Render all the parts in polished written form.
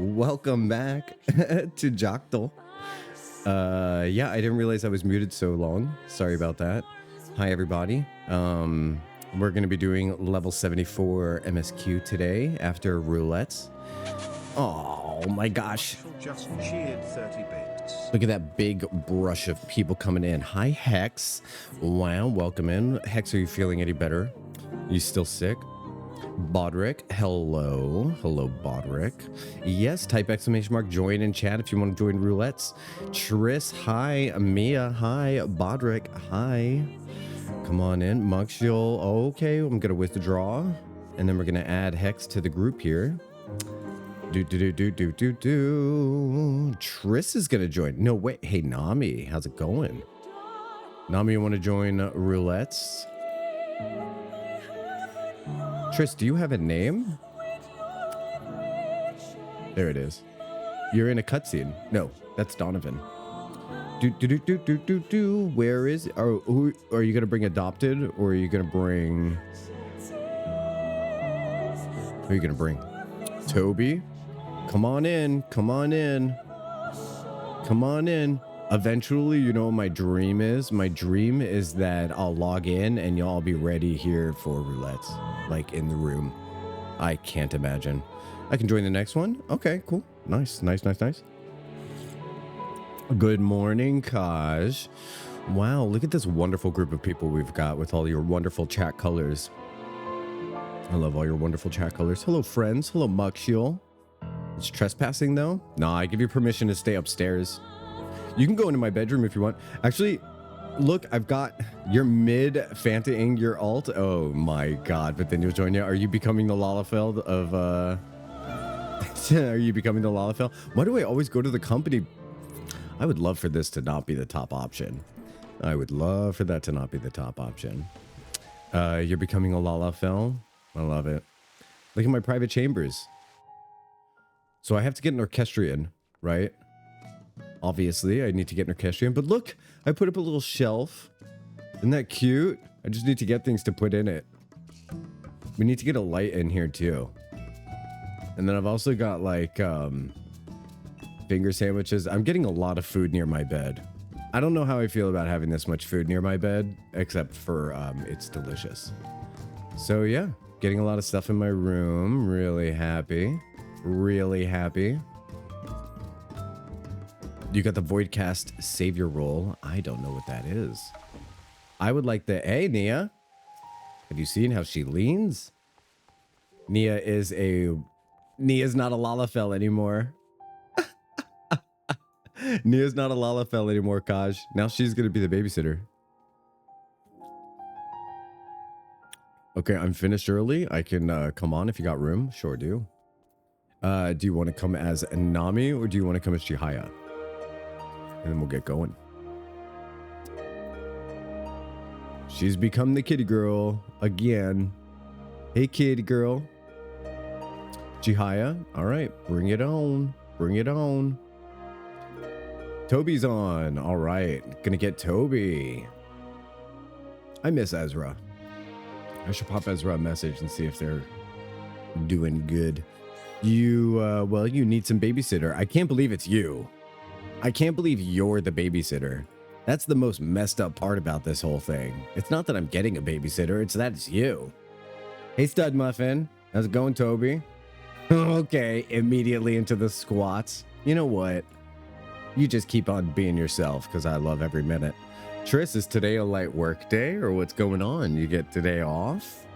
Welcome back to Jocktal. Yeah, I didn't realize I was muted so long. Sorry about that. Hi, everybody. We're going to be doing level 74 MSQ today after Roulettes. Oh my gosh. Just cheered 30 bits. Look at that big brush of people coming in. Hi, Hex. Wow, welcome in. Hex, are you feeling any better? You still sick? Bodrick, hello. Hello, Bodrick. Yes, type !! Join in chat if you want to join Roulettes. Tris, hi. Mia, hi. Bodrick, hi. Come on in. Muxial, okay. I'm going to withdraw. And then we're going to add Hex to the group here. Tris is going to join. No, wait. Hey, Nami, how's it going? Nami, you want to join Roulettes? Tris, do you have a name? There it is. You're in a cutscene. No, that's Donovan. Where is it? Who are you gonna bring adopted, or are you gonna bring? Who are you gonna bring? Toby, come on in. Come on in. Come on in. Eventually, you know what my dream is? My dream is that I'll log in and y'all be ready here for Roulettes, like in the room. I can't imagine. I can join the next one. Okay, cool. Nice, nice, nice, nice. Good morning, Kaj. Wow, look at this wonderful group of people we've got with all your wonderful chat colors. I love all your wonderful chat colors. Hello, friends. Hello, Muxial. It's trespassing, though? Nah, I give you permission to stay upstairs. You can go into my bedroom if you want. Actually, look, I've got your mid-fantaing your alt. Oh my god, but then you'll join you. Are you becoming the Lalafeld of, Are you becoming the Lalafeld? Why do I always go to the company? I would love for this to not be the top option. I would love for that to not be the top option. You're becoming a Lalafeld? I love it. Look at my private chambers. So I have to get an orchestrion, right? Obviously, I need to get an orchestrion, but look, I put up a little shelf. Isn't that cute? I just need to get things to put in it. We need to get a light in here too. And then I've also got like finger sandwiches. I'm getting a lot of food near my bed. I don't know how I feel about having this much food near my bed, except for it's delicious. So yeah, getting a lot of stuff in my room. Really happy. Really happy. You got the Voidcast Savior role. I don't know what that is. I would like the... Hey, Nia. Have you seen how she leans? Nia is a... Nia's not a Lalafell anymore. Nia's not a Lalafell anymore, Kaj. Now she's going to be the babysitter. Okay, I'm finished early. I can come on if you got room. Sure do. Do you want to come as Nami or do you want to come as Chihaya? And then we'll get going. She's become the kitty girl again. Hey, kitty girl. Chihaya. All right, bring it on. Bring it on. Toby's on. All right, gonna get Toby. I miss Ezra. I should pop Ezra a message and see if they're doing good. You, well, you need some babysitter. I can't believe it's you. I can't believe you're the babysitter. That's the most messed up part about this whole thing. It's not that I'm getting a babysitter, it's that it's you. Hey, Stud Muffin. How's it going, Toby? Okay, immediately into the squats. You know what? You just keep on being yourself, because I love every minute. Tris, is today a light work day, or what's going on? You get today off?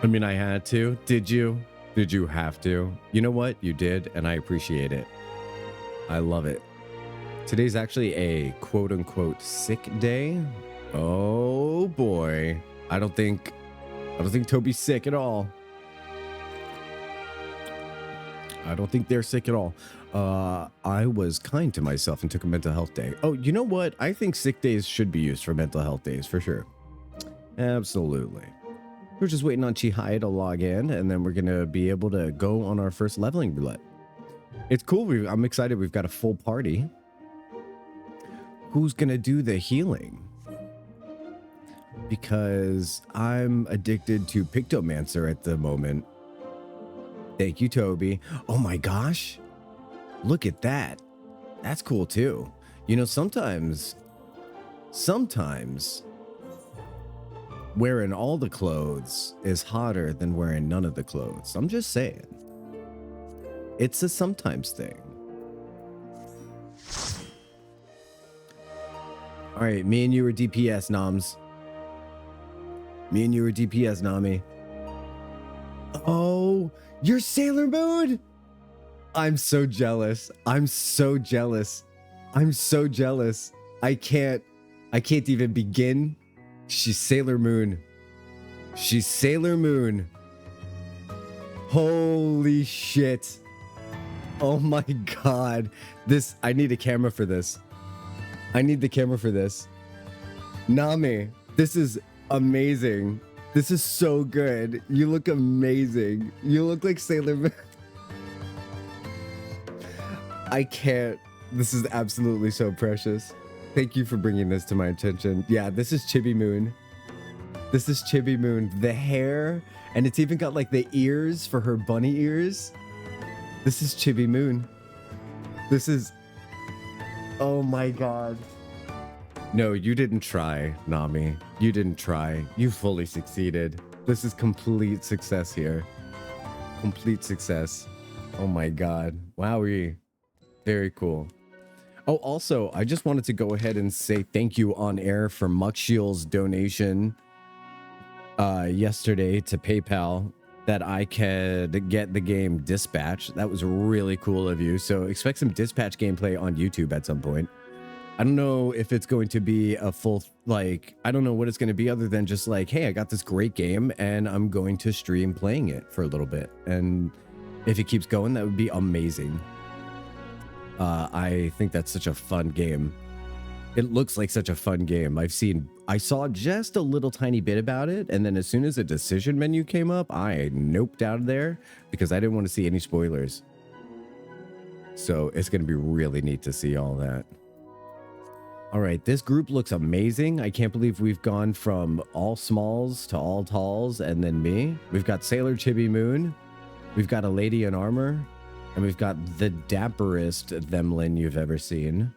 I mean, I had to. Did you? Did you have to? You know what? You did, and I appreciate it. I love it. Today's actually a quote-unquote sick day. Oh boy. I don't think Toby's sick at all. I don't think they're sick at all. I was kind to myself and took a mental health day. Oh, you know what? I think sick days should be used for mental health days for sure. Absolutely. We're just waiting on Chihaya to log in, and then we're going to be able to go on our first leveling roulette. It's cool. I'm excited. We've got a full party. Who's going to do the healing? Because I'm addicted to Pictomancer at the moment. Thank you, Toby. Oh my gosh. Look at that. That's cool too. You know, sometimes wearing all the clothes is hotter than wearing none of the clothes. I'm just saying. It's a sometimes thing. All right, me and you are DPS, Noms. Me and you are DPS, Nami. Oh, you're Sailor Moon? I'm so jealous. I'm so jealous. I'm so jealous. I can't even begin. She's Sailor Moon. She's Sailor Moon. Holy shit. Oh my god. I need a camera for this. I need the camera for this. Nami, this is amazing. This is so good. You look amazing. You look like Sailor Moon. I can't. This is absolutely so precious. Thank you for bringing this to my attention. Yeah, this is Chibi Moon. This is Chibi Moon. The hair, and it's even got like the ears for her bunny ears. This is Chibi Moon. This is... Oh my god. No, you didn't try, Nami. You didn't try. You fully succeeded. This is complete success here. Complete success. Oh my god. Wowie. Very cool. Oh, also, I just wanted to go ahead and say thank you on air for Muckshiel's donation yesterday to PayPal that I could get the game Dispatch. That was really cool of you. So expect some Dispatch gameplay on YouTube at some point. I don't know if it's going to be a full, like, I don't know what it's going to be other than just like, hey, I got this great game and I'm going to stream playing it for a little bit. And if it keeps going, that would be amazing. I think that's such a fun game. It looks like such a fun game. I saw just a little tiny bit about it, and then as soon as the decision menu came up, I noped out of there because I didn't want to see any spoilers. So it's going to be really neat to see all that. All right, this group looks amazing. I can't believe we've gone from all smalls to all talls and then me. We've got Sailor Chibi Moon. We've got a lady in armor. And we've got the dapperest Themlin you've ever seen.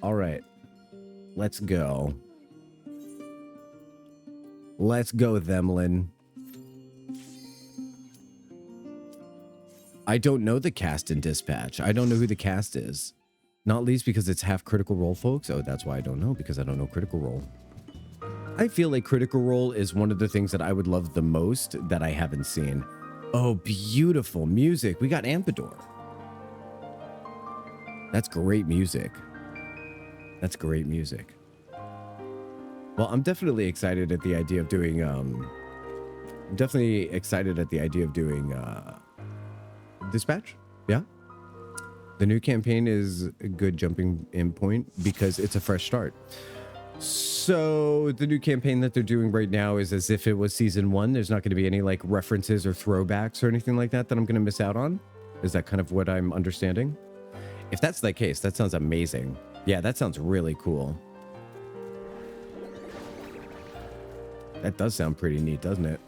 All right. Let's go. Let's go, Themlin. I don't know the cast in Dispatch. I don't know who the cast is. Not least because it's half Critical Role, folks. Oh, that's why I don't know, because I don't know Critical Role. I feel like Critical Role is one of the things that I would love the most that I haven't seen. Oh, beautiful music. We got Ampidor. That's great music. That's great music. Well, I'm definitely excited at the idea of doing, Dispatch. Yeah. The new campaign is a good jumping in point because it's a fresh start. So the new campaign that they're doing right now is as if it was season 1. There's not going to be any like references or throwbacks or anything like that I'm going to miss out on. Is that kind of what I'm understanding? If that's the case, that sounds amazing. Yeah, that sounds really cool. That does sound pretty neat, doesn't it?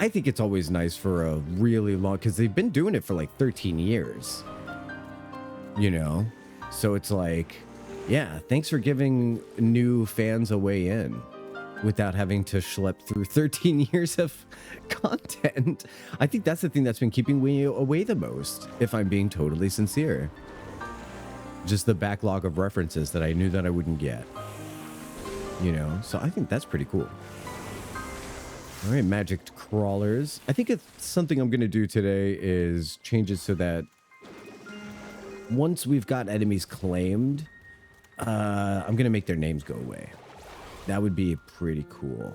I think it's always nice for a really long, because they've been doing it for like 13 years. You know? So it's like, yeah, thanks for giving new fans a way in without having to schlep through 13 years of content. I think that's the thing that's been keeping me away the most, if I'm being totally sincere. Just the backlog of references that I knew that I wouldn't get. You know, so I think that's pretty cool. All right, magic crawlers. I think it's something I'm going to do today is change it so that once we've got enemies claimed, I'm going to make their names go away. That would be pretty cool.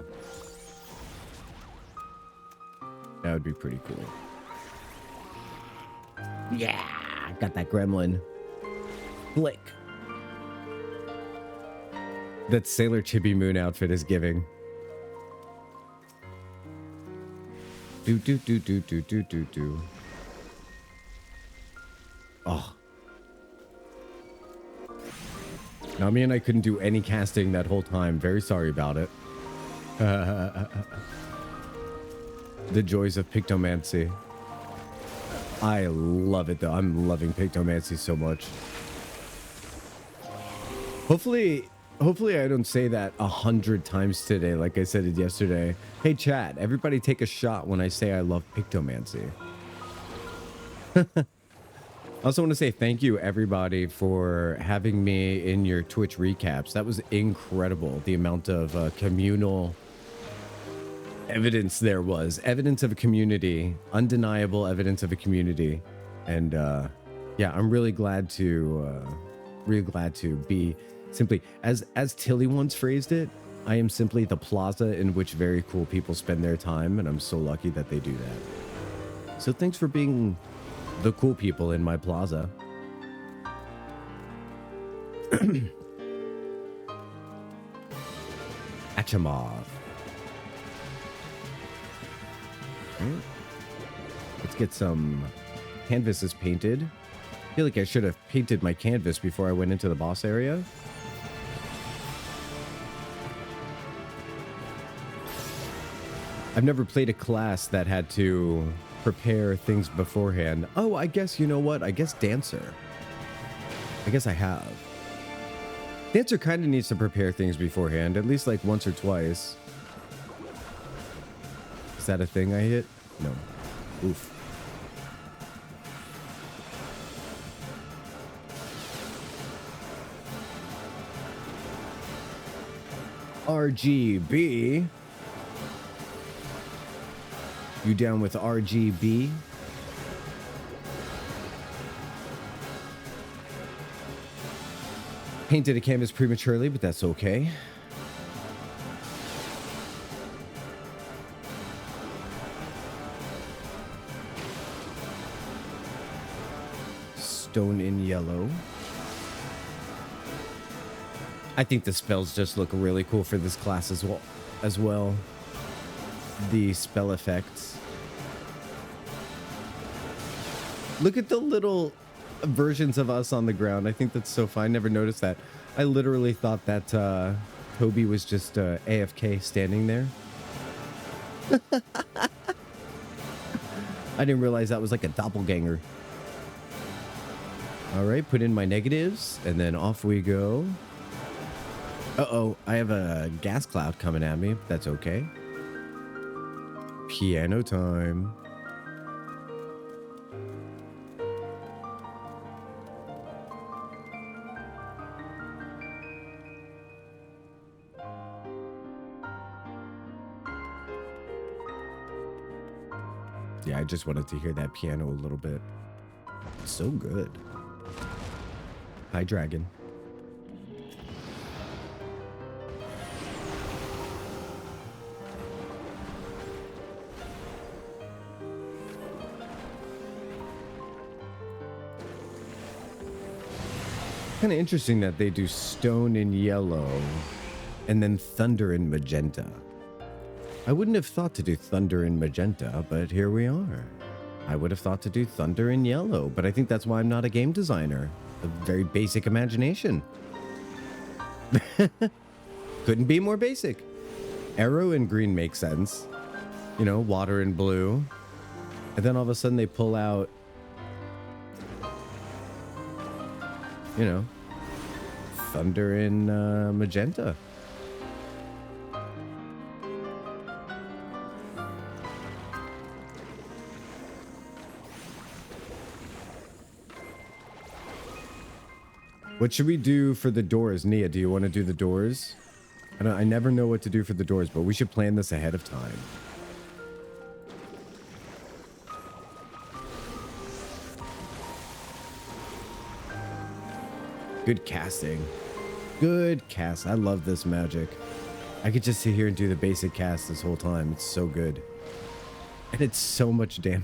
That would be pretty cool. Yeah, got that gremlin. Flick. That Sailor Chibi Moon outfit is giving. Do do do do do do do do. Oh. Nami and I couldn't do any casting that whole time. Very sorry about it. The joys of pictomancy. I love it though. I'm loving pictomancy so much. Hopefully I don't say that 100 times today like I said it yesterday. Hey chat, everybody take a shot when I say I love pictomancy. I also want to say thank you everybody for having me in your Twitch recaps. That was incredible. The amount of communal evidence there was. Evidence of a community. Undeniable evidence of a community. And yeah, I'm really glad to be simply, as Tilly once phrased it, I am simply the plaza in which very cool people spend their time, and I'm so lucky that they do that. So thanks for being the cool people in my plaza. Achimov. Let's get some canvases painted. I feel like I should have painted my canvas before I went into the boss area. I've never played a class that had to prepare things beforehand. Oh, I guess, you know what? I guess Dancer. I guess I have. Dancer kind of needs to prepare things beforehand, at least like once or twice. Is that a thing I hit? No. Oof. RGB. You down with RGB? Painted a canvas prematurely, but that's okay. Stone in yellow. I think the spells just look really cool for this class as well. The spell effects. Look at the little versions of us on the ground. I think that's so fun. I never noticed that. I literally thought that Toby was just AFK standing there. I didn't realize that was like a doppelganger. All right, put in my negatives, and then off we go. Uh-oh, I have a gas cloud coming at me. That's okay. Piano time. Yeah, I just wanted to hear that piano a little bit. It's so good. Hi, dragon. Kind of interesting that they do stone in yellow and then thunder in magenta. I wouldn't have thought to do thunder in magenta, but here we are. I would have thought to do thunder in yellow, but I think that's why I'm not a game designer. A very basic imagination. Couldn't be more basic. Arrow in green makes sense. You know, water in blue. And then all of a sudden they pull out, you know, thunder in magenta. What should we do for the doors? Nia, do you want to do the doors? I never know what to do for the doors, but we should plan this ahead of time. Good casting. Good cast. I love this magic. I could just sit here and do the basic cast this whole time. It's so good. And it's so much damage.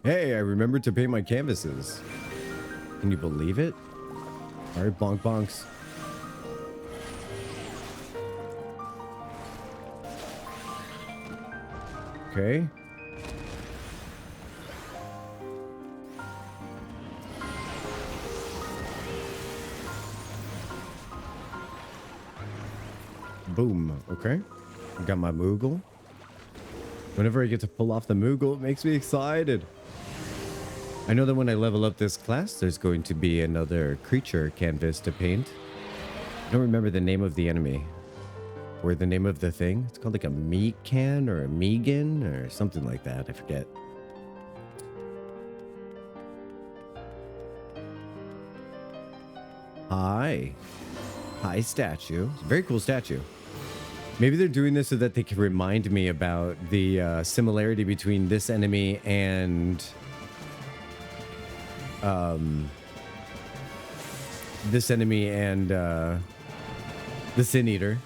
Hey, I remembered to paint my canvases. Can you believe it? All right, bonk bonks. Okay. Boom. Okay. Got my Moogle. Whenever I get to pull off the Moogle, it makes me excited. I know that when I level up this class, there's going to be another creature canvas to paint. I don't remember the name of the enemy. Or the name of the thing. It's called like a meat can or a Megan or something like that. I forget. Hi. Hi, statue. It's a very cool statue. Maybe they're doing this so that they can remind me about the similarity between this enemy and the Sin Eater.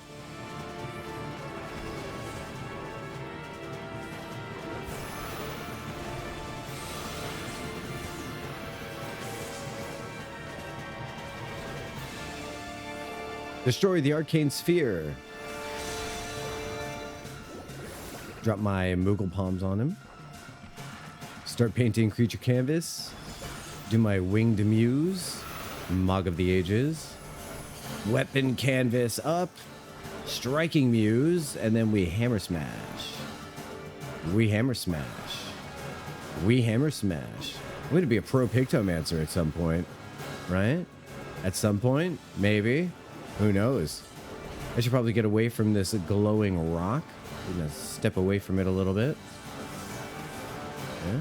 Destroy the arcane sphere. Drop my Moogle palms on him. Start painting creature canvas. Do my winged muse. Mog of the Ages. Weapon canvas up. Striking muse. And then we hammer smash. We hammer smash. We hammer smash. I'm going to be a pro Pictomancer at some point. Right? At some point? Maybe. Who knows? I should probably get away from this glowing rock. I'm gonna step away from it a little bit. Yeah.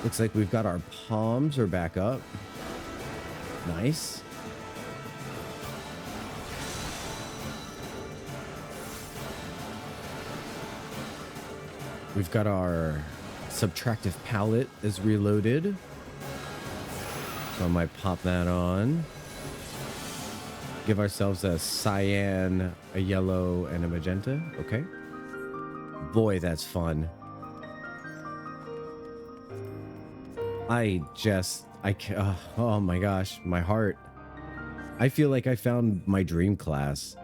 Looks like we've got our palms are back up. Nice. We've got our subtractive palette is reloaded. So I might pop that on. Give ourselves a cyan, a yellow, and a magenta. Okay. Boy, that's fun. Oh my gosh, my heart. I feel like I found my dream class.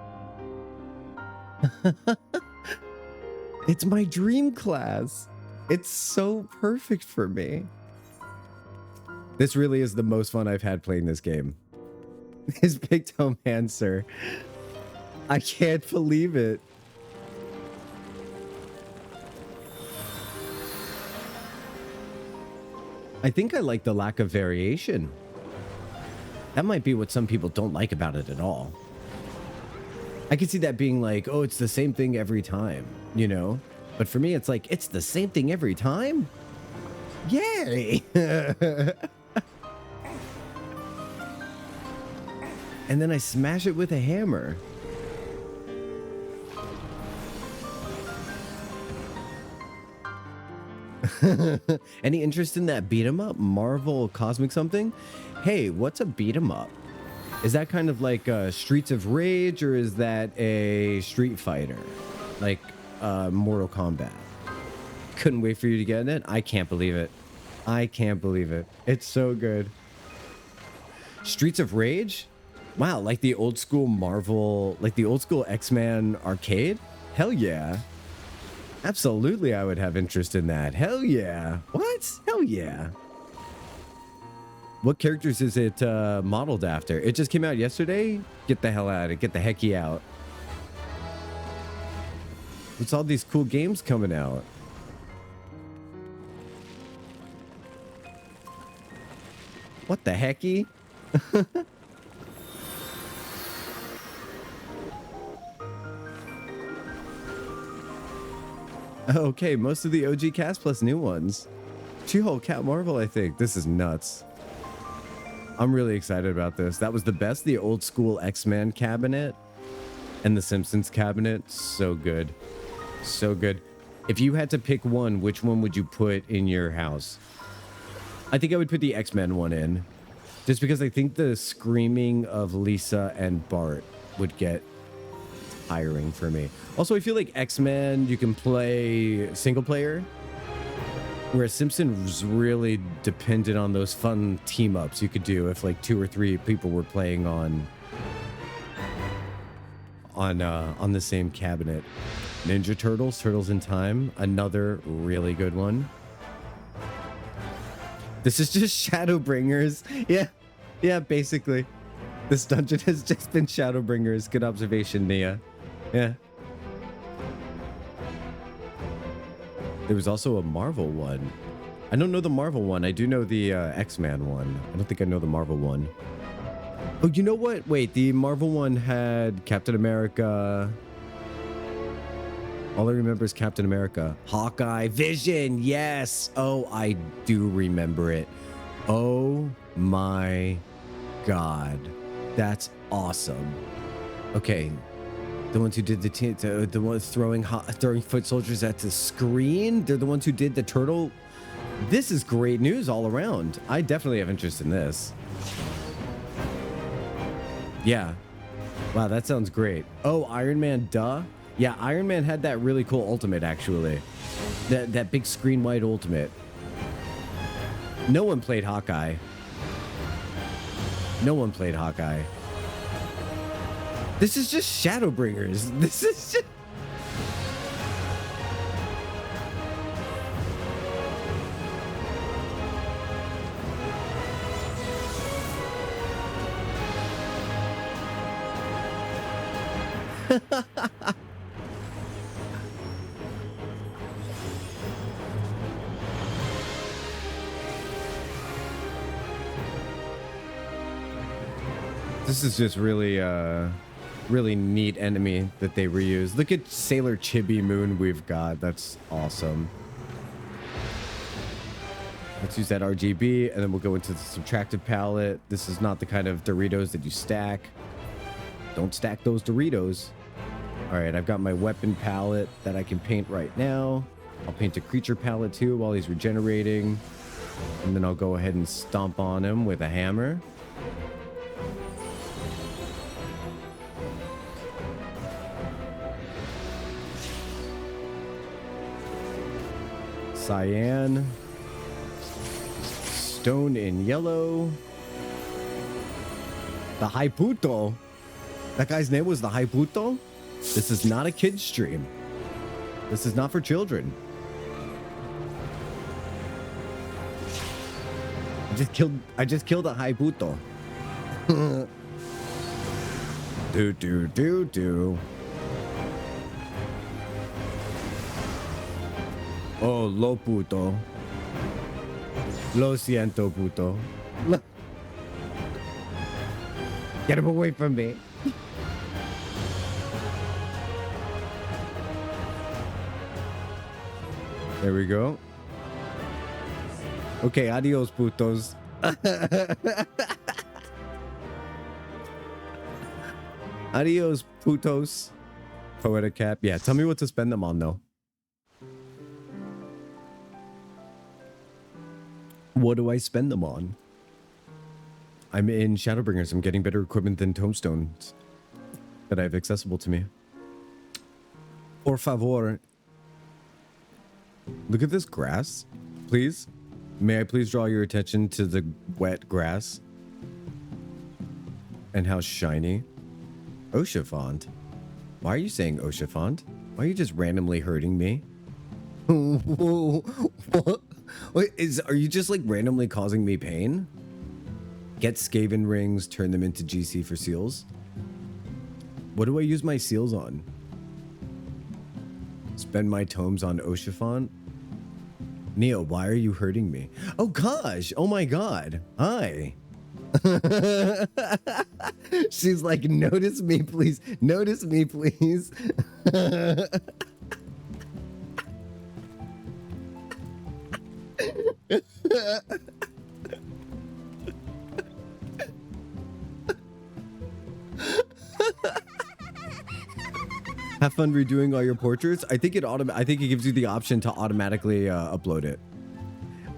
It's my dream class. It's so perfect for me. This really is the most fun I've had playing this game. His Pictomancer. I can't believe it. I think I like the lack of variation. That might be what some people don't like about it at all. I could see that being like, oh, it's the same thing every time, you know? But for me, it's like, it's the same thing every time? Yay! And then I smash it with a hammer. Any interest in that beat 'em up? Marvel Cosmic something? Hey, what's a beat 'em up? Is that kind of like Streets of Rage, or is that a Street Fighter? Like Mortal Kombat? Couldn't wait for you to get in it. I can't believe it. I can't believe it. It's so good. Streets of Rage? Wow, like the old school Marvel, like the old school X-Men arcade? Hell yeah. Absolutely, I would have interest in that. Hell yeah. What? Hell yeah. What characters is it modeled after? It just came out yesterday? Get the hell out of it. Get the hecky out. What's all these cool games coming out? What the hecky? Okay, most of the OG cast plus new ones. She-Hulk, Cat Marvel, I think. This is nuts. I'm really excited about this. That was the best. The old school X-Men cabinet and the Simpsons cabinet. So good. So good. If you had to pick one, which one would you put in your house? I think I would put the X-Men one in. Just because I think the screaming of Lisa and Bart would get tiring for me. Also, I feel like X-Men, you can play single player, whereas Simpsons really depended on those fun team-ups you could do if like 2 or 3 people were playing on the same cabinet. Ninja Turtles, Turtles in Time, another really good one. This is just Shadowbringers. Yeah. Yeah, basically. This dungeon has just been Shadowbringers. Good observation, Nia. Yeah. There was also a Marvel one. I don't know the Marvel one. I do know the X-Man one. I don't think I know the Marvel one. Oh, you know what? Wait, the Marvel one had Captain America. All I remember is Captain America. Hawkeye, Vision, yes. Oh, I do remember it. Oh my God. That's awesome. Okay. The ones who did the ones throwing foot soldiers at the screen. They're the ones who did the turtle. This is great news all around. I definitely have interest in this. Yeah. Wow, that sounds great. Oh, Iron Man, duh. Yeah, Iron Man had that really cool ultimate, actually. That big screen wide ultimate. No one played Hawkeye. No one played Hawkeye. This is just Shadowbringers. This is just... This is just really, really neat enemy that they reuse. Look at Sailor Chibi Moon we've got. That's awesome. Let's use that RGB, and then we'll go into the subtractive palette. This is not the kind of Doritos that you stack. Don't stack those Doritos. All right, I've got my weapon palette that I can paint right now. I'll paint a creature palette too while he's regenerating. And then I'll go ahead and stomp on him with a hammer. Cyan. Stone in yellow. The Haiputo. That guy's name was the Haiputo? This is not a kid's stream. This is not for children. I just killed a Haiputo. do. Oh, lo puto. Lo siento, puto. Get him away from me. There we go. Okay, adios, putos. Adios, putos. Poetic cap. Yeah, tell me what to spend them on, though. What do I spend them on? I'm in Shadowbringers. I'm getting better equipment than tomestones that I have accessible to me. Por favor. Look at this grass, please. May I please draw your attention to the wet grass? And how shiny. OSHA font. Why are you saying OSHA font? Why are you just randomly hurting me? What? Wait, are you just like randomly causing me pain? Get Skaven rings, turn them into GC for seals. What do I use my seals on? Spend my tomes on OSHA font? Neo, why are you hurting me? Oh gosh, oh my god. Hi. She's like, notice me, please. Notice me, please. Have fun redoing all your portraits. I think it gives you the option to automatically upload it.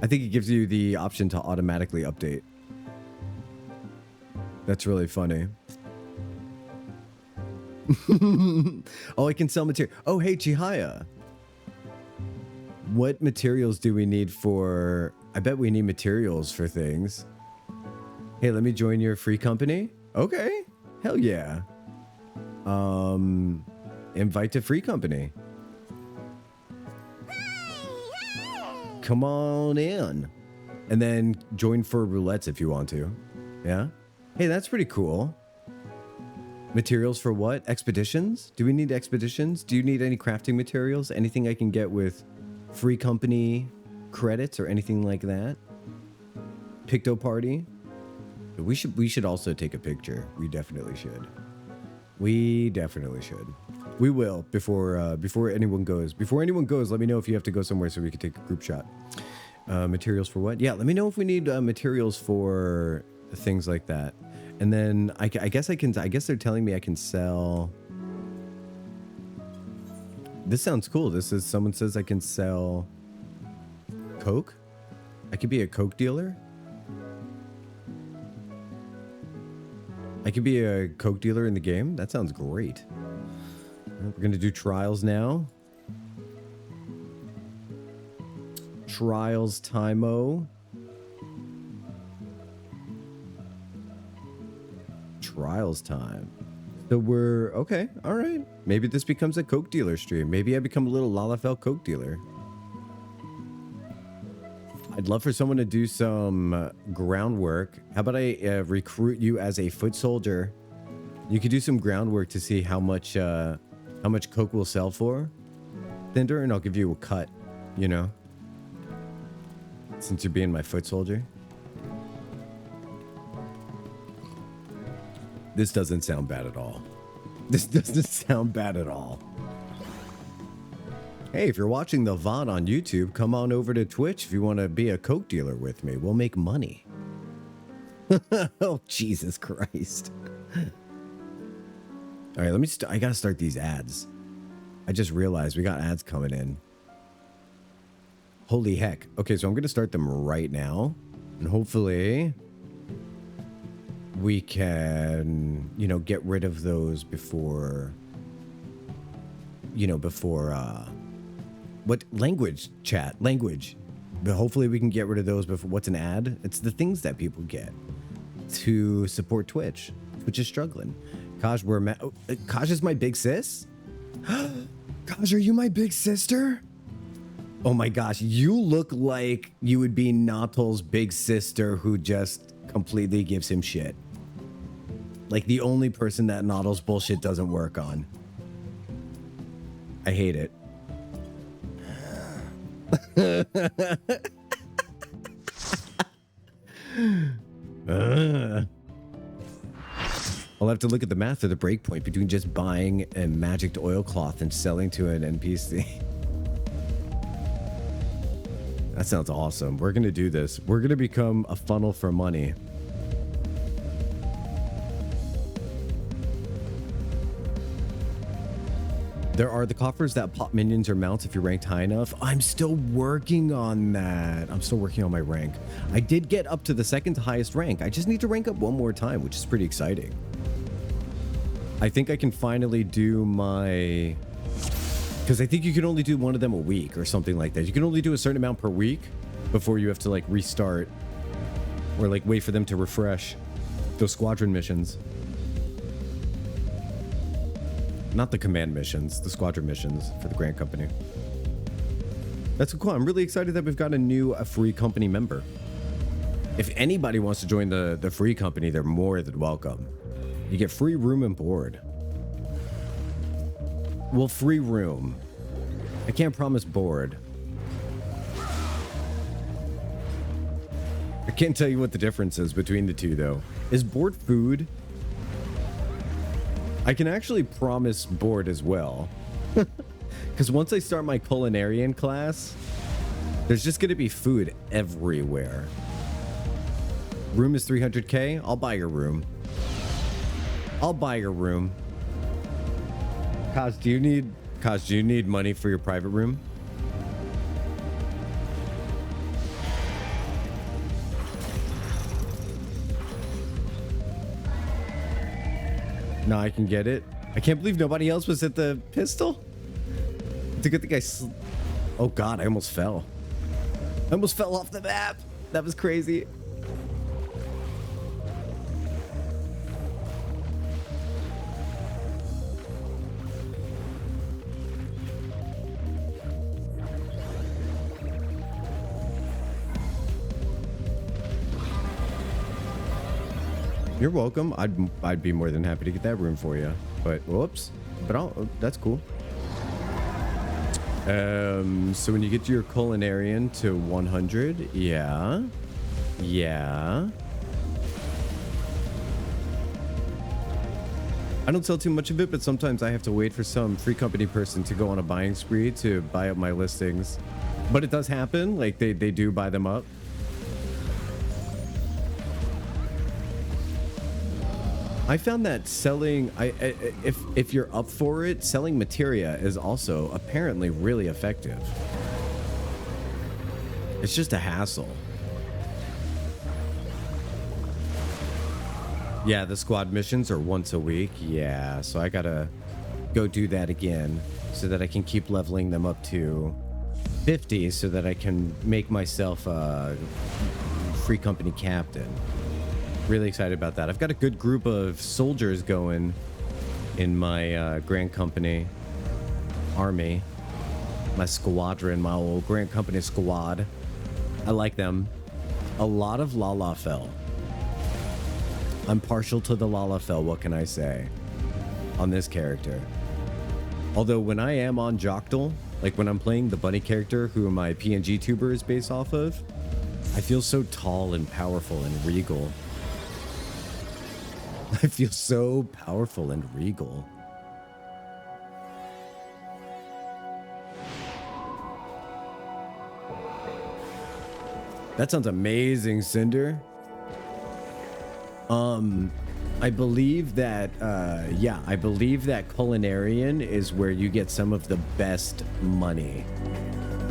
I think it gives you the option to automatically update. That's really funny. Oh, I can sell material. Oh, hey, Chihaya. What materials do we need for... I bet we need materials for things. Hey, let me join your free company. Okay. Hell yeah. Invite to free company. Come on in. And then join for roulettes if you want to. Yeah. Hey, that's pretty cool. Materials for what? Expeditions? Do we need expeditions? Do you need any crafting materials? Anything I can get with free company credits or anything like that? Picto party? We should also take a picture. We definitely should. We definitely should. We will before anyone goes. Before anyone goes, let me know if you have to go somewhere so we can take a group shot. Materials for what? Yeah, let me know if we need materials for things like that. And then I guess they're telling me I can sell. This sounds cool. This is, someone says I can sell Coke. I could be a Coke dealer. I could be a Coke dealer in the game. That sounds great. We're going to do trials now. Trials time-o. Trials time. So we're okay. All right. Maybe this becomes a Coke dealer stream. Maybe I become a little Lalafell Coke dealer. I'd love for someone to do some groundwork. How about I recruit you as a foot soldier? You could do some groundwork to see how much Coke will sell for, Thinder, and I'll give you a cut. You know, since you're being my foot soldier. This doesn't sound bad at all. This doesn't sound bad at all. Hey, if you're watching the VOD on YouTube, come on over to Twitch if you want to be a Coke dealer with me. We'll make money. Oh, Jesus Christ. All right, I got to start these ads. I just realized we got ads coming in. Holy heck. Okay, so I'm going to start them right now. And hopefully we can, you know, get rid of those before, you know, what language chat? Language. But hopefully we can get rid of those before. What's an ad? It's the things that people get to support Twitch. Twitch is struggling. Kaj, Kaj is my big sis? Kaj, are you my big sister? Oh my gosh, you look like you would be Nautil's big sister who just completely gives him shit. Like the only person that Nautil's bullshit doesn't work on. I hate it. I'll have to look at the math for the breakpoint between just buying a magic oilcloth and selling to an NPC. That sounds awesome. We're going to do this. We're going to become a funnel for money. There are the coffers that pop minions or mounts if you're ranked high enough. I'm still working on that. I'm still working on my rank. I did get up to the second highest rank. I just need to rank up one more time, which is pretty exciting. I think I can finally do my... Because I think you can only do one of them a week or something like that. You can only do a certain amount per week before you have to like restart or like wait for them to refresh those squadron missions. Not the command missions, the squadron missions for the Grant Company. That's cool. I'm really excited that we've got a free company member. If anybody wants to join the free company, they're more than welcome. You get free room and board. Well, free room. I can't promise board. I can't tell you what the difference is between the two, though. Is board food? I can actually promise board as well. Because once I start my culinarian class, there's just going to be food everywhere. Room is 300K. I'll buy your room. I'll buy your room. Kaz, do you need money for your private room? No, I can get it. I can't believe nobody else was at the pistol. It's a good thing oh God, I almost fell. I almost fell off the map. That was crazy. You're welcome. I'd be more than happy to get that room for you. But whoops. But that's cool. So when you get your culinarian to 100, yeah. I don't sell too much of it, but sometimes I have to wait for some free company person to go on a buying spree to buy up my listings. But it does happen. Like they do buy them up. I found that selling, if you're up for it, selling materia is also apparently really effective. It's just a hassle. Yeah, the squad missions are once a week. Yeah, so I gotta go do that again so that I can keep leveling them up to 50 so that I can make myself a free company captain. Really excited about that. I've got a good group of soldiers going in my Grand Company army, my squadron, my old Grand Company squad. I like them. A lot of Lalafell. I'm partial to the Lalafell, what can I say, on this character. Although when I am on Jocktal, like when I'm playing the bunny character who my PNG tuber is based off of, I feel so tall and powerful and regal. I feel so powerful and regal. That sounds amazing, Cinder. I believe that, I believe that culinarian is where you get some of the best money.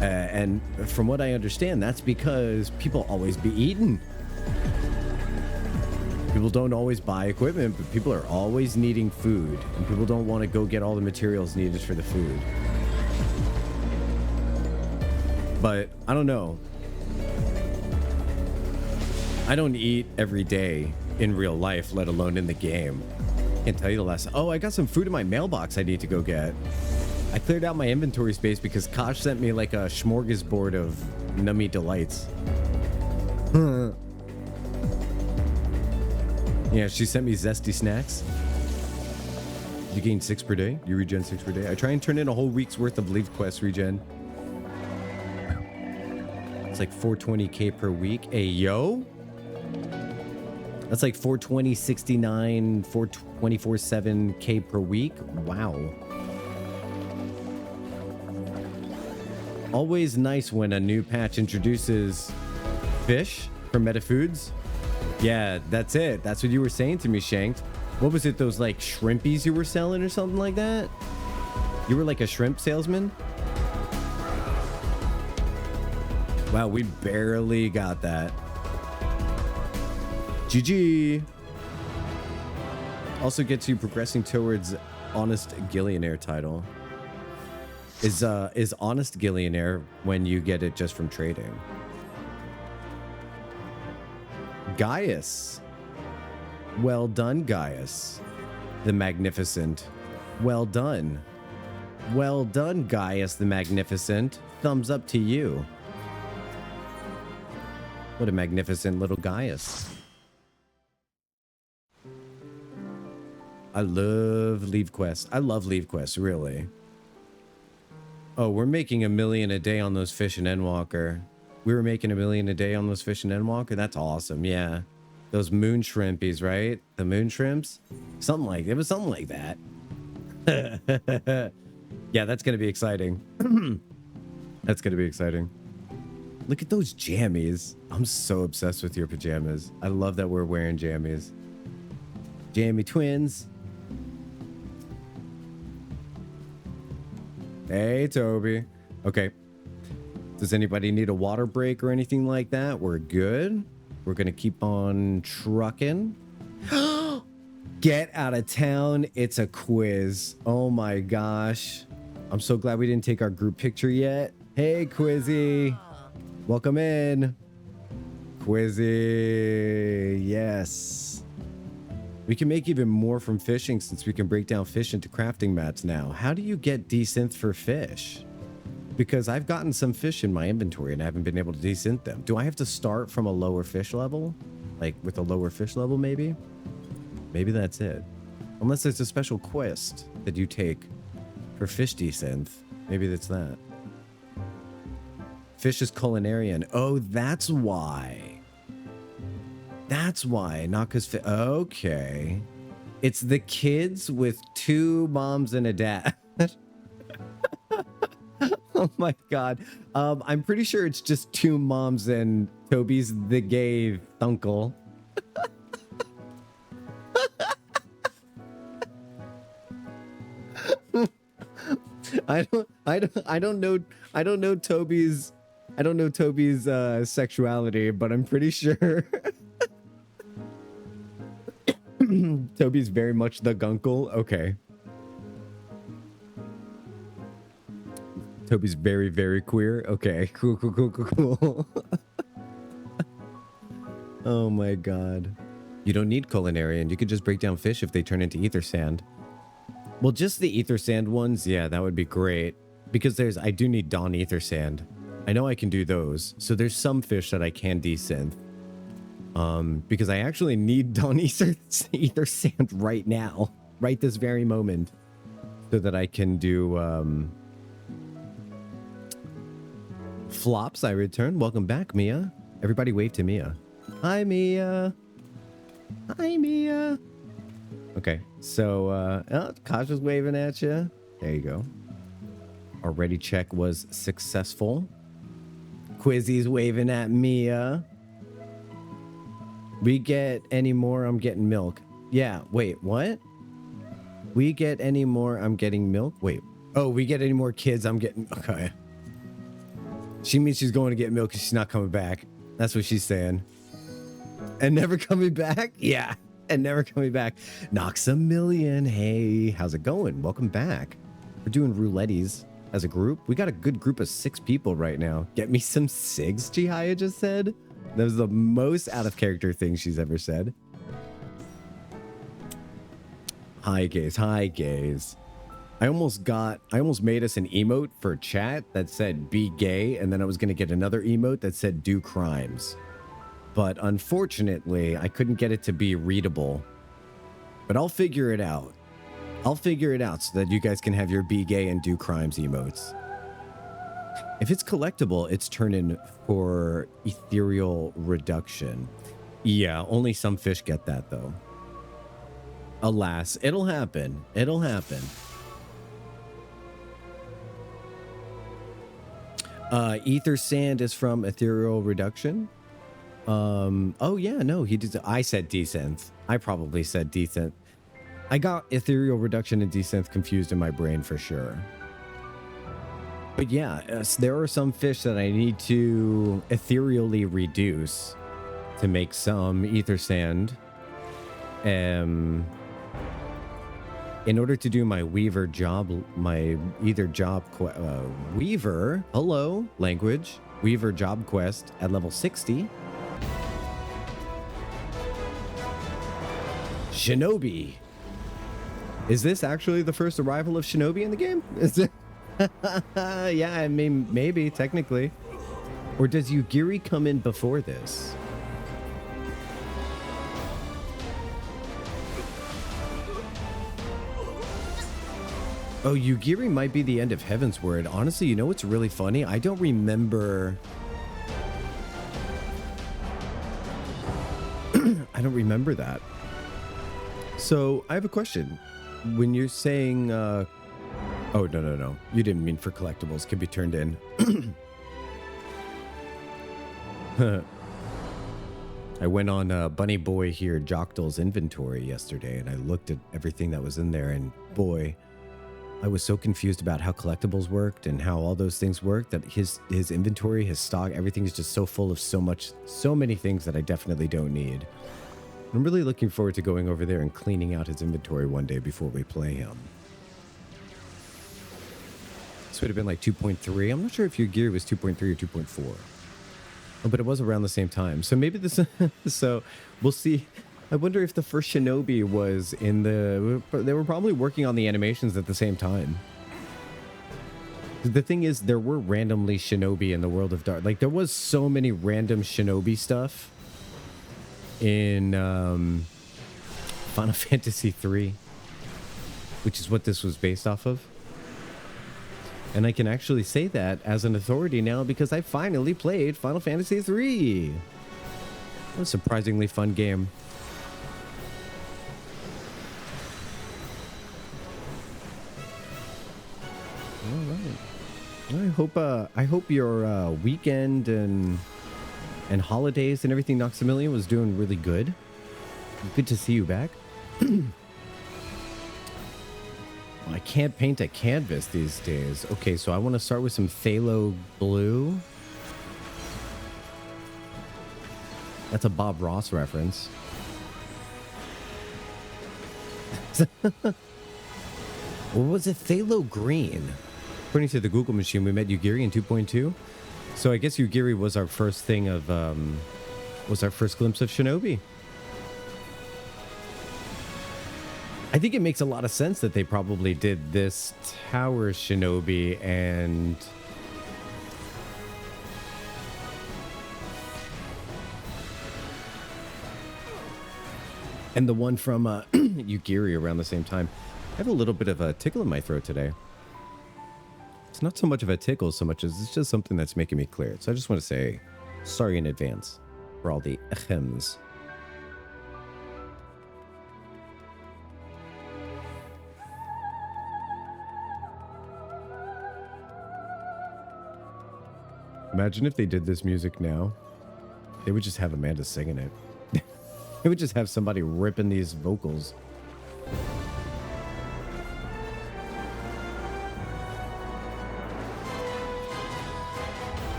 And from what I understand, that's because people always be eating. People don't always buy equipment, but people are always needing food, and people don't want to go get all the materials needed for the food. But I don't know. I don't eat every day in real life, let alone in the game. Can't tell you the last. Oh, I got some food in my mailbox I need to go get. I cleared out my inventory space because Kosh sent me like a smorgasbord of nummy delights. Yeah, she sent me zesty snacks. You gain 6 per day. You regen 6 per day. I try and turn in a whole week's worth of leave quest regen. It's like 420k per week. Hey, yo. That's like 420, 69, 424, 7k per week. Wow. Always nice when a new patch introduces fish from MetaFoods. Yeah, that's it. That's what you were saying to me, Shanked. What was it? Those like shrimpies you were selling or something like that? You were like a shrimp salesman? Wow, we barely got that. GG. Also gets you progressing towards Honest Gillionaire title. Is Honest Gillionaire when you get it just from trading? Gaius. Well done, Gaius. The Magnificent. Well done. Well done, Gaius the Magnificent. Thumbs up to you. What a magnificent little Gaius. I love Leave Quest. I love Leave Quest, really. Oh, we're making $1 million a day on those fish in Endwalker. We were making $1 million a day on those fish in Endwalker. That's awesome. Yeah. Those moon shrimpies, right? The moon shrimps? Something like it was something like that. Yeah, that's gonna be exciting. That's gonna be exciting. Look at those jammies. I'm so obsessed with your pajamas. I love that we're wearing jammies. Jammy twins. Hey, Toby. Okay. Does anybody need a water break or anything like that? We're good. We're going to keep on trucking. Get out of town. It's a quiz. Oh my gosh. I'm so glad we didn't take our group picture yet. Hey, Quizzy. Welcome in. Quizzy. Yes. We can make even more from fishing since we can break down fish into crafting mats now. How do you get desynth for fish? Because I've gotten some fish in my inventory and I haven't been able to desynth them. Do I have to start from a lower fish level? Like with a lower fish level maybe? Maybe that's it. Unless there's a special quest that you take for fish desynth. Maybe that's that. Fish is culinarian. Oh, that's why. That's why. Not because... Okay. It's the kids with 2 moms and a dad. Oh my god. I'm pretty sure it's just 2 moms and Toby's the gay uncle. I don't know Toby's sexuality, but I'm pretty sure Toby's very much the gunkle. Okay. Toby's very, very queer. Okay. Cool. Oh my god. You don't need culinarian. You could just break down fish if they turn into ether sand. Well, just the ether sand ones, yeah, that would be great. Because I do need Dawn ether sand. I know I can do those. So there's some fish that I can desynth. Because I actually need Dawn ether sand right now. Right this very moment. So that I can do, flops, I return. Welcome back, Mia. Everybody wave to Mia. Hi, Mia. Hi, Mia. Okay, so, Kasha's waving at you. There you go. Our ready check was successful. Quizzy's waving at Mia. We get any more, I'm getting milk. Yeah, wait, what? We get any more, I'm getting milk? Wait. Oh, we get any more kids, I'm getting... Okay. She means she's going to get milk because she's not coming back. That's what she's saying. And never coming back? Yeah. And never coming back. Knox a million. Hey, how's it going? Welcome back. We're doing roulettes as a group. We got a good group of 6 people right now. Get me some cigs, Chihaya just said. That was the most out of character thing she's ever said. Hi, gays. Hi, gays. I almost made us an emote for chat that said be gay, and then I was going to get another emote that said do crimes. But unfortunately, I couldn't get it to be readable. But I'll figure it out. I'll figure it out so that you guys can have your be gay and do crimes emotes. If it's collectible, it's turning for ethereal reduction. Yeah, only some fish get that though. Alas, it'll happen. It'll happen. Ether sand is from ethereal reduction. Oh yeah, no, he did. I said desynth. I probably said desynth. I got ethereal reduction and desynth confused in my brain for sure. But yeah, there are some fish that I need to ethereally reduce to make some ether sand. In order to do my weaver job, weaver, hello, language, weaver job quest at level 60. Shinobi. Is this actually the first arrival of Shinobi in the game? Is it? Yeah, I mean, maybe, technically. Or does Yugiri come in before this? Oh, Yugiri might be the end of Heaven's Word. Honestly, you know what's really funny? I don't remember... I don't remember that. So, I have a question. When you're saying... Oh, no. You didn't mean for collectibles. Can be turned in. I went on Bunny Boy here, Jocktal's inventory yesterday, and I looked at everything that was in there, and boy... I was so confused about how collectibles worked and how all those things worked that his inventory, his stock, everything is just so full of so many things that I definitely don't need. I'm really looking forward to going over there and cleaning out his inventory one day before we play him. This would have been like 2.3. I'm not sure if your gear was 2.3 or 2.4. Oh, but it was around the same time. So maybe this... So we'll see... I wonder if the first Shinobi was in the... They were probably working on the animations at the same time. The thing is, there were randomly Shinobi in the World of Dark. Like, there was so many random Shinobi stuff in Final Fantasy III, which is what this was based off of. And I can actually say that as an authority now because I finally played Final Fantasy III. What a surprisingly fun game. All right. I hope your weekend and holidays and everything, Noxamillion, was doing really good. Good to see you back. I can't paint a canvas these days. Okay, so I want to start with some phthalo blue. That's a Bob Ross reference. What was it? Phthalo green. According to the Google machine, we met Yugiri in 2.2. So I guess Yugiri was our first thing of, was our first glimpse of Shinobi. I think it makes a lot of sense that they probably did this tower Shinobi and the one from Yugiri around the same time. I have a little bit of a tickle in my throat today. It's not so much of a tickle so much as it's just something that's making me clear. So I just want to say sorry in advance for all the ahems. Imagine if they did this music now. They would just have Amanda singing it. They would just have somebody ripping these vocals.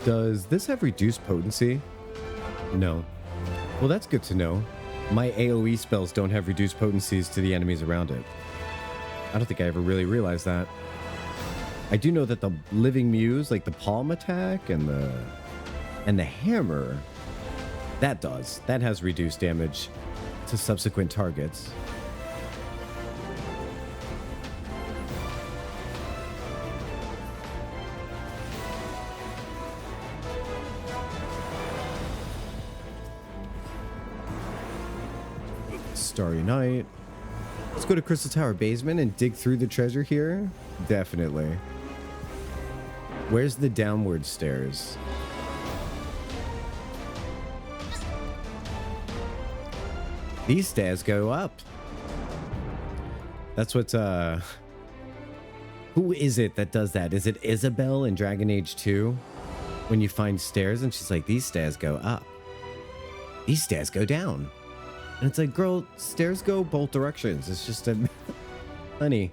Does this have reduced potency? No. Well, that's good to know. My AoE spells don't have reduced potencies to the enemies around it. I don't think I ever really realized that. I do know that the Living Muse, like the palm attack and the hammer, that has reduced damage to subsequent targets. Starry Night. Let's go to Crystal Tower basement and dig through the treasure here. Definitely. Where's the downward stairs? These stairs go up. That's what, who is it that does that? Is it Isabel in Dragon Age 2? When you find stairs and she's like, these stairs go up. These stairs go down. And it's like, girl, stairs go both directions. It's just a... Honey.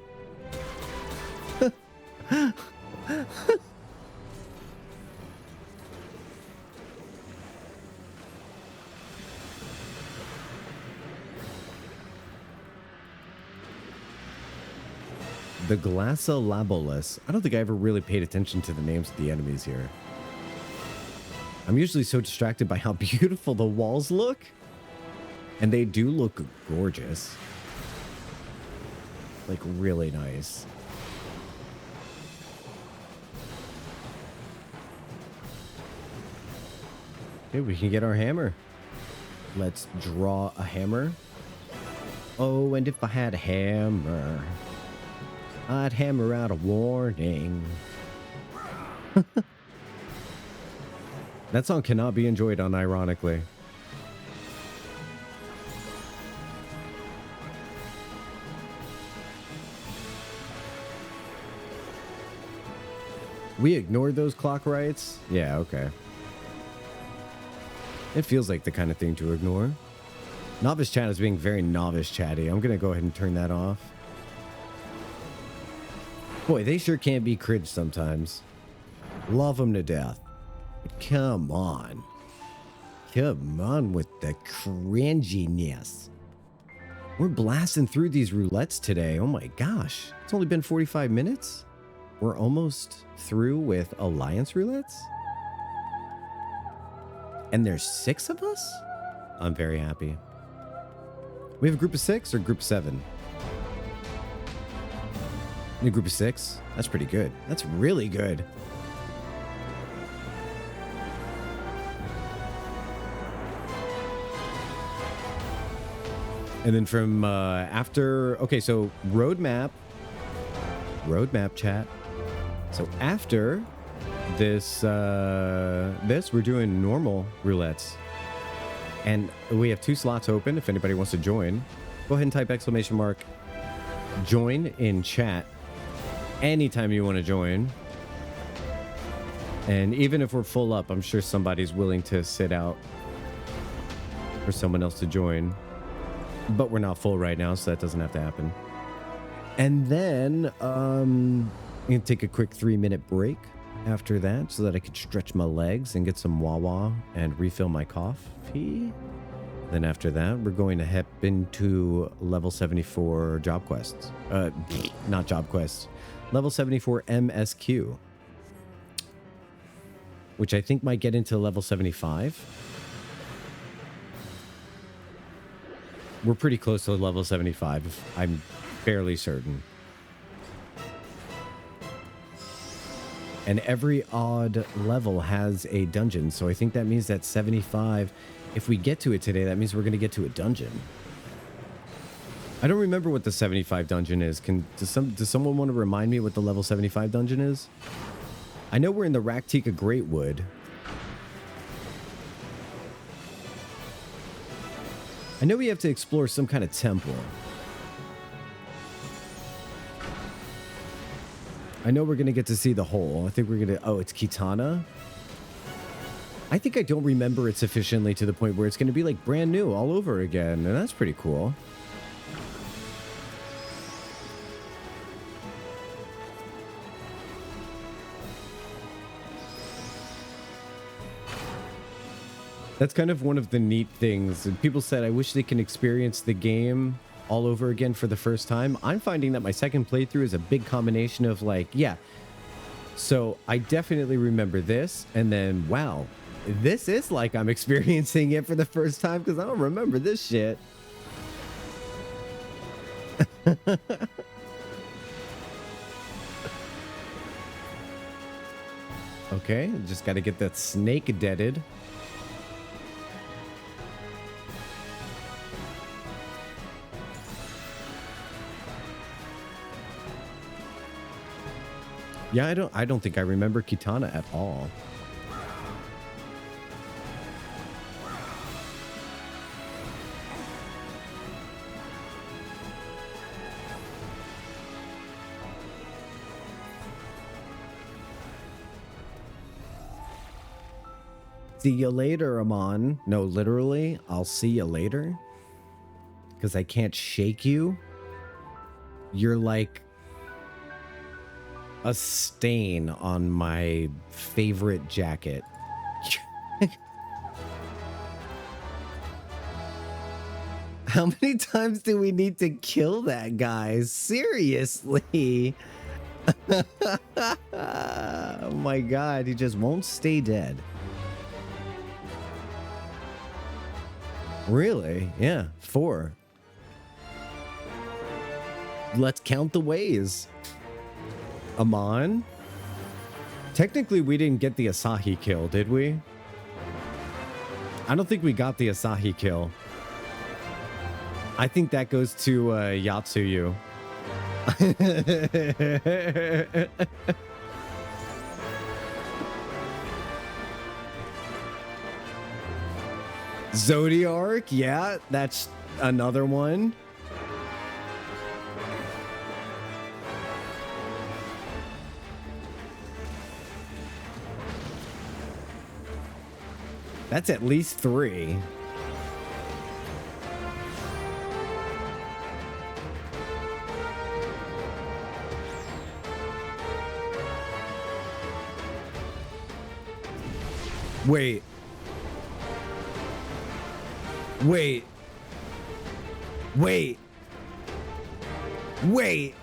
The Glassolabolus. I don't think I ever really paid attention to the names of the enemies here. I'm usually so distracted by how beautiful the walls look. And they do look gorgeous. Like, really nice. Okay, we can get our hammer. Let's draw a hammer. Oh, and if I had a hammer, I'd hammer out a warning. That song cannot be enjoyed unironically. We ignored those clock rights? Yeah, okay. It feels like the kind of thing to ignore. Novice chat is being very novice chatty. I'm going to go ahead and turn that off. Boy, they sure can be cringe sometimes. Love them to death. But come on. Come on with the cringiness. We're blasting through these roulettes today. Oh my gosh. It's only been 45 minutes? We're almost through with Alliance roulettes? And there's 6 of us? I'm very happy. We have a group of 6 or group of 7? A group of 6? That's pretty good. That's really good. And then from after, okay, so roadmap chat. So after this, we're doing normal roulettes. And we have 2 slots open. If anybody wants to join, go ahead and type !, join in chat anytime you want to join. And even if we're full up, I'm sure somebody's willing to sit out for someone else to join. But we're not full right now, so that doesn't have to happen. And then I'm going to take a quick 3-minute break after that so that I could stretch my legs and get some Wawa and refill my coffee. Then after that, we're going to hop into level 74 job quests. Not job quests. Level 74 MSQ. Which I think might get into level 75. We're pretty close to level 75, I'm fairly certain. And every odd level has a dungeon, so I think that means that 75, if we get to it today, that means we're going to get to a dungeon. I don't remember what the 75 dungeon is. Does someone want to remind me what the level 75 dungeon is? I know we're in the Raktika Greatwood. I know we have to explore some kind of temple. I know we're going to get to see the hole. I think we're going to... Oh, it's Kitana? I think I don't remember it sufficiently to the point where it's going to be like brand new all over again. And that's pretty cool. That's kind of one of the neat things. And people said, I wish they can experience the game all over again for the first time. I'm finding that my second playthrough is a big combination of like, yeah. So I definitely remember this. And then, wow, this is like I'm experiencing it for the first time because I don't remember this shit. Okay, just got to get that snake deaded. Yeah, I don't think I remember Kitana at all. See you later, Amon. No, literally, I'll see you later. Because I can't shake you. You're like a stain on my favorite jacket. How many times do we need to kill that guy? Seriously. Oh my god, he just won't stay dead. Really? Yeah, 4. Let's count the ways. Amon? Technically, we didn't get the Asahi kill, did we? I don't think we got the Asahi kill. I think that goes to Yatsuyu. Zodiark, yeah, that's another one. That's at least 3. Wait. Wait. Wait. Wait.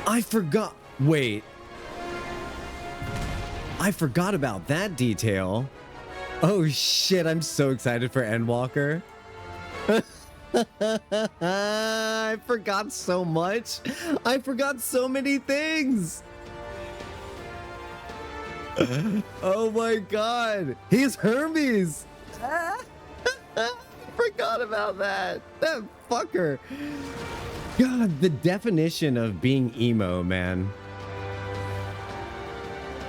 I forgot. Wait. I forgot about that detail. Oh shit, I'm so excited for Endwalker. I forgot so much. I forgot so many things. Oh my god. He's Hermes. I forgot about that. That fucker. God, the definition of being emo, man.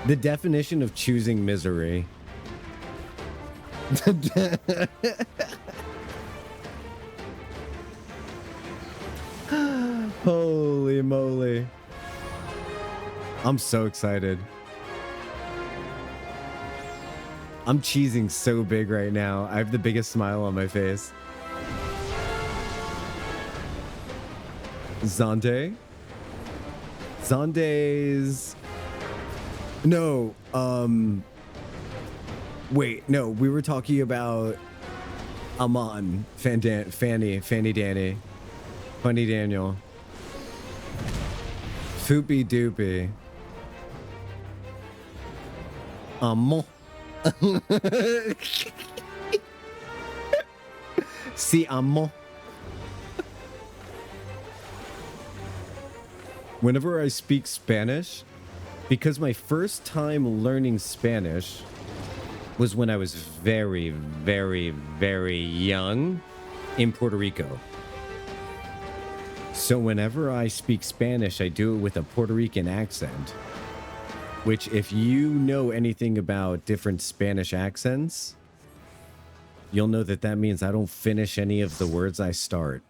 The definition of choosing misery. Holy moly. I'm so excited. I'm cheesing so big right now. I have the biggest smile on my face. Zonde? Zonde's... No, wait, no, we were talking about Amon, Fanny Danny, Funny Daniel, Foopy Doopy, Amon. Si Amon. Whenever I speak Spanish, because my first time learning Spanish was when I was very, very, very young in Puerto Rico. So whenever I speak Spanish, I do it with a Puerto Rican accent, which if you know anything about different Spanish accents, you'll know that that means I don't finish any of the words I start.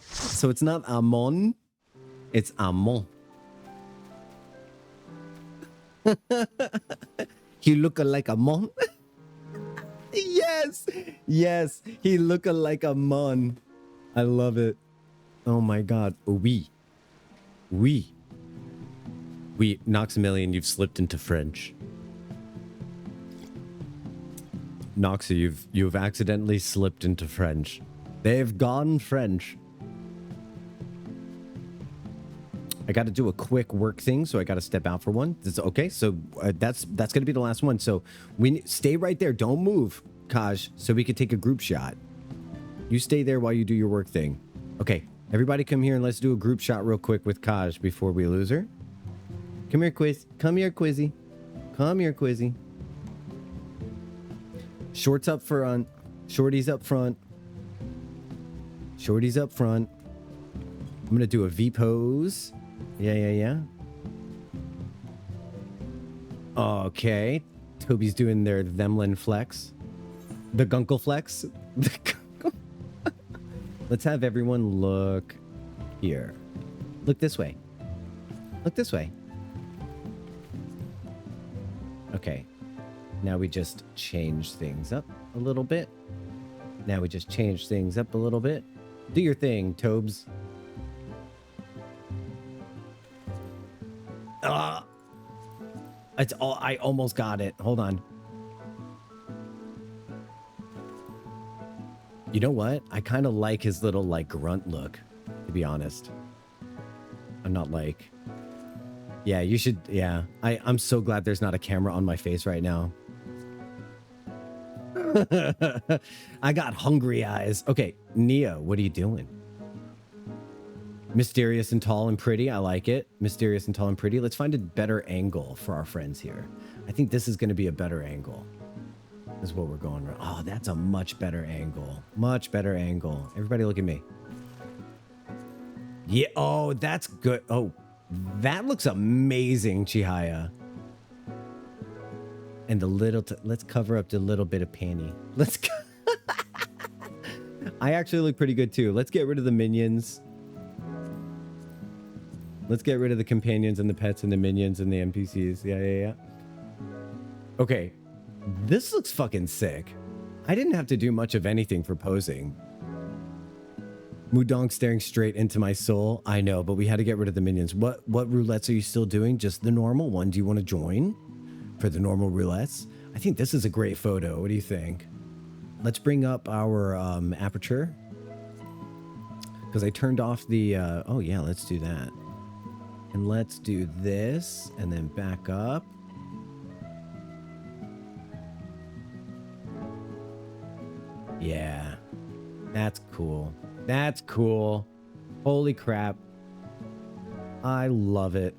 So it's not amon, it's amon. He look like a mon. Yes, yes, he look like a mon. I love it. Oh my god. Oui. Noxamillion, you've slipped into French. Noxa, you've accidentally slipped into French. They've gone French. I got to do a quick work thing, so I got to step out for one. Okay, so that's gonna be the last one. So stay right there. Don't move, Kaj, so we can take a group shot. You stay there while you do your work thing. Okay, everybody, come here and let's do a group shot real quick with Kaj before we lose her. Come here, Quiz. Come here, Quizzy. Come here, Quizzy. Shorts up front. Shorties up front. Shorties up front. I'm gonna do a V pose. Yeah. Okay. Toby's doing their Themlin flex. The Gunkle flex. Let's have everyone look here. Look this way. Look this way. Okay. Now we just change things up a little bit. Do your thing, Tobes. It's all. I almost got it. Hold on. You know what? I kind of like his little like grunt look, to be honest. I'm not like. Yeah, you should. Yeah, I'm so glad there's not a camera on my face right now. I got hungry eyes. Okay, Neo, what are you doing? Mysterious and tall and pretty. I like it. Mysterious and tall and pretty. Let's find a better angle for our friends here. I think this is going to be a better angle. This is what we're going with. Oh, that's a much better angle. Much better angle. Everybody look at me. Yeah. Oh, that's good. Oh, that looks amazing, Chihaya. And the little... let's cover up the little bit of panty. Let's go. I actually look pretty good, too. Let's get rid of the minions. Let's get rid of the companions and the pets and the minions and the NPCs. Yeah. Okay. This looks fucking sick. I didn't have to do much of anything for posing. Mudong staring straight into my soul. I know, but we had to get rid of the minions. What roulettes are you still doing? Just the normal one? Do you want to join for the normal roulettes? I think this is a great photo. What do you think? Let's bring up our aperture. Because I turned off the... oh, yeah, let's do that. And let's do this, and then back up. Yeah, that's cool. That's cool. Holy crap. I love it.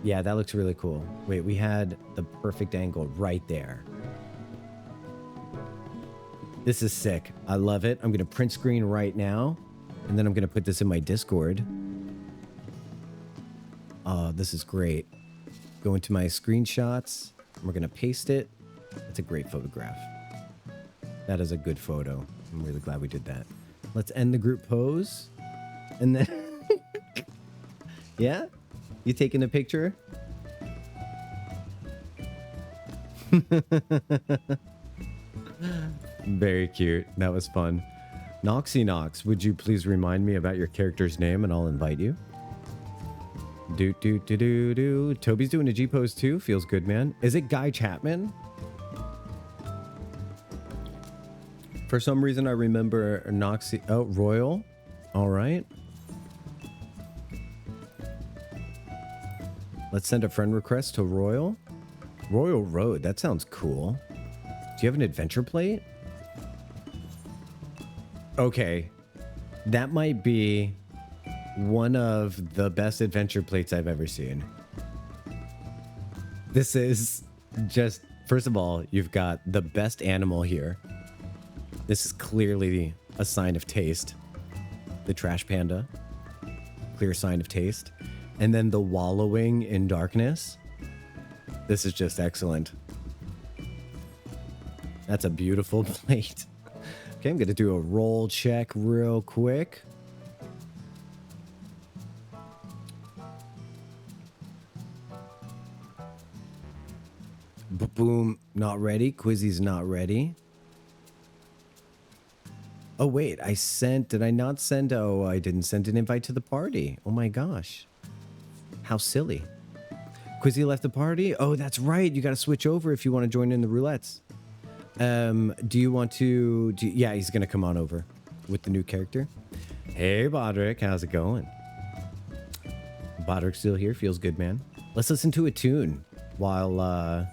Yeah, that looks really cool. Wait, we had the perfect angle right there. This is sick. I love it. I'm going to print screen right now. And then I'm going to put this in my Discord. Oh, this is great. Go into my screenshots. We're going to paste it. It's a great photograph. That is a good photo. I'm really glad we did that. Let's end the group pose. And then... Yeah? You taking a picture? Very cute. That was fun. Noxy, would you please remind me about your character's name and I'll invite you? Do. Toby's doing a G pose too. Feels good, man. Is it Guy Chapman? For some reason, I remember Noxy. Oh, Royal. All right. Let's send a friend request to Royal. Royal Road. That sounds cool. Do you have an adventure plate? Okay. That might be one of the best adventure plates I've ever seen. This is just, first of all, you've got the best animal here. This is clearly a sign of taste. The trash panda. Clear sign of taste. And then the wallowing in darkness. This is just excellent. That's a beautiful plate. Okay, I'm going to do a roll check real quick. Boom, not ready. Quizzy's not ready. Oh, wait, did I not send? Oh, I didn't send an invite to the party. Oh my gosh. How silly. Quizzy left the party? Oh, that's right. You got to switch over if you want to join in the roulettes. Do you want to... yeah, he's going to come on over with the new character. Hey, Bodrick. How's it going? Bodrick's still here. Feels good, man. Let's listen to a tune while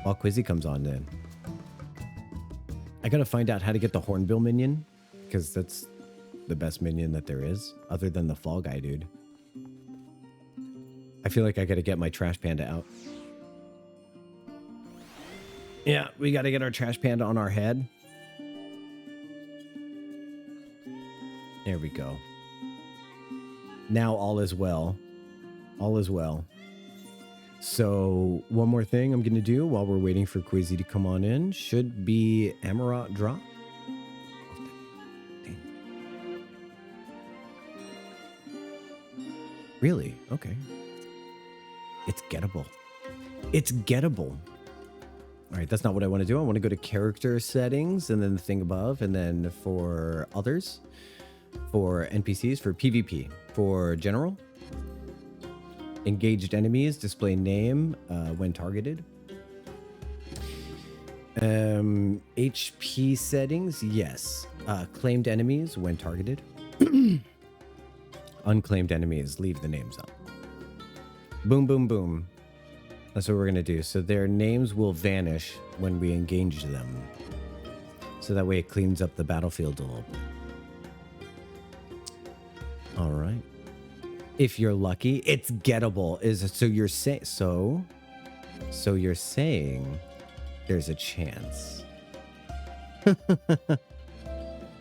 Quizzy comes on then. I got to find out how to get the Hornbill minion, because that's the best minion that there is, other than the Fall Guy dude. I feel like I got to get my trash panda out. Yeah, we got to get our trash panda on our head. There we go. Now all is well. All is well. So one more thing I'm going to do while we're waiting for Quizzy to come on in should be Amaranth drop. Really? Okay. It's gettable. It's gettable. All right, that's not what I want to do. I want to go to character settings and then the thing above, and then for others, for NPCs, for PvP, for general, engaged enemies, display name when targeted. HP settings, yes. Claimed enemies when targeted. Unclaimed enemies, leave the names up. Boom, boom, boom. That's what we're going to do. So their names will vanish when we engage them. So that way it cleans up the battlefield a little bit. All right. If you're lucky, it's gettable. So you're saying you're saying there's a chance.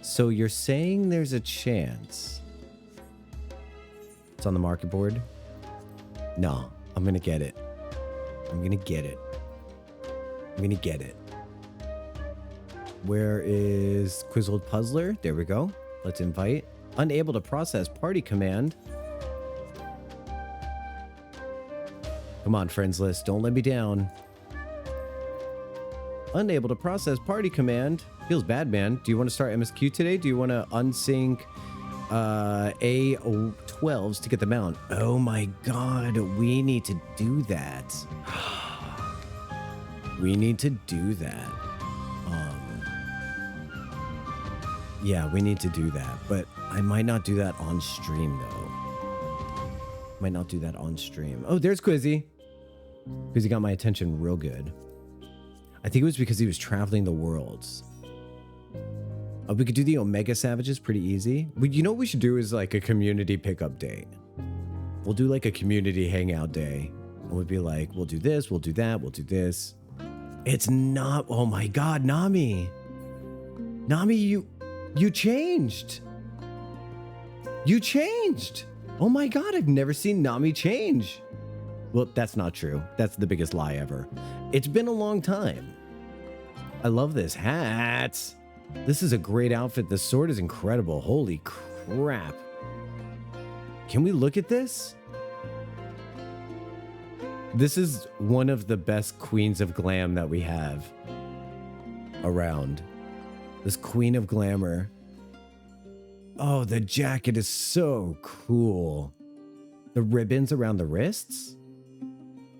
So you're saying there's a chance. It's on the market board. No, I'm going to get it. I'm going to get it. I'm going to get it. Where is Quizzled Puzzler? There we go. Let's invite. Unable to process party command. Come on, friends list. Don't let me down. Unable to process party command. Feels bad, man. Do you want to start MSQ today? Do you want to unsync A12s to get the mount? Oh my god, we need to do that. We need to do that. Yeah, we need to do that, but I might not do that on stream though. Might not do that on stream. Oh, there's Quizzy. Quizzy got my attention real good. I think it was because he was traveling the worlds. We could do the Omega Savages pretty easy. You know what we should do is like a community pickup day. We'll do like a community hangout day. And we'll be like, we'll do this, we'll do that, we'll do this. It's not, oh my God, Nami. Nami, you changed. You changed. Oh my God, I've never seen Nami change. Well, that's not true. That's the biggest lie ever. It's been a long time. I love this hat. This is a great outfit. The sword is incredible. Holy crap. Can we look at this? This is one of the best queens of glam that we have around. This queen of glamour. Oh, the jacket is so cool. The ribbons around the wrists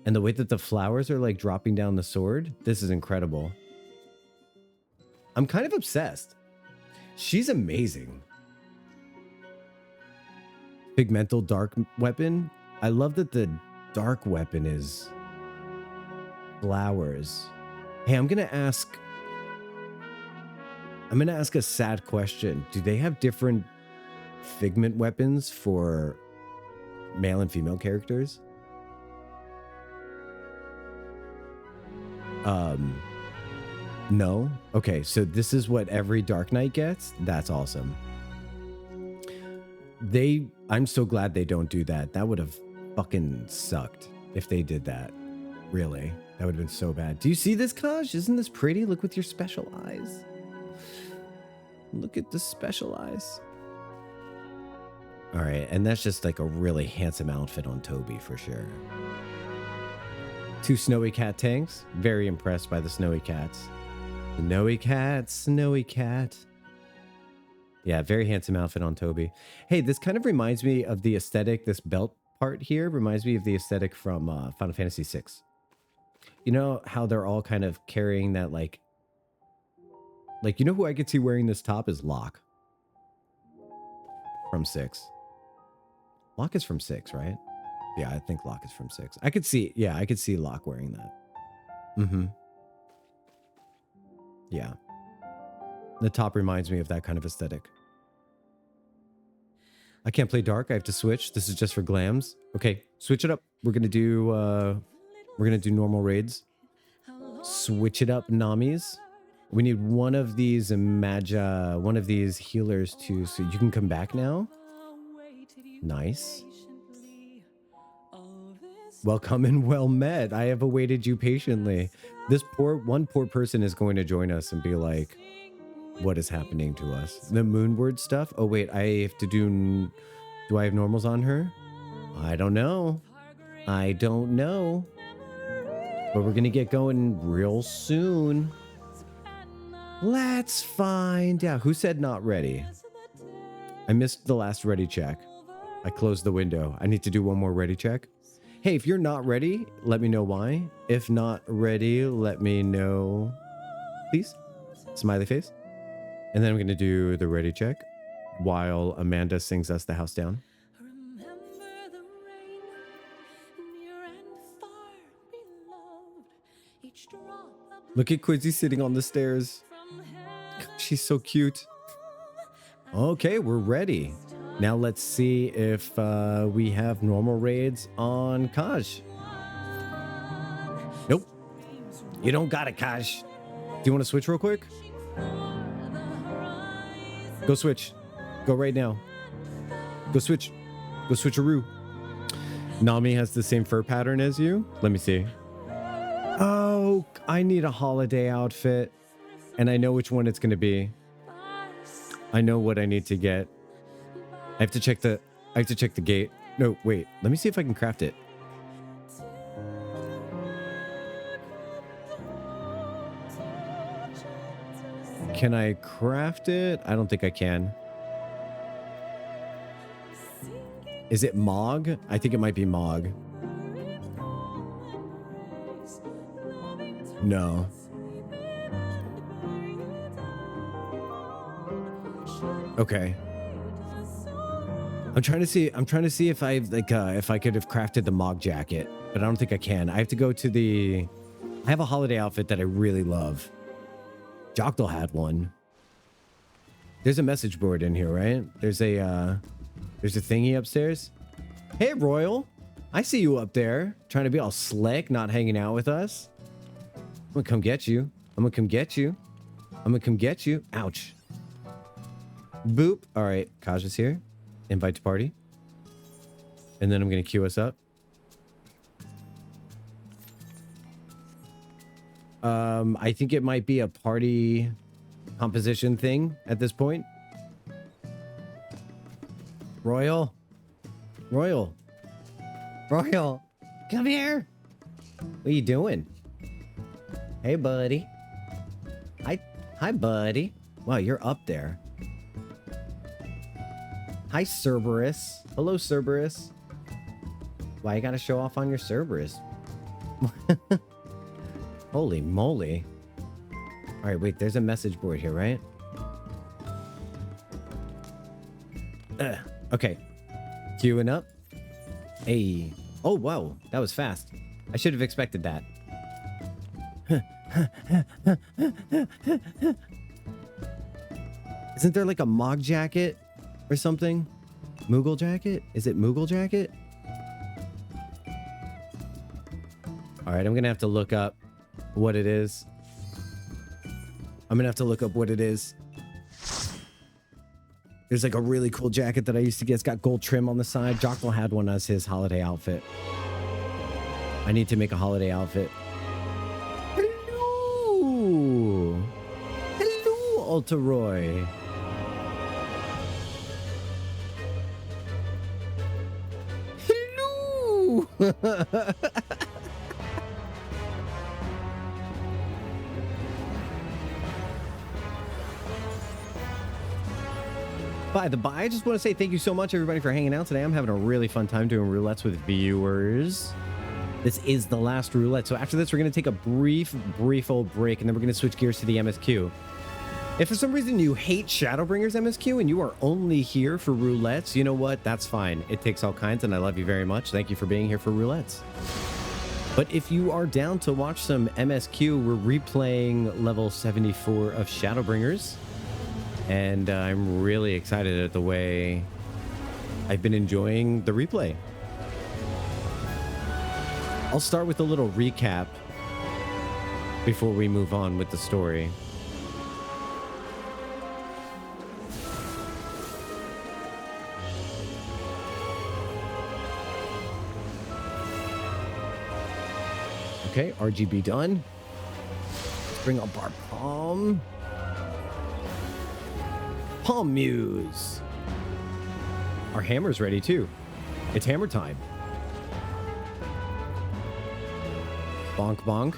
and the way that the flowers are like dropping down the sword. This is incredible. I'm kind of obsessed. She's amazing. Pigmental dark weapon. I love that the dark weapon is flowers. Hey, I'm gonna ask a sad question. Do they have different figment weapons for male and female characters? No? Okay, so this is what every Dark Knight gets? That's awesome. I'm so glad they don't do that. That would have fucking sucked if they did that. Really. That would have been so bad. Do you see this, Kaj? Isn't this pretty? Look with your special eyes. Look at the special eyes. All right, and that's just like a really handsome outfit on Toby for sure. 2 snowy cat tanks. Very impressed by the snowy cats. Snowy cat, snowy cat. Yeah, very handsome outfit on Toby. Hey, this kind of reminds me of the aesthetic. This belt part here reminds me of the aesthetic from Final Fantasy VI. You know how they're all kind of carrying that like, you know who I could see wearing this top is Locke from 6. Locke is from 6, right? Yeah, I think Locke is from 6. I could see Locke wearing that. Mm-hmm. Yeah. The top reminds me of that kind of aesthetic. I can't play dark. I have to switch. This is just for glams. Okay, switch it up. We're gonna do normal raids. Switch it up, Namis. We need one of these one of these healers too, so you can come back now. Nice. Welcome and well met. I have awaited you patiently. This one poor person is going to join us and be like, what is happening to us? The moonward stuff? Oh wait, I have to do I have normals on her? I don't know. I don't know. But we're gonna get going real soon. Let's find out. Who said not ready? I missed the last ready check. I closed the window. I need to do one more ready check. Hey, if you're not ready, let me know why. If not ready, let me know, please. Smiley face. And then I'm going to do the ready check while Amanda sings us the house down. Look at Quizzy sitting on the stairs. She's so cute. Okay, we're ready. Now let's see if we have normal raids on Kaj. Nope. You don't got it, Kaj. Do you want to switch real quick? Go switch. Go right now. Go switch. Go switcheroo. Nami has the same fur pattern as you. Let me see. Oh, I need a holiday outfit. And I know which one it's going to be. I know what I need to get. I have to check the gate. No, wait. Let me see if I can craft it. Can I craft it? I don't think I can. Is it Mog? I think it might be Mog. No. Okay. I'm trying to see if I if I could have crafted the Mog jacket, but I don't think I can. I have to go to I have a holiday outfit that I really love. Jocktal had one. There's a message board in here, right? There's a thingy upstairs. Hey, Royal. I see you up there trying to be all slick, not hanging out with us. I'm gonna come get you. I'm gonna come get you. I'm gonna come get you. Ouch. Boop. All right, Kaja's here. Invite to party. And then I'm gonna queue us up. I think it might be a party composition thing at this point. Royal. Royal. Royal. Come here. What are you doing? Hey, buddy. Hi, buddy. Wow, you're up there. Hi, Cerberus. Hello, Cerberus. Why you gotta show off on your Cerberus? Holy moly. All right, wait, there's a message board here, right? Okay. Queuing up. Hey. Oh, wow. That was fast. I should have expected that. Isn't there like a Mog jacket or something? Moogle jacket? Is it Moogle jacket? All right, I'm going to have to look up what it is. There's like a really cool jacket that I used to get. It's got gold trim on the side. Jocktal had one as his holiday outfit. I need to make a holiday outfit. Hello! Hello, Altaroy. Hello! By the by, I just want to say thank you so much, everybody, for hanging out today. I'm having a really fun time doing roulettes with viewers. This is the last roulette. So after this, we're going to take a brief old break, and then we're going to switch gears to the MSQ. If for some reason you hate Shadowbringers MSQ and you are only here for roulettes, you know what? That's fine. It takes all kinds, and I love you very much. Thank you for being here for roulettes. But if you are down to watch some MSQ, we're replaying level 74 of Shadowbringers. And I'm really excited at the way I've been enjoying the replay. I'll start with a little recap before we move on with the story. Okay, RGB done. Let's bring up our palm. Palm Muse. Our hammer's ready too. It's hammer time. Bonk bonk.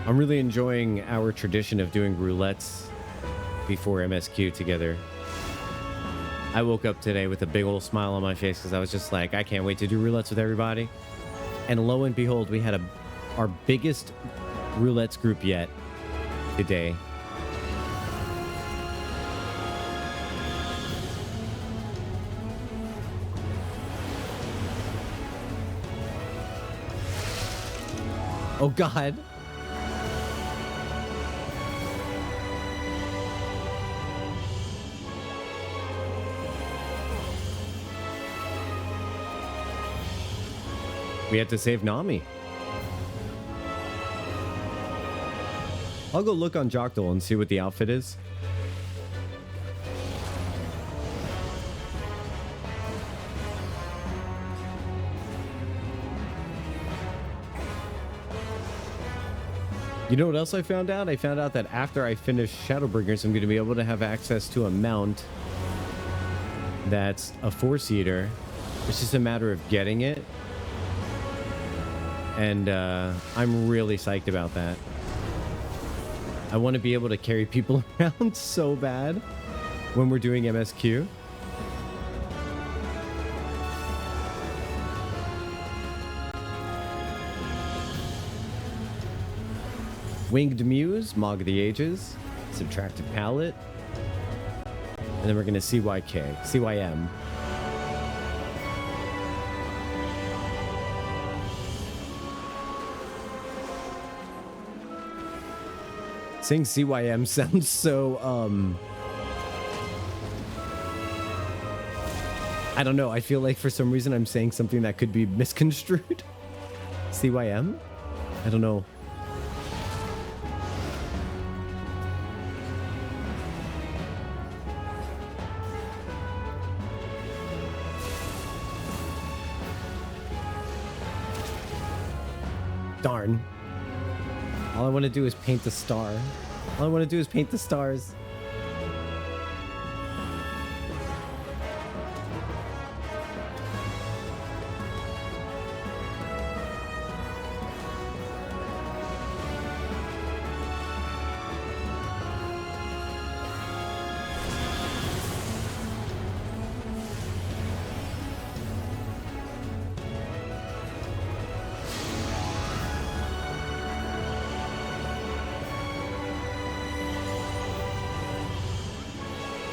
I'm really enjoying our tradition of doing roulettes before MSQ together. I woke up today with a big old smile on my face because I was just like, I can't wait to do roulettes with everybody. And lo and behold, we had our biggest roulettes group yet today. Oh God. We had to save Nami. I'll go look on Jocktal and see what the outfit is. You know what else I found out? I found out that after I finish Shadowbringers, I'm going to be able to have access to a mount that's a 4-seater. It's just a matter of getting it. And I'm really psyched about that. I want to be able to carry people around so bad when we're doing MSQ. Winged Muse, Mog of the Ages, Subtractive Palette, and then we're going to CYM. Saying CYM sounds so, I don't know. I feel like for some reason I'm saying something that could be misconstrued. CYM? I don't know. Darn. All I want to do is paint the star. All I want to do is paint the stars.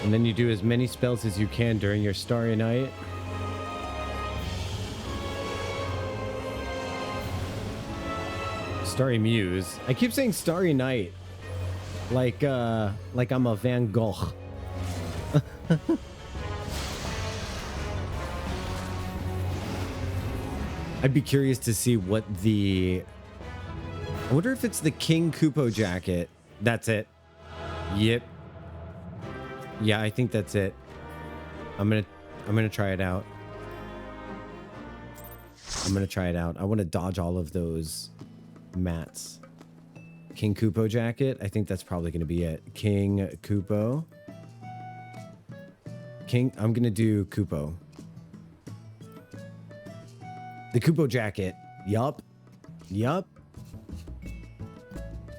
And then you do as many spells as you can during your starry night. Starry Muse. I keep saying starry night. Like I'm a Van Gogh. I'd be curious to see what the... I wonder if it's the King Kupo jacket. That's it. Yep. Yeah, I think that's it. I'm gonna try it out. I'm gonna try it out. I want to dodge all of those mats. King Kupo jacket. I think that's probably gonna be it. King Kupo. King. I'm gonna do Kupo. The Kupo jacket. Yup. Yup.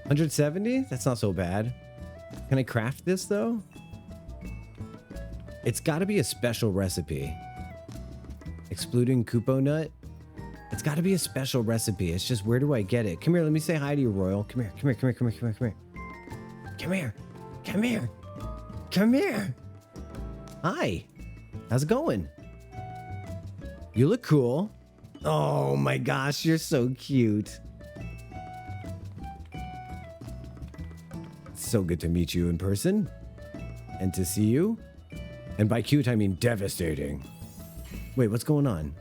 170? That's not so bad. Can I craft this though? It's got to be a special recipe. Exploding Kupo nut. It's got to be a special recipe. It's just, where do I get it? Come here. Let me say hi to you, Royal. Come here. Come here. Come here. Come here. Come here. Come here. Come here. Come here. Come here. Hi. How's it going? You look cool. Oh my gosh. You're so cute. It's so good to meet you in person and to see you. And by cute, I mean devastating. Wait, what's going on?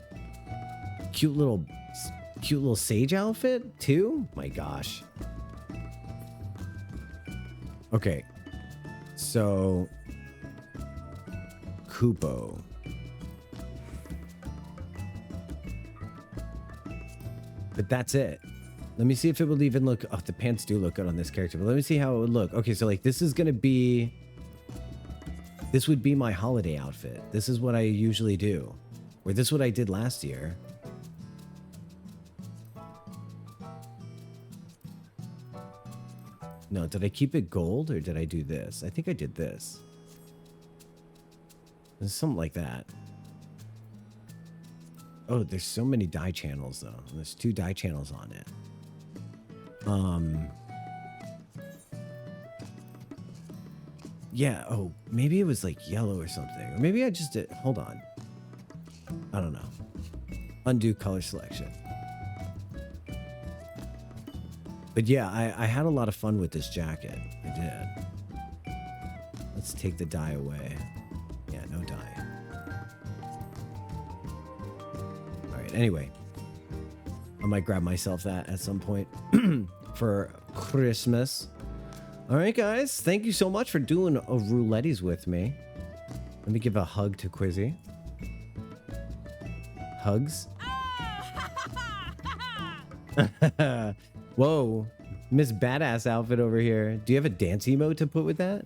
Cute little sage outfit too? My gosh. Okay. So Kupo. But that's it. Let me see if it will even look... Oh, the pants do look good on this character. But let me see how it would look. Okay, so like this is going to be... This would be my holiday outfit. This is what I usually do. Or this is what I did last year. No, did I keep it gold or did I do this? I think I did this. It's something like that. Oh, there's so many dye channels though. There's 2 dye channels on it. Yeah, oh, maybe it was like yellow or something. Or maybe I just did, hold on. I don't know. Undo color selection. But yeah, I had a lot of fun with this jacket. I did. Let's take the dye away. Yeah, no dye. All right, anyway. I might grab myself that at some point for Christmas. All right, guys. Thank you so much for doing a Roulettes with me. Let me give a hug to Quizzy. Hugs. Whoa. Miss Badass outfit over here. Do you have a dance emote to put with that?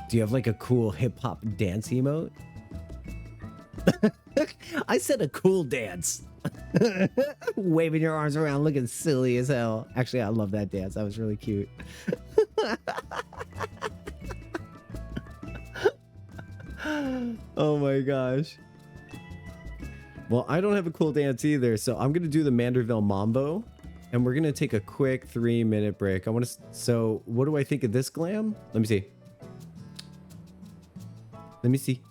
Do you have like a cool hip-hop dance emote? I said a cool dance. Waving your arms around looking silly as hell. Actually, I love that dance. That was really cute. Oh my gosh. Well, I don't have a cool dance either, so I'm gonna do the Manderville Mambo, and we're gonna take a quick 3-minute break. I want to. So, what do I think of this glam? Let me see. Let me see.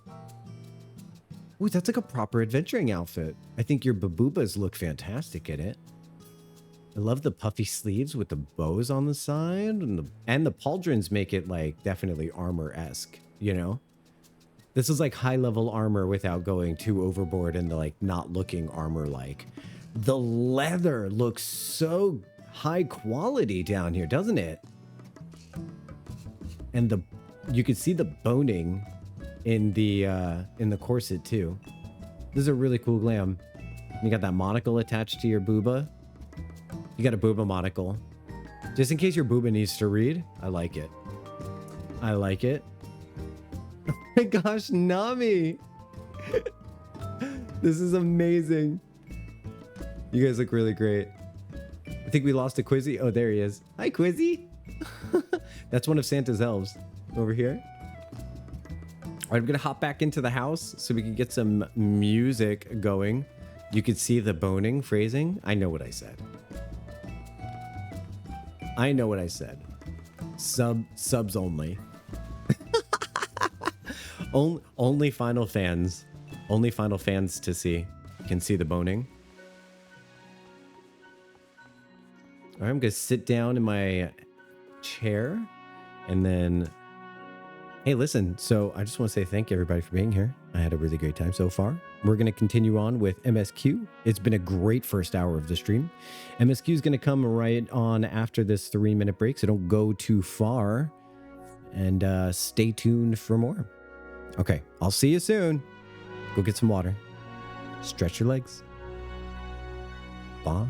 Ooh, that's like a proper adventuring outfit. I think your baboobas look fantastic in it. I love the puffy sleeves with the bows on the side, and the pauldrons make it like definitely armor-esque, you know? This is like high level armor without going too overboard and like not looking armor like. The leather looks so high quality down here, doesn't it? And you can see the boning in the corset too. This is a really cool glam. You got that monocle attached to your booba. You got a booba monocle. Just in case your booba needs to read. I like it. I like it. Oh my gosh, Nami! This is amazing. You guys look really great. I think we lost a Quizzy. Oh, there he is. Hi, Quizzy. That's one of Santa's elves over here. All right, I'm gonna hop back into the house so we can get some music going. You could see the boning phrasing. I know what I said. I know what I said. Subs only. Only final fans. Only final fans to see can see the boning. All right, I'm gonna sit down in my chair and then, hey, listen, so I just want to say thank you everybody for being here. I had a really great time so far. We're going to continue on with MSQ. It's been a great first hour of the stream. MSQ is going to come right on after this 3-minute break, so don't go too far and stay tuned for more. Okay, I'll see you soon. Go get some water. Stretch your legs. Bye.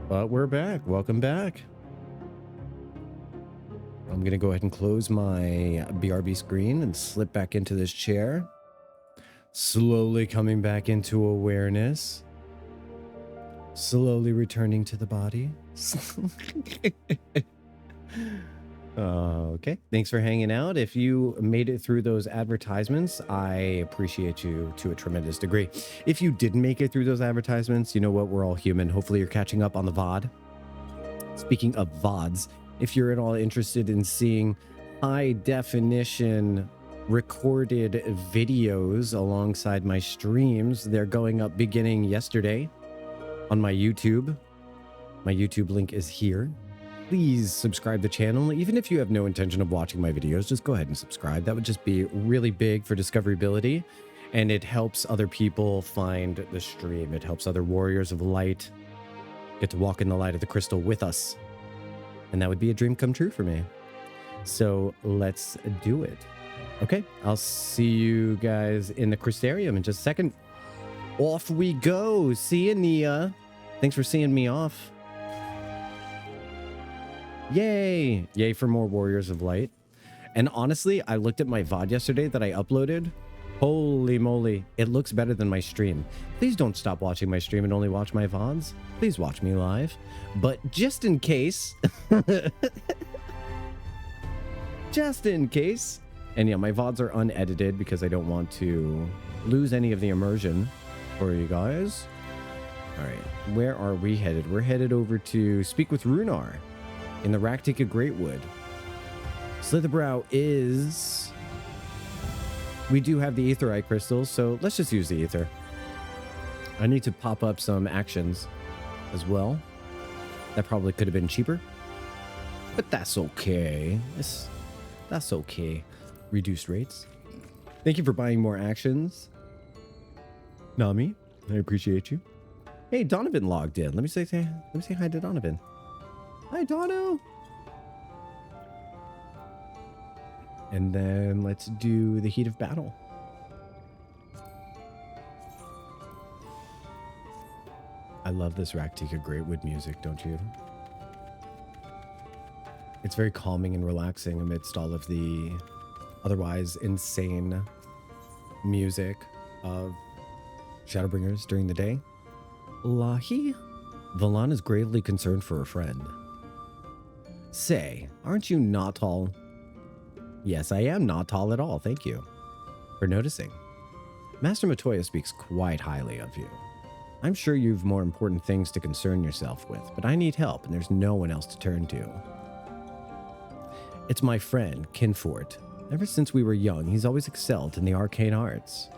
But we're back. Welcome back. I'm going to go ahead and close my BRB screen and slip back into this chair. Slowly coming back into awareness. Slowly returning to the body. Okay. Thanks for hanging out. If you made it through those advertisements, I appreciate you to a tremendous degree. If you didn't make it through those advertisements, you know what? We're all human. Hopefully you're catching up on the VOD. Speaking of VODs, if you're at all interested in seeing high definition recorded videos alongside my streams, they're going up beginning yesterday on my YouTube. My YouTube link is here. Please subscribe to the channel. Even if you have no intention of watching my videos, just go ahead and subscribe. That would just be really big for discoverability, and it helps other people find the stream. It helps other warriors of light get to walk in the light of the crystal with us, and that would be a dream come true for me. So let's do it. Okay, I'll see you guys in the crystarium in just a second. Off we go. See you, Nia. Thanks for seeing me off. Yay! Yay for more Warriors of Light. And honestly, I looked at my VOD yesterday that I uploaded. Holy moly, it looks better than my stream. Please don't stop watching my stream and only watch my VODs. Please watch me live. But just in case... just in case... And yeah, my VODs are unedited because I don't want to lose any of the immersion for you guys. All right, where are we headed? We're headed over to speak with Runar in the Raktika Greatwood. Slitherbrow is... We do have the Aetheryte crystals, so let's just use the Aether. I need to pop up some actions as well. That probably could have been cheaper, but that's okay. That's okay. Reduced rates. Thank you for buying more actions, Nami. I appreciate you. Hey, Donovan logged in. Let me say hi to Donovan. Hi, Dono. And then let's do the heat of battle. I love this Raktika Greatwood music, don't you? It's very calming and relaxing amidst all of the otherwise insane music of Shadowbringers during the day. Lahi? Valan is gravely concerned for a friend. Say, aren't you not tall? Yes, I am not tall at all, thank you for noticing. Master Matoya speaks quite highly of you. I'm sure you've more important things to concern yourself with, but I need help and there's no one else to turn to. It's my friend, Kinfort. Ever since we were young, he's always excelled in the arcane arts.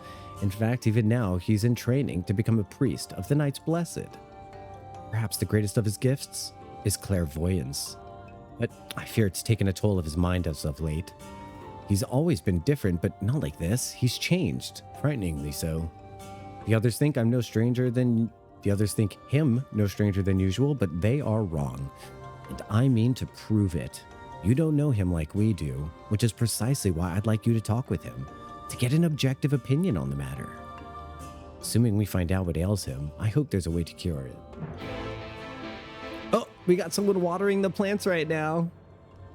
In fact, even now, he's in training to become a priest of the Knights Blessed. Perhaps the greatest of his gifts is clairvoyance, but I fear it's taken a toll of his mind as of late. He's always been different, but not like this. He's changed, frighteningly so. The others think him no stranger than usual, but they are wrong. And I mean to prove it. You don't know him like we do, which is precisely why I'd like you to talk with him, to get an objective opinion on the matter. Assuming we find out what ails him, I hope there's a way to cure it. Oh, we got someone watering the plants right now.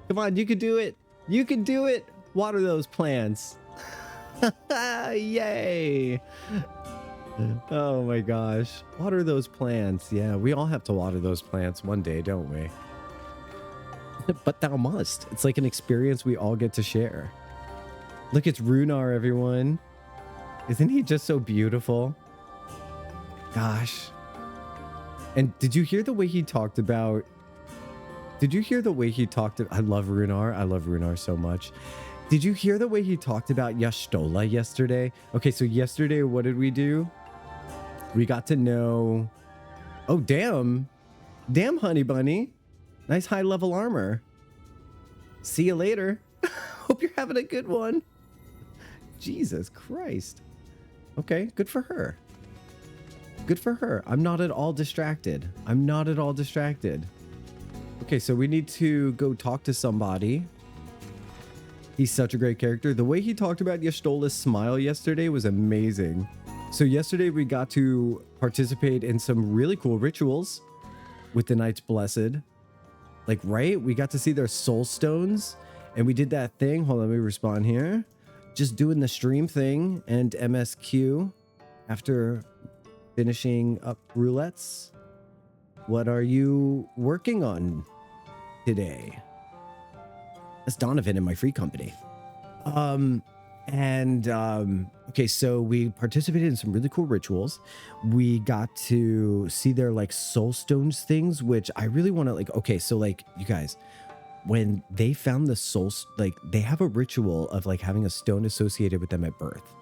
Come on, you can do it. You can do it. Water those plants. Yay. Oh my gosh. Water those plants. Yeah, we all have to water those plants one day, don't we? But thou must. It's like an experience we all get to share. Look, it's Runar, everyone. Isn't he just so beautiful? Gosh. And did you hear the way he talked about... I love Runar. I love Runar so much. Did you hear the way he talked about Jocktal yesterday? Okay, so yesterday, what did we do? We got to know... Oh, damn. Damn, honey bunny. Nice high-level armor. See you later. Hope you're having a good one. Jesus Christ. Okay, good for her. Good for her. I'm not at all distracted. Okay, so we need to go talk to somebody. He's such a great character. The way he talked about Jocktal's smile yesterday was amazing. So yesterday we got to participate in some really cool rituals with the Knights Blessed. Like, right? We got to see their soul stones, and we did that thing. Hold on, let me respond here. Just doing the stream thing and MSQ after finishing up Roulettes. What are you working on today? That's Donovan in my free company. Okay, so we participated in some really cool rituals. We got to see their like soul stones things, which I really want to like. Okay, so like you guys, when they found the souls, like they have a ritual of like having a stone associated with them at birth.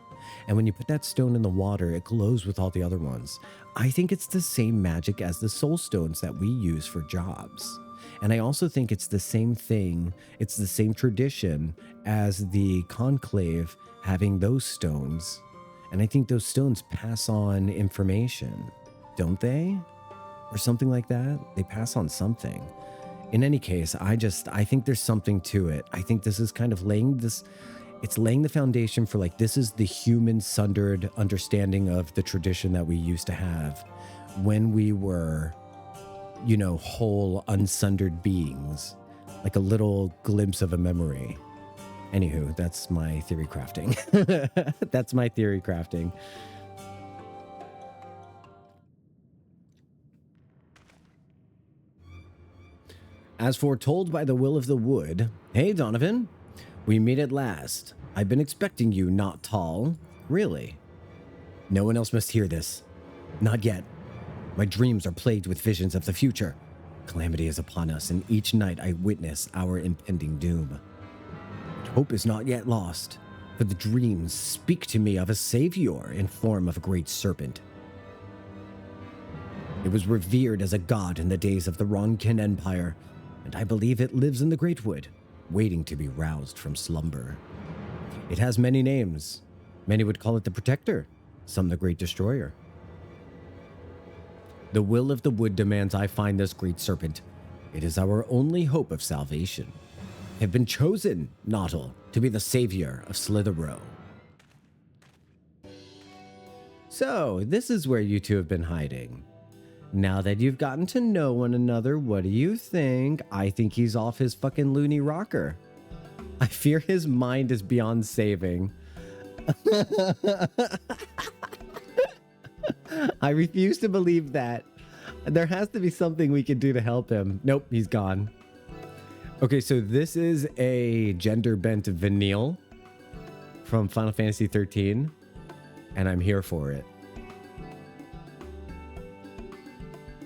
And when you put that stone in the water, it glows with all the other ones. I think it's the same magic as the soul stones that we use for jobs. And I also think it's the same thing. It's the same tradition as the conclave having those stones. And I think those stones pass on information, don't they? Or something like that. They pass on something. In any case, I think there's something to it. I think this is kind of laying the foundation for like, this is the human sundered understanding of the tradition that we used to have when we were, you know, whole unsundered beings, like a little glimpse of a memory. Anywho, that's my theory crafting. That's my theory crafting. As foretold by the will of the wood, hey Donovan, we meet at last. I've been expecting you, not tall. Really? No one else must hear this. Not yet. My dreams are plagued with visions of the future. Calamity is upon us, and each night I witness our impending doom. But hope is not yet lost, for the dreams speak to me of a savior in form of a great serpent. It was revered as a god in the days of the Ronkan Empire, and I believe it lives in the Great Wood, waiting to be roused from slumber. It has many names. Many would call it the Protector, some the Great Destroyer. The will of the wood demands I find this great serpent. It is our only hope of salvation. I have been chosen, Jocktal, to be the savior of Slitherow. So, this is where you two have been hiding. Now that you've gotten to know one another, what do you think? I think he's off his fucking loony rocker. I fear his mind is beyond saving. I refuse to believe that. There has to be something we can do to help him. Nope, he's gone. Okay, so this is a gender-bent Vanille from Final Fantasy XIII, and I'm here for it.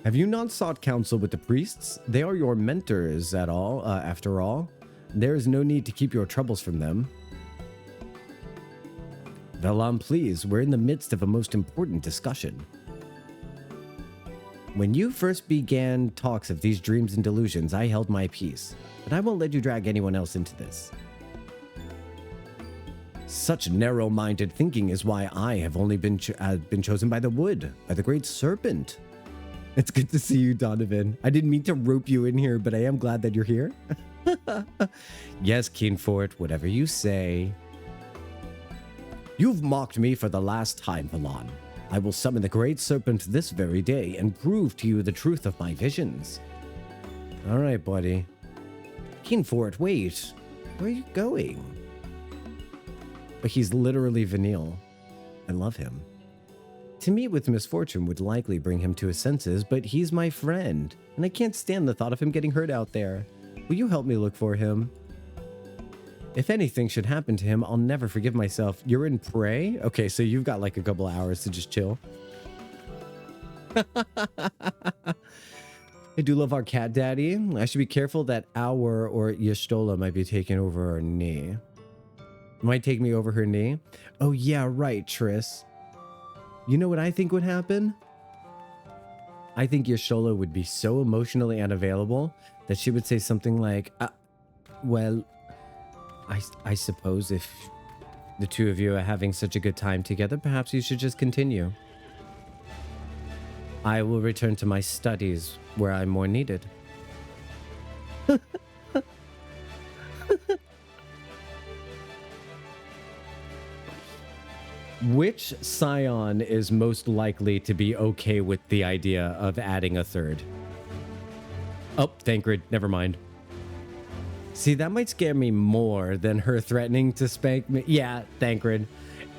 Have you not sought counsel with the priests? They are your mentors after all. There is no need to keep your troubles from them. Velan, please, we're in the midst of a most important discussion. When you first began talks of these dreams and delusions, I held my peace, but I won't let you drag anyone else into this. Such narrow-minded thinking is why I have only been chosen by the wood, by the great serpent. It's good to see you, Donovan. I didn't mean to rope you in here, but I am glad that you're here. Yes, Keenfort, whatever you say. You've mocked me for the last time, Velan. I will summon the great serpent this very day and prove to you the truth of my visions. All right, buddy. Keenfort, wait. Where are you going? But he's literally Vanille. I love him. To meet with misfortune would likely bring him to his senses, but he's my friend, and I can't stand the thought of him getting hurt out there. Will you help me look for him? If anything should happen to him, I'll never forgive myself. You're in prey? Okay, so you've got like a couple hours to just chill. I do love our cat daddy. I should be careful that Our or Y'shtola might be taking over our knee. Might take me over her knee? Oh yeah, right, Triss. You know what I think would happen? I think Y'shtola would be so emotionally unavailable that she would say something like, well, I suppose if the two of you are having such a good time together, perhaps you should just continue. I will return to my studies where I'm more needed. Which scion is most likely to be okay with the idea of adding a third? Oh, Thancred, never mind. See, that might scare me more than her threatening to spank me. Yeah, Thancred.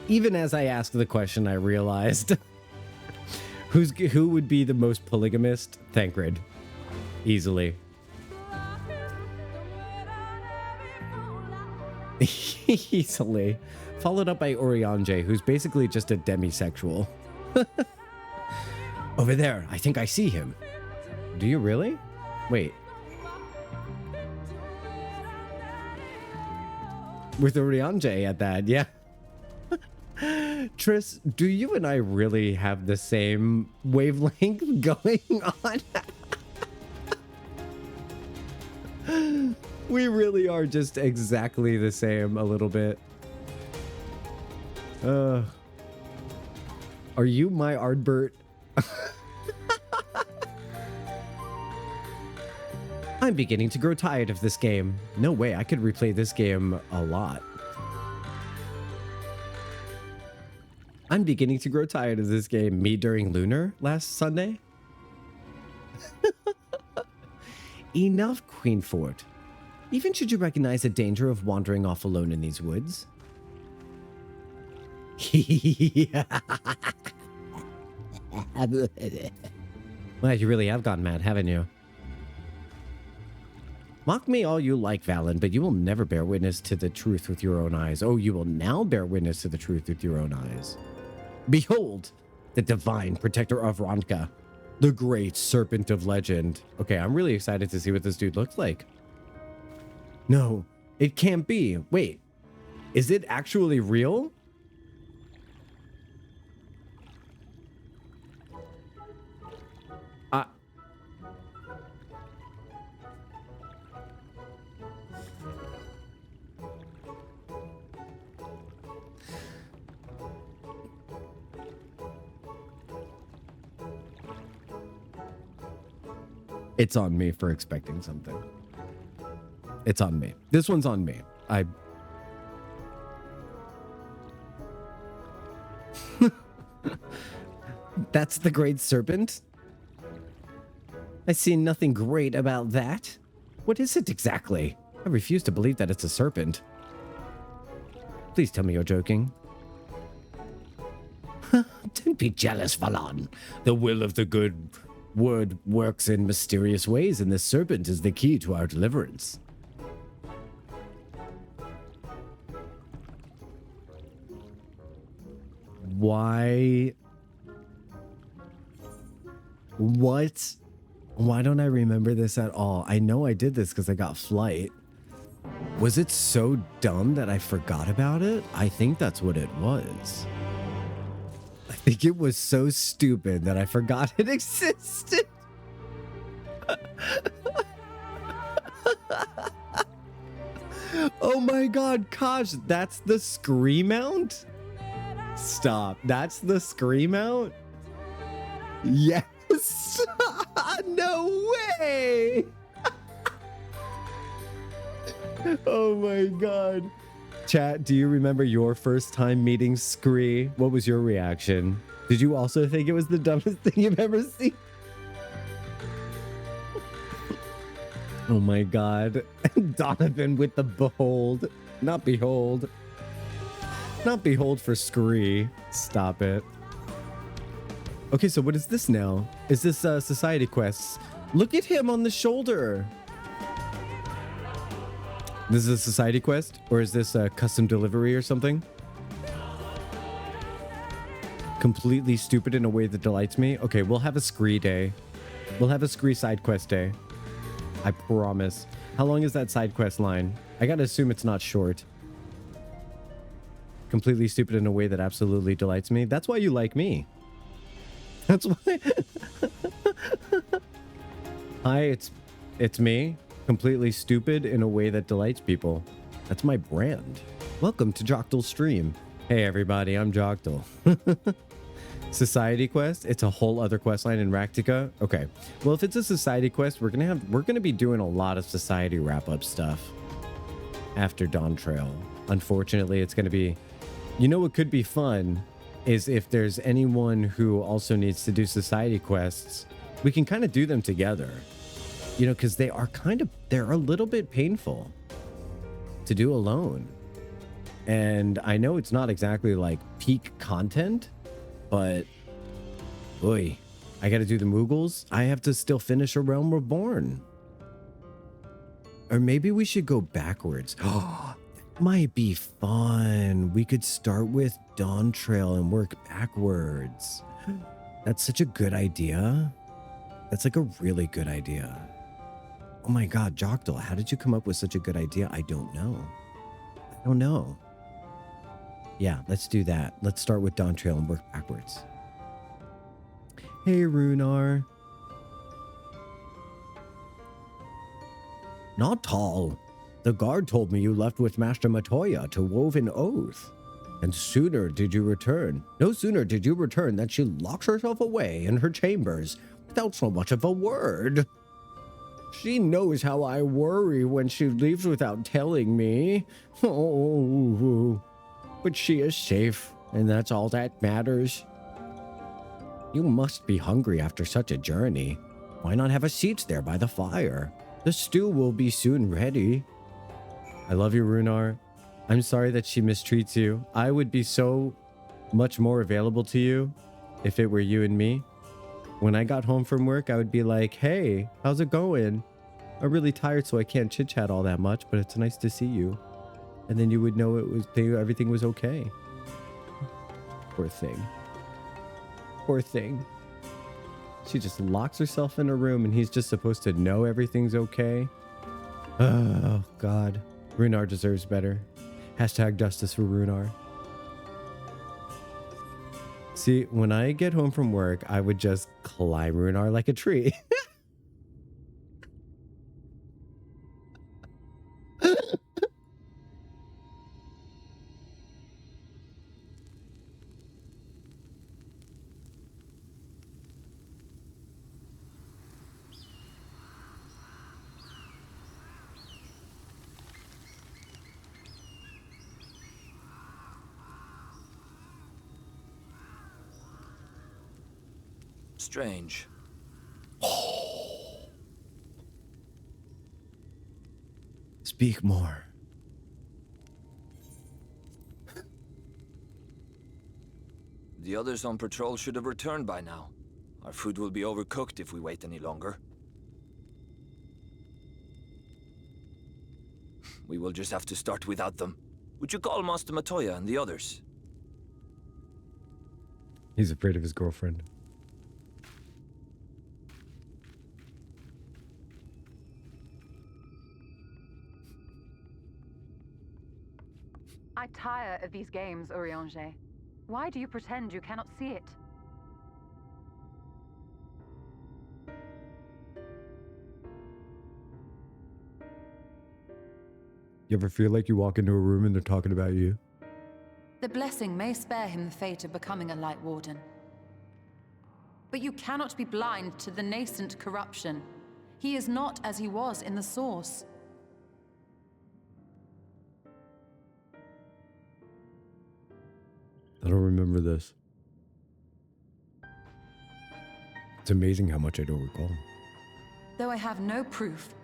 Even as I asked the question, I realized who would be the most polygamist? Thancred. Easily. Easily. Followed up by Oriange, who's basically just a demisexual. Over there, I think I see him. Do you really? Wait. With Oriange at that, yeah. Triss, do you and I really have the same wavelength going on? We really are just exactly the same a little bit. Are you my Ardbert? I'm beginning to grow tired of this game. No way, I could replay this game a lot. I'm beginning to grow tired of this game. Me during Lunar last Sunday? Enough, Queenfort. Even should you recognize the danger of wandering off alone in these woods? Well, you really have gone mad, haven't you? Mock me all you like, Valen, but you will never bear witness to the truth with your own eyes. Oh, you will now bear witness to the truth with your own eyes. Behold, the divine protector of Ronka, the great serpent of legend. Okay, I'm really excited to see what this dude looks like. No, it can't be. Wait, is it actually real? It's on me for expecting something. It's on me. This one's on me. That's the great serpent? I see nothing great about that. What is it exactly? I refuse to believe that it's a serpent. Please tell me you're joking. Don't be jealous, Valan. The will of the good word works in mysterious ways, and the serpent is the key to our deliverance. Why? What? Why don't I remember this at all? I know I did this because I got flight. Was it so dumb that I forgot about it? I think that's what it was. I think it was so stupid that I forgot it existed. Oh my god, Kosh, that's the Scree mount? Stop, that's the Scree mount? Yes! No way! Oh my god. Chat, do you remember your first time meeting Scree? What was your reaction? Did you also think it was the dumbest thing you've ever seen? Oh my god. Donovan with the behold. Not behold. Not behold for Scree. Stop it. Okay, so what is this now? Is this society quests? Look at him on the shoulder. This is a society quest? Or is this a custom delivery or something? Completely stupid in a way that delights me. Okay, we'll have a Scree day. We'll have a Scree side quest day. I promise. How long is that side quest line? I gotta assume it's not short. Completely stupid in a way that absolutely delights me. That's why you like me. That's why. Hi, it's me. Completely stupid in a way that delights people. That's my brand. Welcome to Jocktal's stream. Hey everybody, I'm Jocktal. Society quest? It's a whole other quest line in Raktica? Okay. Well, if it's a society quest, we're gonna be doing a lot of society wrap-up stuff after Dawn Trail. Unfortunately, it's gonna be, you know what could be fun is if there's anyone who also needs to do society quests, we can kind of do them together. You know, because they're a little bit painful to do alone. And I know it's not exactly like peak content, but boy, I got to do the Moogles. I have to still finish A Realm Reborn. Or maybe we should go backwards. Oh, that might be fun. We could start with Dawn Trail and work backwards. That's such a good idea. That's like a really good idea. Oh my god, Jocktal, how did you come up with such a good idea? I don't know. I don't know. Yeah, let's do that. Let's start with Dawn Trail and work backwards. Hey, Runar. Not tall. The guard told me you left with Master Matoya to Woven Oath. And sooner did you return. No sooner did you return than she locks herself away in her chambers without so much of a word. She knows how I worry when she leaves without telling me. Oh, but she is safe, and that's all that matters. You must be hungry after such a journey. Why not have a seat there by the fire? The stew will be soon ready. I love you, Runar. I'm sorry that she mistreats you. I would be so much more available to you if it were you and me. When I got home from work, I would be like, hey, how's it going? I'm really tired, so I can't chit-chat all that much, but it's nice to see you. And then you would know everything was okay. Poor thing. Poor thing. She just locks herself in a room and he's just supposed to know everything's okay. Oh, God. Runar deserves better. Hashtag justice for Runar. See, when I get home from work, I would just climb Runar like a tree. Strange. Speak more. The others on patrol should have returned by now. Our food will be overcooked if we wait any longer. We will just have to start without them. Would you call Master Matoya and the others? He's afraid of his girlfriend. I tire of these games, Urianger. Why do you pretend you cannot see it? You ever feel like you walk into a room and they're talking about you? The blessing may spare him the fate of becoming a Light Warden. But you cannot be blind to the nascent corruption. He is not as he was in the Source. I don't remember this. It's amazing how much I don't recall. Though I have no proof,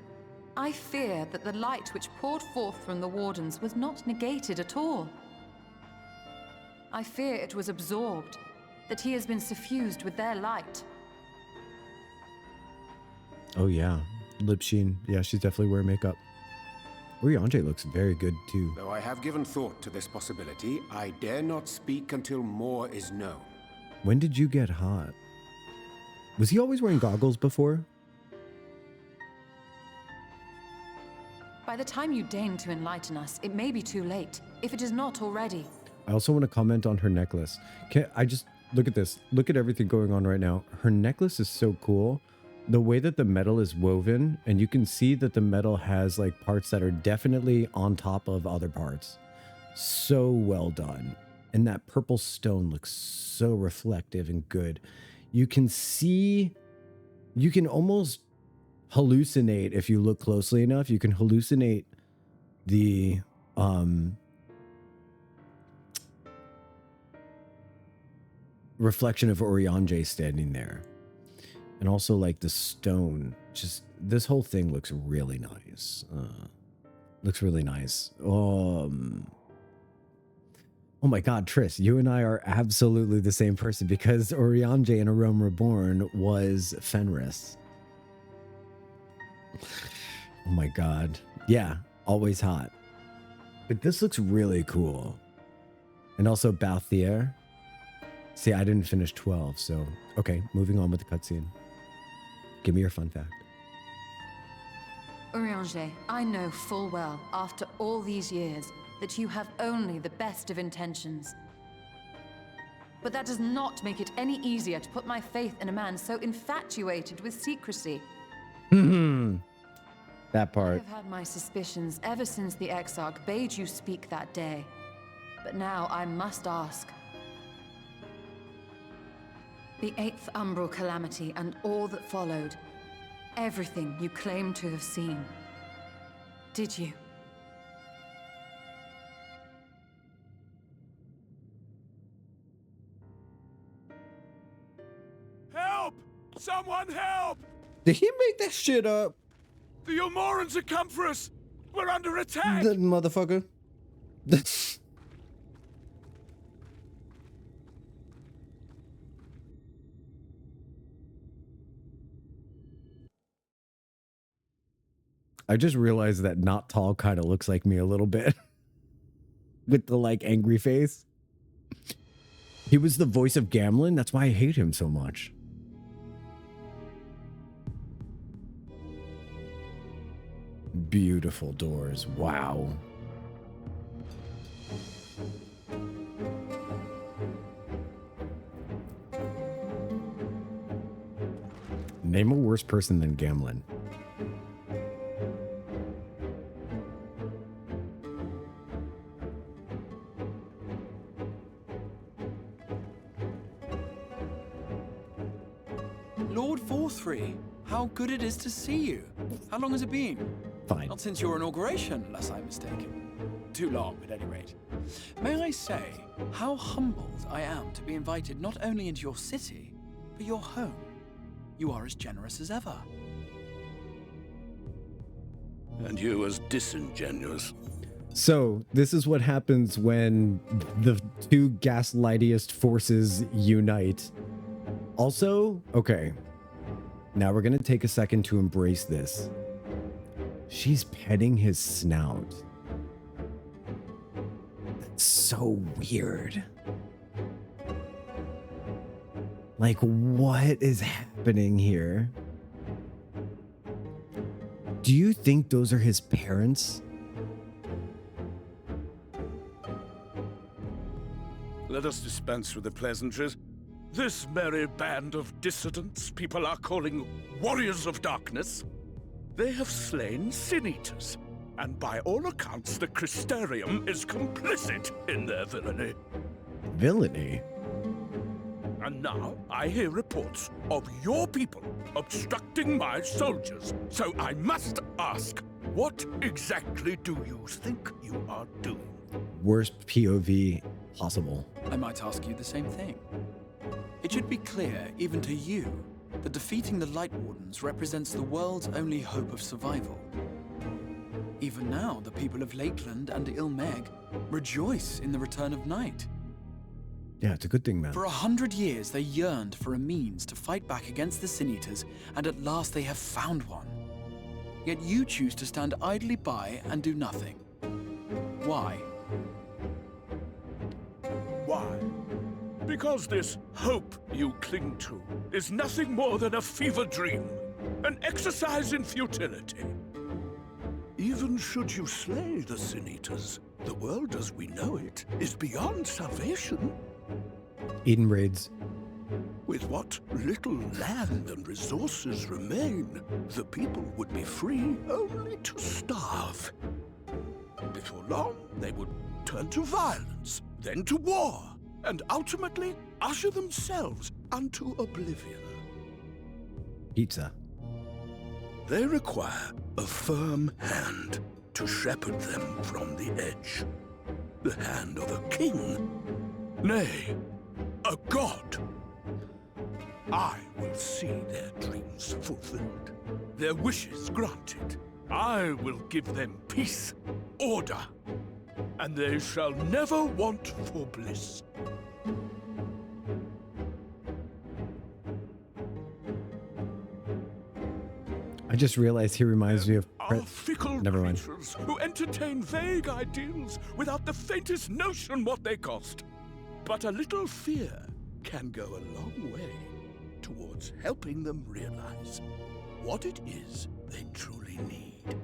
I fear that the light which poured forth from the Wardens was not negated at all. I fear it was absorbed, that he has been suffused with their light. Oh yeah, lip sheen. Yeah, she's definitely wearing makeup. Urianger looks very good too. Though I have given thought to this possibility, I dare not speak until more is known. When did you get hot? Was he always wearing goggles before? By the time you deign to enlighten us, it may be too late, if it is not already. I also want to comment on her necklace. I just look at this. Look at everything going on right now. Her necklace is so cool. The way that the metal is woven, and you can see that the metal has like parts that are definitely on top of other parts. So well done. And that purple stone looks so reflective and good. You can see, you can almost hallucinate if you look closely enough. You can hallucinate the reflection of Urianger standing there. And also like the stone, just this whole thing looks really nice. Looks really nice. Oh my God, Triss, you and I are absolutely the same person because Urianger in A Realm Reborn was Fenris. Oh my God. Yeah, always hot. But this looks really cool. And also Balthier. See, I didn't finish 12, so okay, moving on with the cutscene. Give me your fun fact. Urianger, I know full well, after all these years, that you have only the best of intentions. But that does not make it any easier to put my faith in a man so infatuated with secrecy. That part. I have had my suspicions ever since the Exarch bade you speak that day. But now I must ask. The 8th Umbral Calamity and all that followed. Everything you claim to have seen. Did you? Help! Someone help! Did he make that shit up? The Ilmorans have come for us! We're under attack! That motherfucker. I just realized that Not Tall kind of looks like me a little bit. With the like angry face. He was the voice of Gamlen. That's why I hate him so much. Beautiful doors. Wow. Name a worse person than Gamlen. Lord Forthry, how good it is to see you. How long has it been? Fine. Not since your inauguration, unless I'm mistaken. Too long, at any rate. May I say how humbled I am to be invited not only into your city, but your home. You are as generous as ever. And you as disingenuous. So, this is what happens when the two gaslightiest forces unite. Also, okay, now we're going to take a second to embrace this. She's petting his snout. That's so weird. Like, what is happening here? Do you think those are his parents? let us dispense with the pleasantries. This merry band of dissidents people are calling Warriors of Darkness, they have slain Sin-Eaters, and by all accounts the Crystarium is complicit in their villainy. Villainy? And now I hear reports of your people obstructing my soldiers. So I must ask, what exactly do you think you are doing? Worst POV possible. I might ask you the same thing. It should be clear, even to you, that defeating the Light Wardens represents the world's only hope of survival. Even now, the people of Lakeland and Ilmeg rejoice in the return of night. Yeah, it's a good thing, man. For 100 years, they yearned for a means to fight back against the Sin-Eaters, and at last they have found one. Yet you choose to stand idly by and do nothing. Why? Why? Because this hope you cling to is nothing more than a fever dream, an exercise in futility. Even should you slay the Sin-Eaters, the world as we know it is beyond salvation. Eden raids. With what little land and resources remain, the people would be free only to starve. Before long, they would turn to violence, then to war, and ultimately usher themselves unto oblivion. Pizza. They require a firm hand to shepherd them from the edge. The hand of a king, nay, a god. I will see their dreams fulfilled, their wishes granted. I will give them peace, order, and they shall never want for bliss. I just realized he reminds me of... Are fickle Never mind. creatures who entertain vague ideals without the faintest notion what they cost. But a little fear can go a long way towards helping them realize what it is they truly need.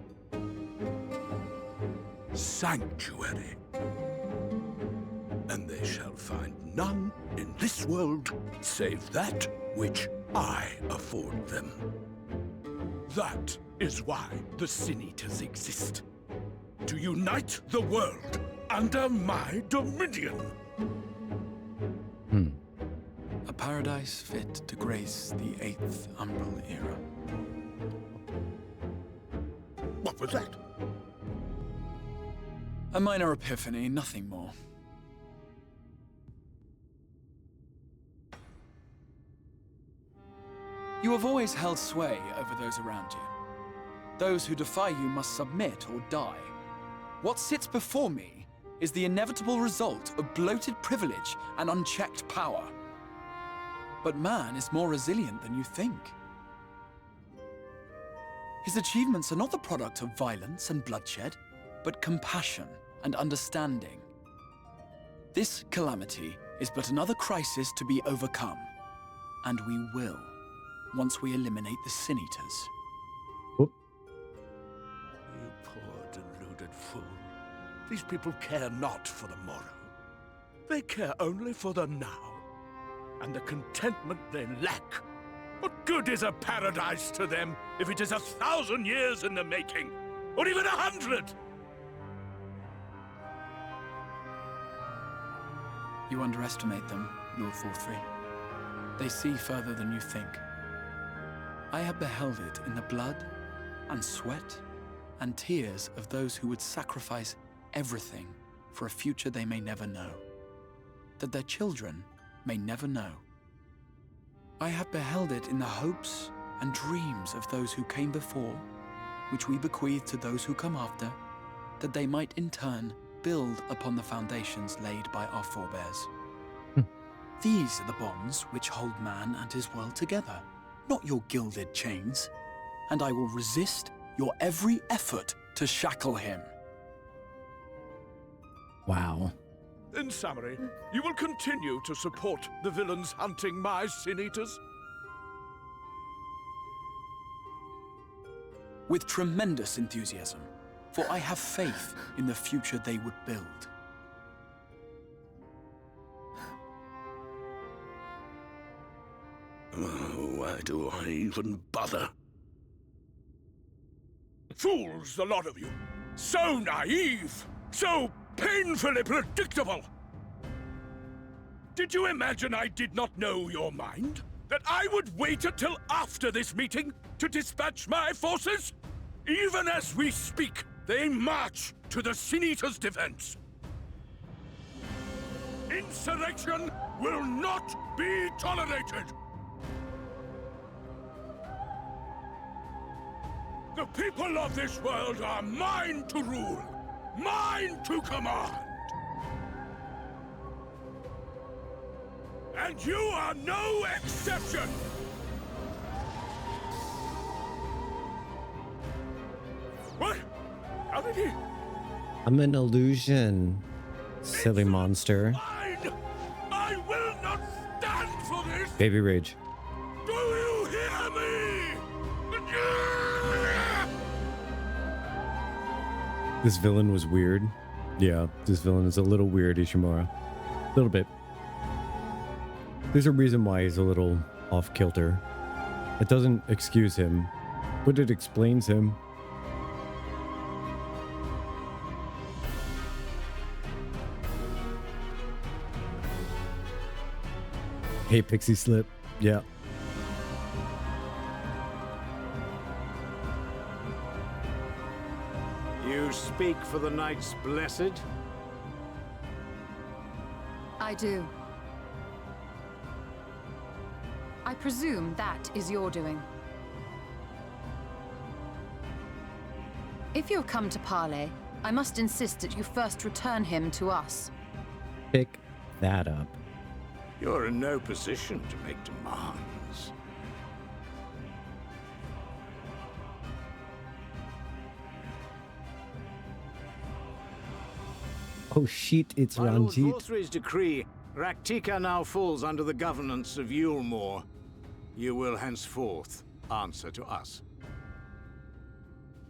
Sanctuary. And they shall find none in this world save that which I afford them. That is why the Sin-Eaters exist. To unite the world under my dominion. A paradise fit to grace the 8th Umbral era. What was that? A minor epiphany, nothing more. You have always held sway over those around you. Those who defy you must submit or die. What sits before me is the inevitable result of bloated privilege and unchecked power. But man is more resilient than you think. His achievements are not the product of violence and bloodshed, but compassion and understanding. This calamity is but another crisis to be overcome, and we will, once we eliminate the Sin-Eaters. Whoop. You poor deluded fool. These people care not for the morrow. They care only for the now, and the contentment they lack. What good is a paradise to them if it is 1,000 years in the making, or even 100? You underestimate them, Lord Forthry. They see further than you think. I have beheld it in the blood and sweat and tears of those who would sacrifice everything for a future they may never know, that their children may never know. I have beheld it in the hopes and dreams of those who came before, which we bequeath to those who come after, that they might in turn build upon the foundations laid by our forebears. These are the bonds which hold man and his world together, not your gilded chains, and I will resist your every effort to shackle him. Wow. In summary, you will continue to support the villains hunting my Sin-Eaters? With tremendous enthusiasm, for I have faith in the future they would build. Why do I even bother? Fools, the lot of you. So naive! So painfully predictable! Did you imagine I did not know your mind? That I would wait until after this meeting to dispatch my forces? Even as we speak, they march to the Sin Eater's defense. Insurrection will not be tolerated! The people of this world are mine to rule, mine to command. And you are no exception! What? How did he? I'm an illusion, silly monster. Mine! I will not stand for this! Baby rage. Do you hear me? This villain was weird. Yeah, this villain is a little weird, Ishimura. A little bit. There's a reason why he's a little off kilter. It doesn't excuse him, but it explains him. Hey, Pixie Slip. Yeah. You speak for the Knights Blessed? I do. I presume that is your doing. If you have come to parley, I must insist that you first return him to us. Pick that up. You're in no position to make demands. Oh shit, it's By Lord Ranjit. Vorthry's decree, Raktika now falls under the governance of Yulmore. You will henceforth answer to us.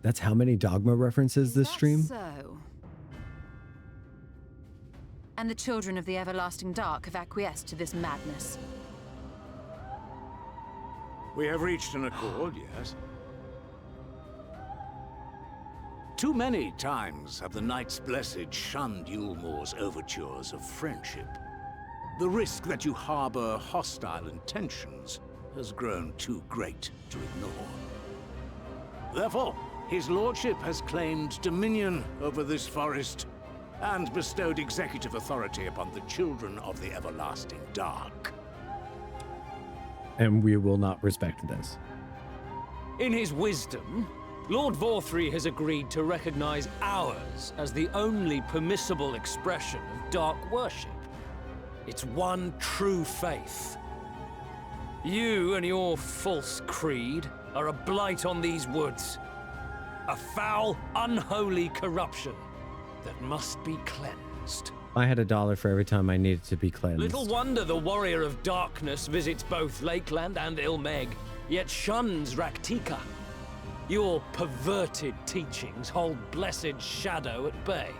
That's how many Dogma references this stream? So. And the children of the everlasting dark have acquiesced to this madness. We have reached an accord, yes. Too many times have the Knights Blessed shunned Yulmore's overtures of friendship. The risk that you harbor hostile intentions has grown too great to ignore. Therefore, his lordship has claimed dominion over this forest and bestowed executive authority upon the children of the everlasting dark. And we will not respect this. In his wisdom, Lord Vorthry has agreed to recognize ours as the only permissible expression of dark worship. It's one true faith. You and your false creed are a blight on these woods. A foul, unholy corruption that must be cleansed. I had $1 for every time I needed to be cleansed. Little wonder the warrior of darkness visits both Lakeland and Ilmeg, yet shuns Raktika. Your perverted teachings hold blessed shadow at bay.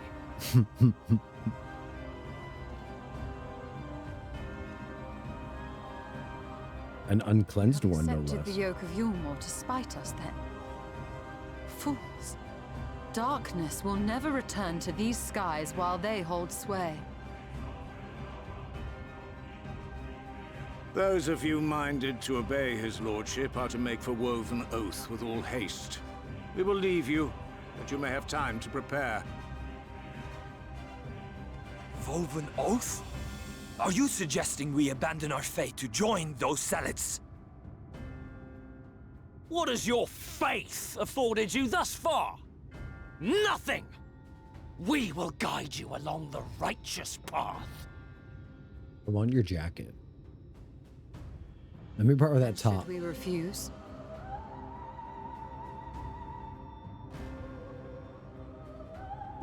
An uncleansed one, no Accepted less. the yoke of Yulmore to spite us, then? Fools. Darkness will never return to these skies while they hold sway. Those of you minded to obey his lordship are to make for woven oath with all haste. We will leave you, that you may have time to prepare. Woven oath? Are you suggesting we abandon our fate to join those zealots? What has your faith afforded you thus far? Nothing! We will guide you along the righteous path. I want your jacket. Let me borrow that top. Should we refuse?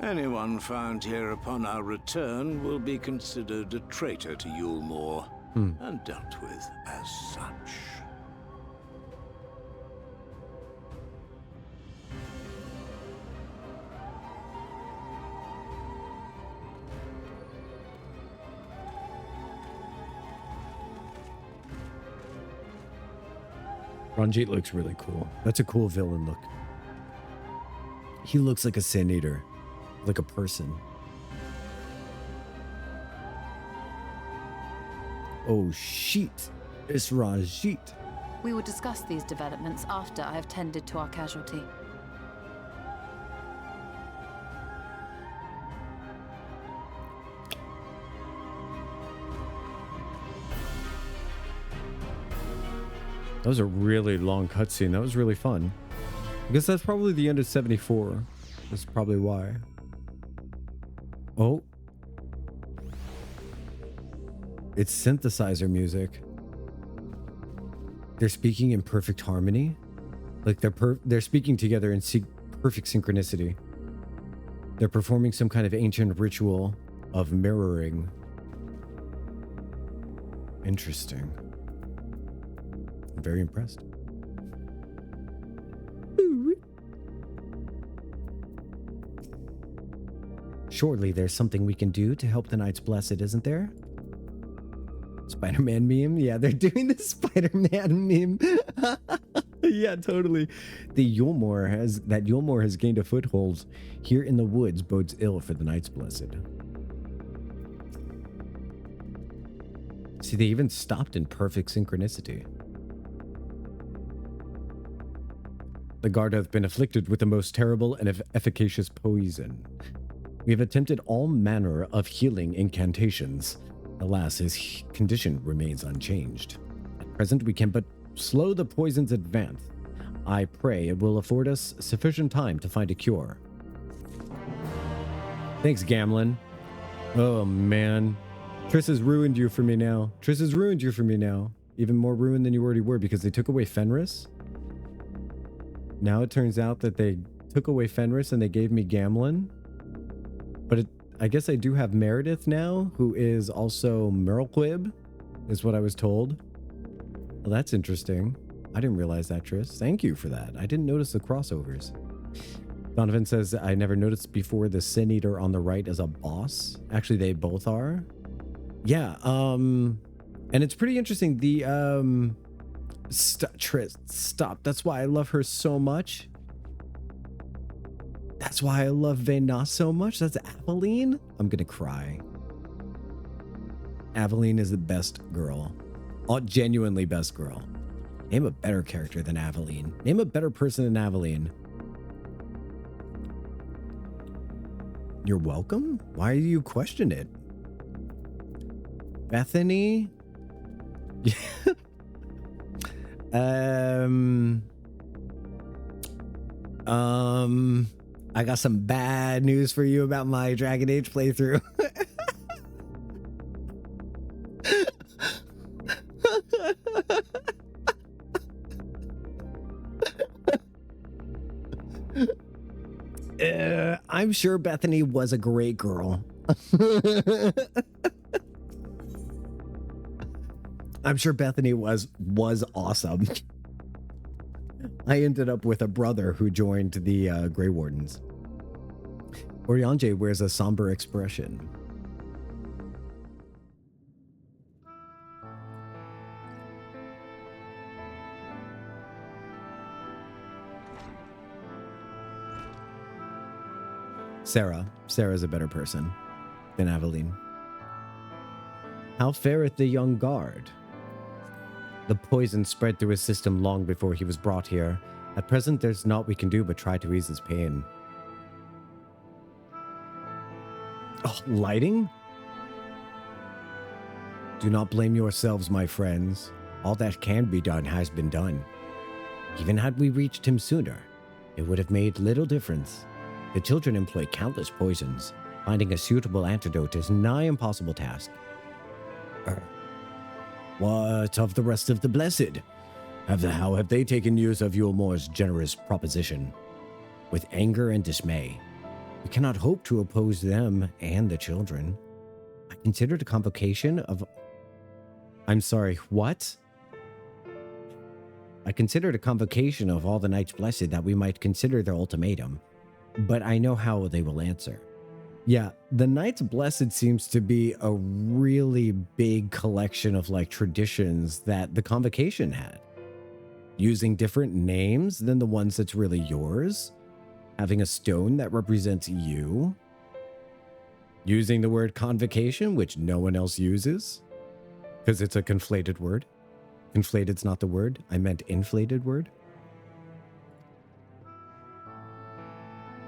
Anyone found here upon our return will be considered a traitor to Yulmore and dealt with as such. Ranjit looks really cool. That's a cool villain look. He looks like a Sin Eater, like a person. Oh shit, it's Ranjit. We will discuss these developments after I have tended to our casualty. That was a really long cutscene. That was really fun. I guess that's probably the end of 74. That's probably why. Oh. It's synthesizer music. They're speaking in perfect harmony. Like they're speaking together in perfect synchronicity. They're performing some kind of ancient ritual of mirroring. Interesting. I'm very impressed. Surely there's something we can do to help the Knights Blessed, isn't there? Spider-Man meme? Yeah, they're doing the Spider-Man meme. Yeah, totally. Yulmore has gained a foothold here in the woods bodes ill for the Knights Blessed. See, they even stopped in perfect synchronicity. The guard hath been afflicted with the most terrible and efficacious poison. We have attempted all manner of healing incantations. Alas, his condition remains unchanged. At present, we can but slow the poison's advance. I pray it will afford us sufficient time to find a cure. Thanks, Gamlin. Oh, man. Triss has ruined you for me now. Triss has ruined you for me now. Even more ruined than you already were because they took away Fenris. Now it turns out that they took away Fenris and they gave me Gamlin. But I guess I do have Meredith now, who is also Merlequib, is what I was told. Well, that's interesting. I didn't realize that, Triss. Thank you for that. I didn't notice the crossovers. Donovan says, I never noticed before the Sin Eater on the right as a boss. Actually, they both are. Yeah, and it's pretty interesting. The, Triss, stop. That's why I love her so much. That's why I love Vena so much. That's Aveline. I'm gonna cry. Aveline is the best girl. Oh, genuinely best girl. Name a better character than Aveline. Name a better person than Aveline. You're welcome? Why do you question it? Bethany? I got some bad news for you about my Dragon Age playthrough. I'm sure Bethany was a great girl. I'm sure Bethany was awesome. I ended up with a brother who joined the Grey Wardens. Oriange wears a somber expression. Sarah's a better person than Aveline. How fareth the young guard? The poison spread through his system long before he was brought here. At present, there's naught we can do but try to ease his pain. Oh, lighting? Do not blame yourselves, my friends. All that can be done has been done. Even had we reached him sooner, it would have made little difference. The children employ countless poisons. Finding a suitable antidote is a nigh impossible task. What of the rest of the Blessed? How have they taken news of Yulmore's generous proposition? With anger and dismay. We cannot hope to oppose them and the children. I considered a convocation of... I'm sorry, what? I considered a convocation of all the Knights Blessed that we might consider their ultimatum. But I know how they will answer. Yeah, the Knights Blessed seems to be a really big collection of like traditions that the convocation had. using different names than the ones that's really yours, having a stone that represents you, using the word convocation, which no one else uses, because it's a conflated word. Conflated's not the word. I meant inflated word.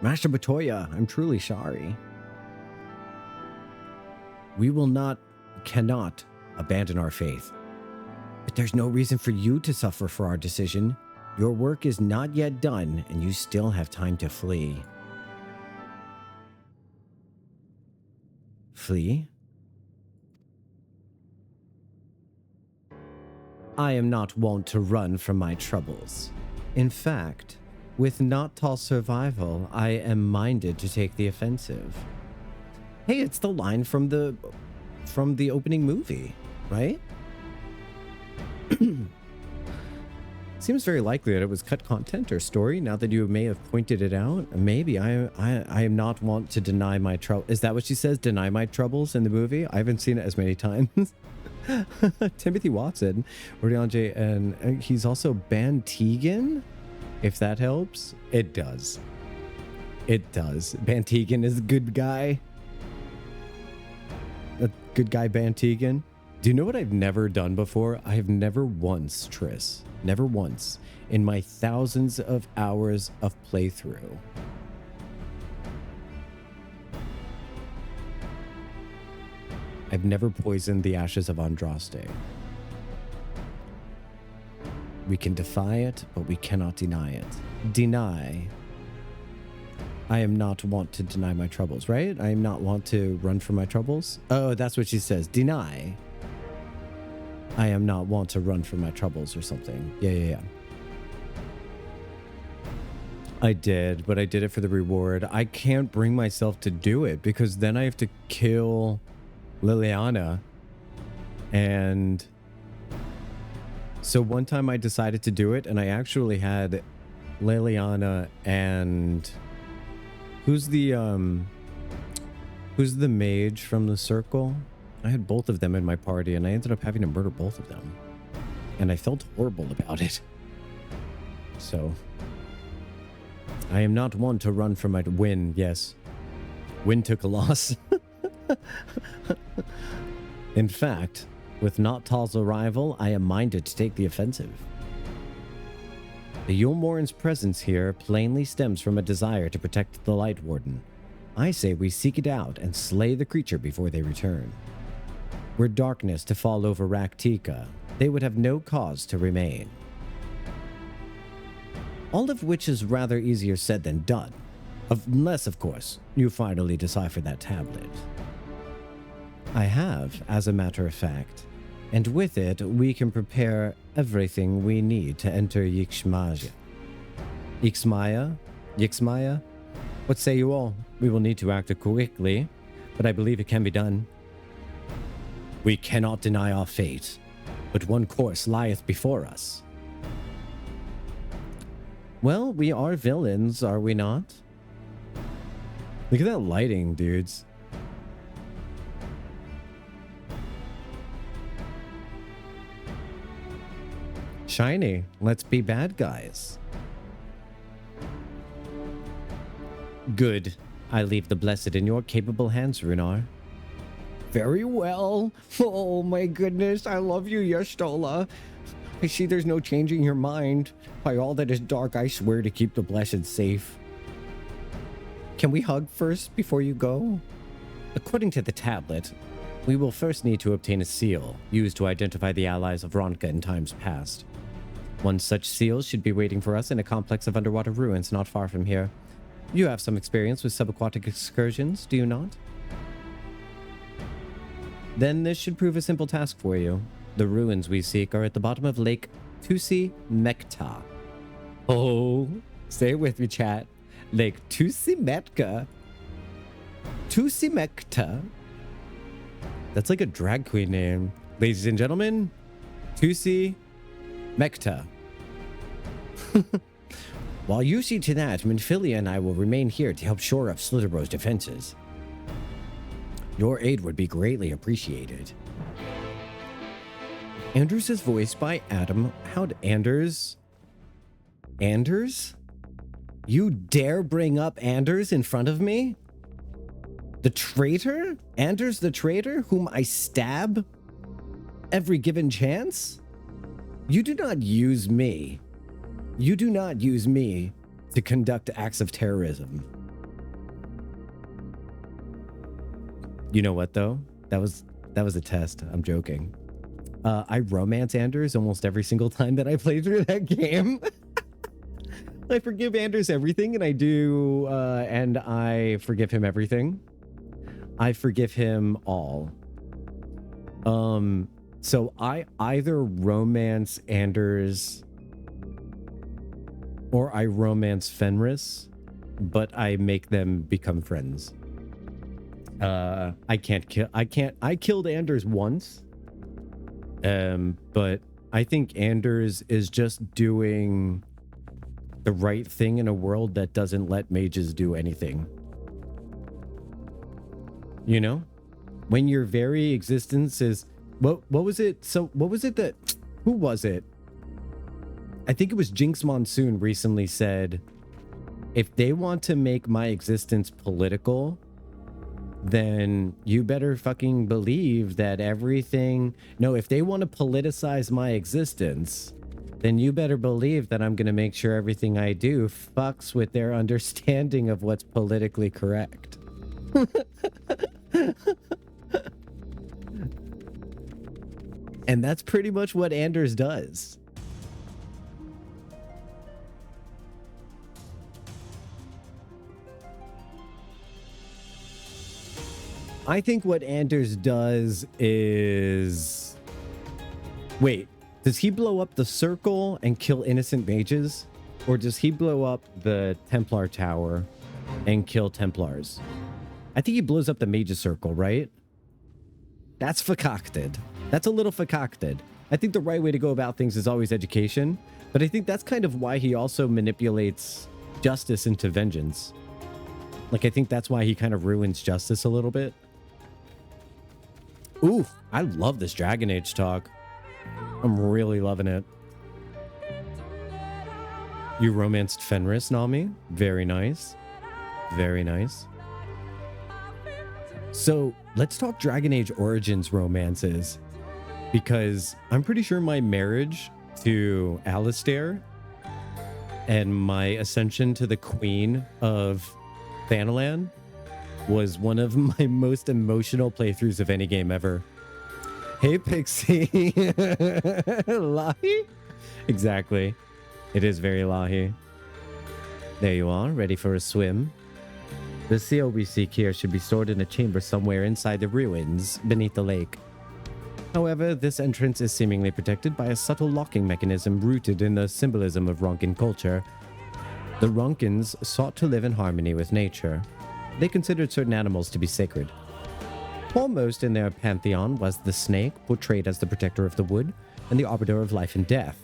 Master Batoya, I'm truly sorry. We cannot abandon our faith. But there's no reason for you to suffer for our decision. Your work is not yet done, and you still have time to flee. Flee? I am not wont to run from my troubles. In fact, with Jocktal survival, I am minded to take the offensive. Hey, it's the line from the opening movie, right? Seems very likely that it was cut content or story. Now that you may have pointed it out, maybe I am not wont to deny my trouble. Is that what she says? Deny my troubles in the movie? I haven't seen it as many times. Timothy Watson, Ordeanje, and he's also Bantegan. If that helps, it does. It does. Bantegan is a good guy. A good guy, Bantegan. Do you know what I've never done before? I have never once, Triss, never once, in my thousands of hours of playthrough, I've never poisoned the ashes of Andraste. We can defy it, but we cannot deny it. Deny. I am not wont to deny my troubles, right? I am not wont to run from my troubles. Oh, that's what she says. Deny. I am not wont to run from my troubles or something. Yeah. I did, but I did it for the reward. I can't bring myself to do it because then I have to kill Liliana. And so one time I decided to do it, and I actually had Liliana and who's the mage from the circle? I had both of them in my party, and I ended up having to murder both of them. And I felt horrible about it. So I am not one to run from my win. Yes. Win took a loss. In fact, with Jocktal's arrival, I am minded to take the offensive. The Yulmoran's presence here plainly stems from a desire to protect the Light Warden. I say we seek it out and slay the creature before they return. Were darkness to fall over Raktika, they would have no cause to remain. All of which is rather easier said than done. Unless, of course, you finally decipher that tablet. I have, as a matter of fact, and with it we can prepare everything we need to enter Yixmaya. Yixmaya? What say you all? We will need to act quickly, but I believe it can be done. We cannot deny our fate, but one course lieth before us. Well, we are villains, are we not? Look at that lighting, dudes. Shiny, let's be bad guys. Good. I leave the blessed in your capable hands, Runar. Very well. Oh my goodness, I love you, Y'shtola. I see there's no changing your mind. By all that is dark, I swear to keep the blessed safe. Can we hug first before you go? According to the tablet, we will first need to obtain a seal used to identify the allies of Ronka in times past. One such seal should be waiting for us in a complex of underwater ruins not far from here. You have some experience with subaquatic excursions, do you not? Then this should prove a simple task for you. The ruins we seek are at the bottom of Lake Tusi-Mekta. Oh, say it with me, chat. Lake Tusi-Mekta. Tusi-Mekta. That's like a drag queen name. Ladies and gentlemen, Tusi-Mekta. While you see to that, Minfilia and I will remain here to help shore up Slitterbro's defenses. Your aid would be greatly appreciated. Anders is voiced by Adam. How'd Anders? Anders? You dare bring up Anders in front of me? The traitor? Anders the traitor, whom I stab every given chance? You do not use me. You do not use me to conduct acts of terrorism. You know what, though? That was a test. I'm joking. I romance Anders almost every single time that I play through that game. I forgive Anders everything, and I forgive him everything. I forgive him all. So I either romance Anders or I romance Fenris, but I make them become friends. I killed Anders once. But I think Anders is just doing the right thing in a world that doesn't let mages do anything. You know? When your very existence is... What was it? So what was it that... Who was it? I think it was Jinx Monsoon recently said, if they want to make my existence political, then you better fucking believe that everything... No, if they want to politicize my existence, then you better believe that I'm going to make sure everything I do fucks with their understanding of what's politically correct. And that's pretty much what Anders does. I think what Anders does is... Wait, does he blow up the circle and kill innocent mages? Or does he blow up the Templar Tower and kill Templars? I think he blows up the mages circle, right? That's fakakted. That's a little fakakted. I think the right way to go about things is always education, but I think that's kind of why he also manipulates justice into vengeance. Like, I think that's why he kind of ruins justice a little bit. Ooh, I love this Dragon Age talk. I'm really loving it. You romanced Fenris, Nami? Very nice. Very nice. So, let's talk Dragon Age Origins romances. Because I'm pretty sure my marriage to Alistair and my ascension to the Queen of Thanalan was one of my most emotional playthroughs of any game ever. Hey, Pixie. Lahi? Exactly. It is very Lahi. There you are, ready for a swim. The seal we seek here should be stored in a chamber somewhere inside the ruins beneath the lake. However, this entrance is seemingly protected by a subtle locking mechanism rooted in the symbolism of Ronkan culture. The Ronkans sought to live in harmony with nature. They considered certain animals to be sacred. Foremost in their pantheon was the snake, portrayed as the protector of the wood and the arbiter of life and death.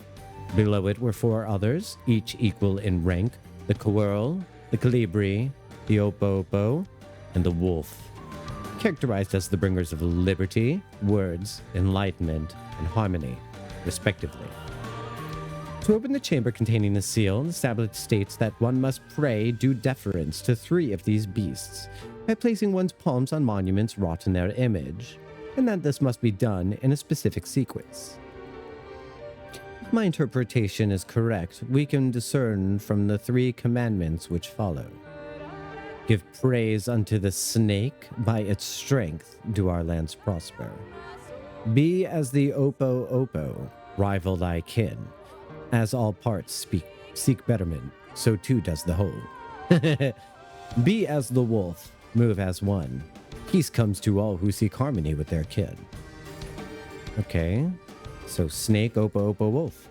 Below it were four others, each equal in rank: the Quirl, the Calibri, the Opo-Opo, and the wolf, characterized as the bringers of liberty, words, enlightenment, and harmony, respectively. To open the chamber containing the seal, the tablet states that one must pray due deference to three of these beasts by placing one's palms on monuments wrought in their image, and that this must be done in a specific sequence. If my interpretation is correct, we can discern from the three commandments which follow. Give praise unto the snake, by its strength do our lands prosper. Be as the Opo-Opo, rival thy kin. As all parts seek betterment, so too does the whole. Be as the wolf, move as one. Peace comes to all who seek harmony with their kin. Okay, so snake, Opo-Opo, wolf.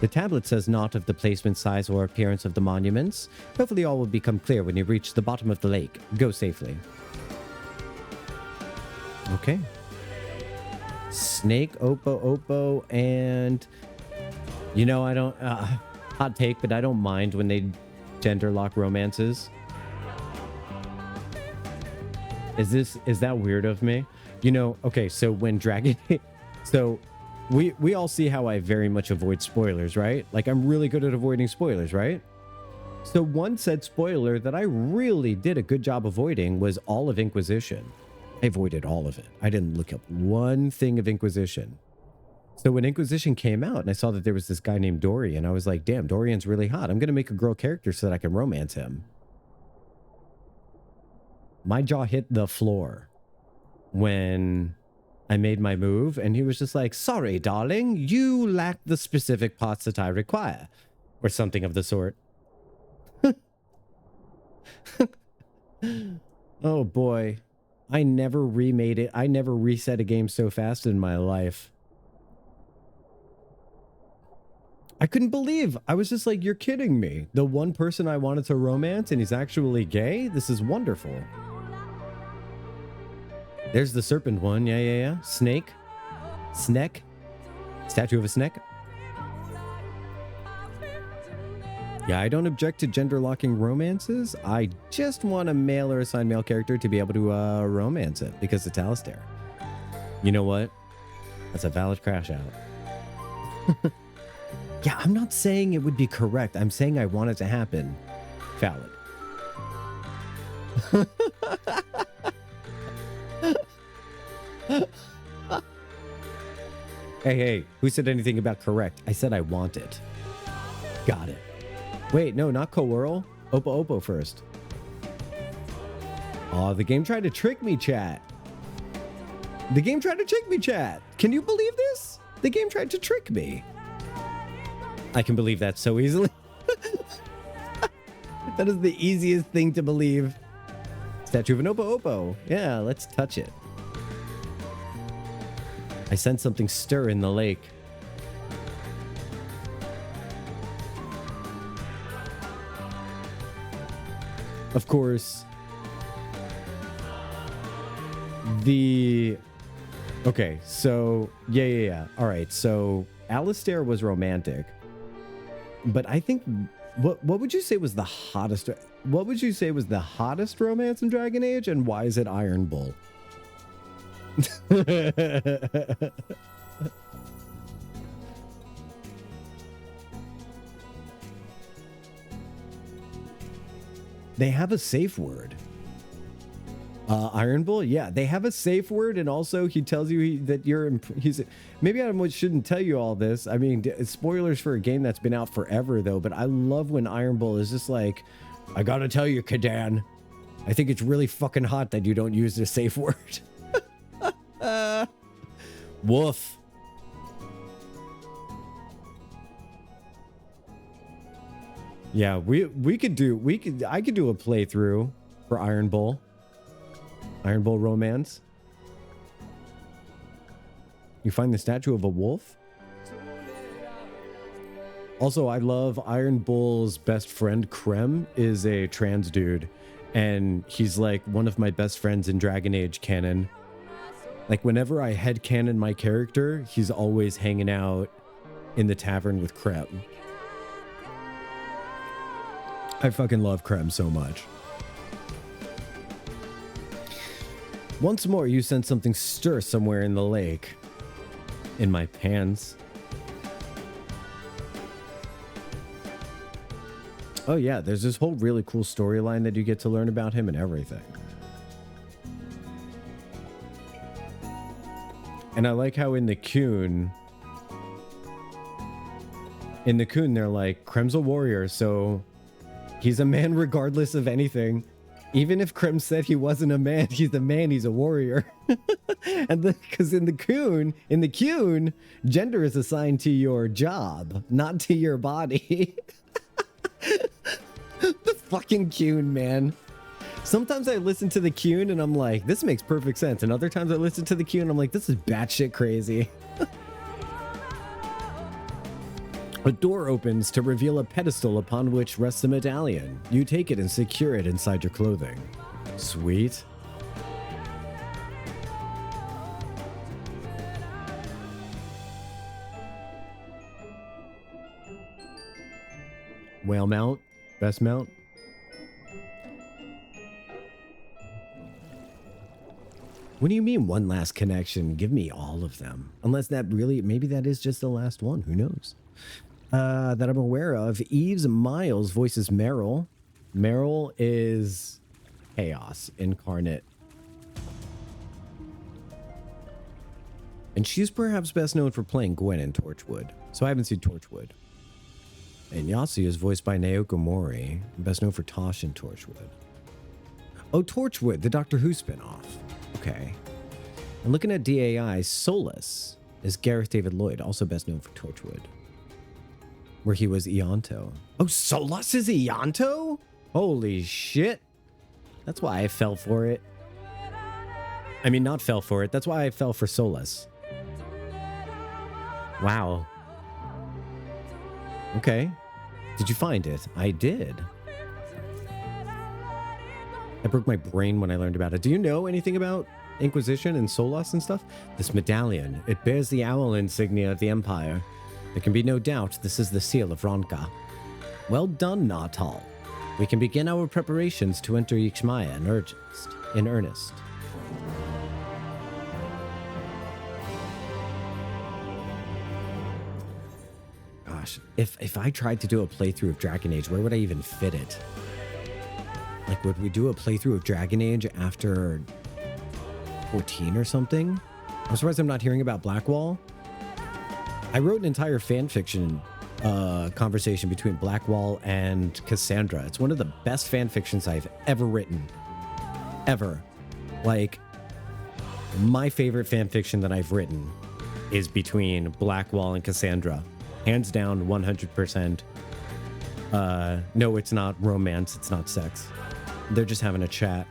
The tablet says naught of the placement, size, or appearance of the monuments. Hopefully all will become clear when you reach the bottom of the lake. Go safely. Okay. Snake, Opo-Opo, and... You know, I don't... hot take, but I don't mind when they gender lock romances. Is that weird of me? You know, okay, so when Dragon... So, we all see how I very much avoid spoilers, right? Like, I'm really good at avoiding spoilers, right? So one said spoiler that I really did a good job avoiding was all of Inquisition. I avoided all of it. I didn't look up one thing of Inquisition. So when Inquisition came out and I saw that there was this guy named Dorian, I was like, damn, Dorian's really hot. I'm going to make a girl character so that I can romance him. My jaw hit the floor when I made my move, and he was just like, sorry, darling, you lack the specific parts that I require, or something of the sort. Oh boy, I never remade it. I never reset a game so fast in my life. I couldn't believe. I was just like, you're kidding me. The one person I wanted to romance and he's actually gay? This is wonderful. There's the serpent one. Yeah. Snake. Sneck. Statue of a snake. Yeah, I don't object to gender locking romances. I just want a male or assigned male character to be able to romance it because it's Alistair. You know what? That's a valid crash out. Yeah, I'm not saying it would be correct. I'm saying I want it to happen. Valid. Hey, who said anything about correct? I said I want it. Got it. Wait, no, not Coeurl. Oppo first. Oh, the game tried to trick me, chat. The game tried to trick me, chat. Can you believe this? The game tried to trick me. I can believe that so easily. That is the easiest thing to believe. Statue of an Oppo. Yeah, let's touch it. I sense something stir in the lake. Of course, okay, so yeah. All right, so Alistair was romantic, but I think what would you say was the hottest? What would you say was the hottest romance in Dragon Age, and why is it Iron Bull? They have a safe word. Iron Bull, yeah, they have a safe word, and also he tells you that maybe I shouldn't tell you all this. I mean, spoilers for a game that's been out forever, though. But I love when Iron Bull is just like, I gotta tell you, Kadan, I think it's really fucking hot that you don't use the safe word. Woof. Yeah, I could do a playthrough for Iron Bull romance. You find the statue of a wolf. Also, I love Iron Bull's best friend. Krem is a trans dude, and he's like one of my best friends in Dragon Age canon. Like, whenever I headcanon my character, he's always hanging out in the tavern with Krem. I fucking love Krem so much. Once more, you sense something stir somewhere in the lake. In my pants. Oh yeah, there's this whole really cool storyline that you get to learn about him and everything. And I like how in the Coon, they're like, Krem's a warrior, so he's a man regardless of anything. Even if Krem said he wasn't a man, he's a man, he's a warrior. And because in the Coon, gender is assigned to your job, not to your body. The fucking Coon, man. Sometimes I listen to the Coon and I'm like, this makes perfect sense. And other times I listen to the Coon and I'm like, this is batshit crazy. A door opens to reveal a pedestal upon which rests a medallion. You take it and secure it inside your clothing. Sweet. Whale mount. Best mount. What do you mean one last connection? Give me all of them. Unless that really, maybe that is just the last one. Who knows? That I'm aware of. Eves Miles voices Meryl. Meryl is chaos incarnate. And she's perhaps best known for playing Gwen in Torchwood. So I haven't seen Torchwood. And Yasi is voiced by Naoko Mori, best known for Tosh in Torchwood. Oh, Torchwood, the Doctor Who spinoff. Okay. And looking at DAI, Solus is Gareth David Lloyd, also best known for Torchwood, where he was Ianto. Oh, Solus is Ianto? Holy shit. That's why I fell for it. I mean, not fell for it. That's why I fell for Solus. Wow. Okay. Did you find it? I did. I broke my brain when I learned about it. Do you know anything about Inquisition and Solus and stuff? This medallion, it bears the owl insignia of the Empire. There can be no doubt this is the seal of Ronka. Well done, Jocktal. We can begin our preparations to enter Ixmaya in earnest. Gosh, if I tried to do a playthrough of Dragon Age, where would I even fit it? Like, would we do a playthrough of Dragon Age after 14 or something? I'm surprised I'm not hearing about Blackwall. I wrote an entire fanfiction conversation between Blackwall and Cassandra. It's one of the best fanfictions I've ever written. Ever. Like, my favorite fanfiction that I've written is between Blackwall and Cassandra. Hands down, 100%. No, it's not romance. It's not sex. They're just having a chat.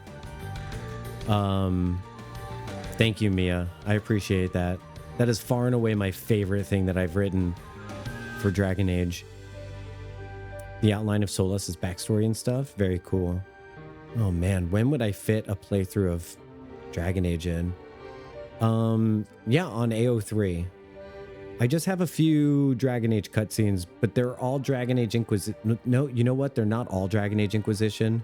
Thank you, Mia. I appreciate that. That is far and away my favorite thing that I've written for Dragon Age. The outline of Solus's backstory and stuff. Very cool. Oh man, when would I fit a playthrough of Dragon Age in? Yeah, on AO3. I just have a few Dragon Age cutscenes, but they're all Dragon Age Inquisition. No, you know what? They're not all Dragon Age Inquisition.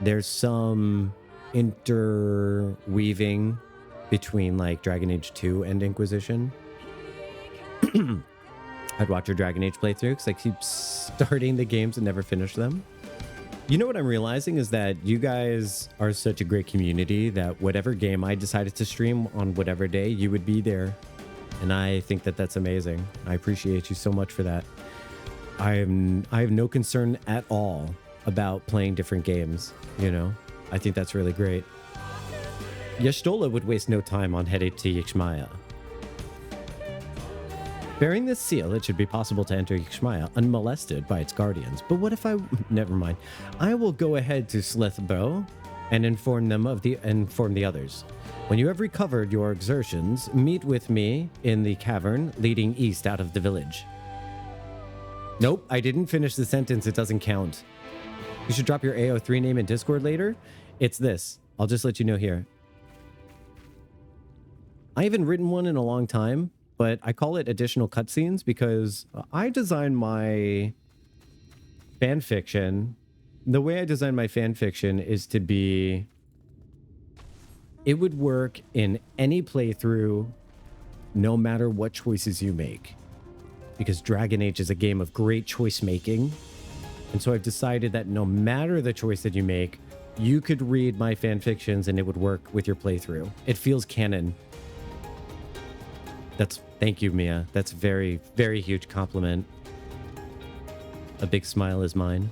There's some interweaving between like Dragon Age 2 and Inquisition. I'd watch your Dragon Age playthrough because I keep starting the games and never finish them. You know what I'm realizing is that you guys are such a great community that whatever game I decided to stream on whatever day, you would be there. And I think that that's amazing. I appreciate you so much for that. I have no concern at all about playing different games, you know? I think that's really great. Y'shtola would waste no time on heading to Ixmaya. Bearing this seal, it should be possible to enter Ixmaya unmolested by its guardians. But what if I... Never mind. I will go ahead to Slithbow and inform the others. When you have recovered your exertions, meet with me in the cavern leading east out of the village. Nope, I didn't finish the sentence. It doesn't count. You should drop your AO3 name in Discord later. It's this. I'll just let you know here. I haven't written one in a long time, but I call it additional cutscenes because I designed my fan fiction. The way I designed my fan fiction is to be... It would work in any playthrough, no matter what choices you make. Because Dragon Age is a game of great choice making. And so I've decided that no matter the choice that you make, you could read my fan fictions and it would work with your playthrough. It feels canon. Thank you, Mia. That's very, very huge compliment. A big smile is mine.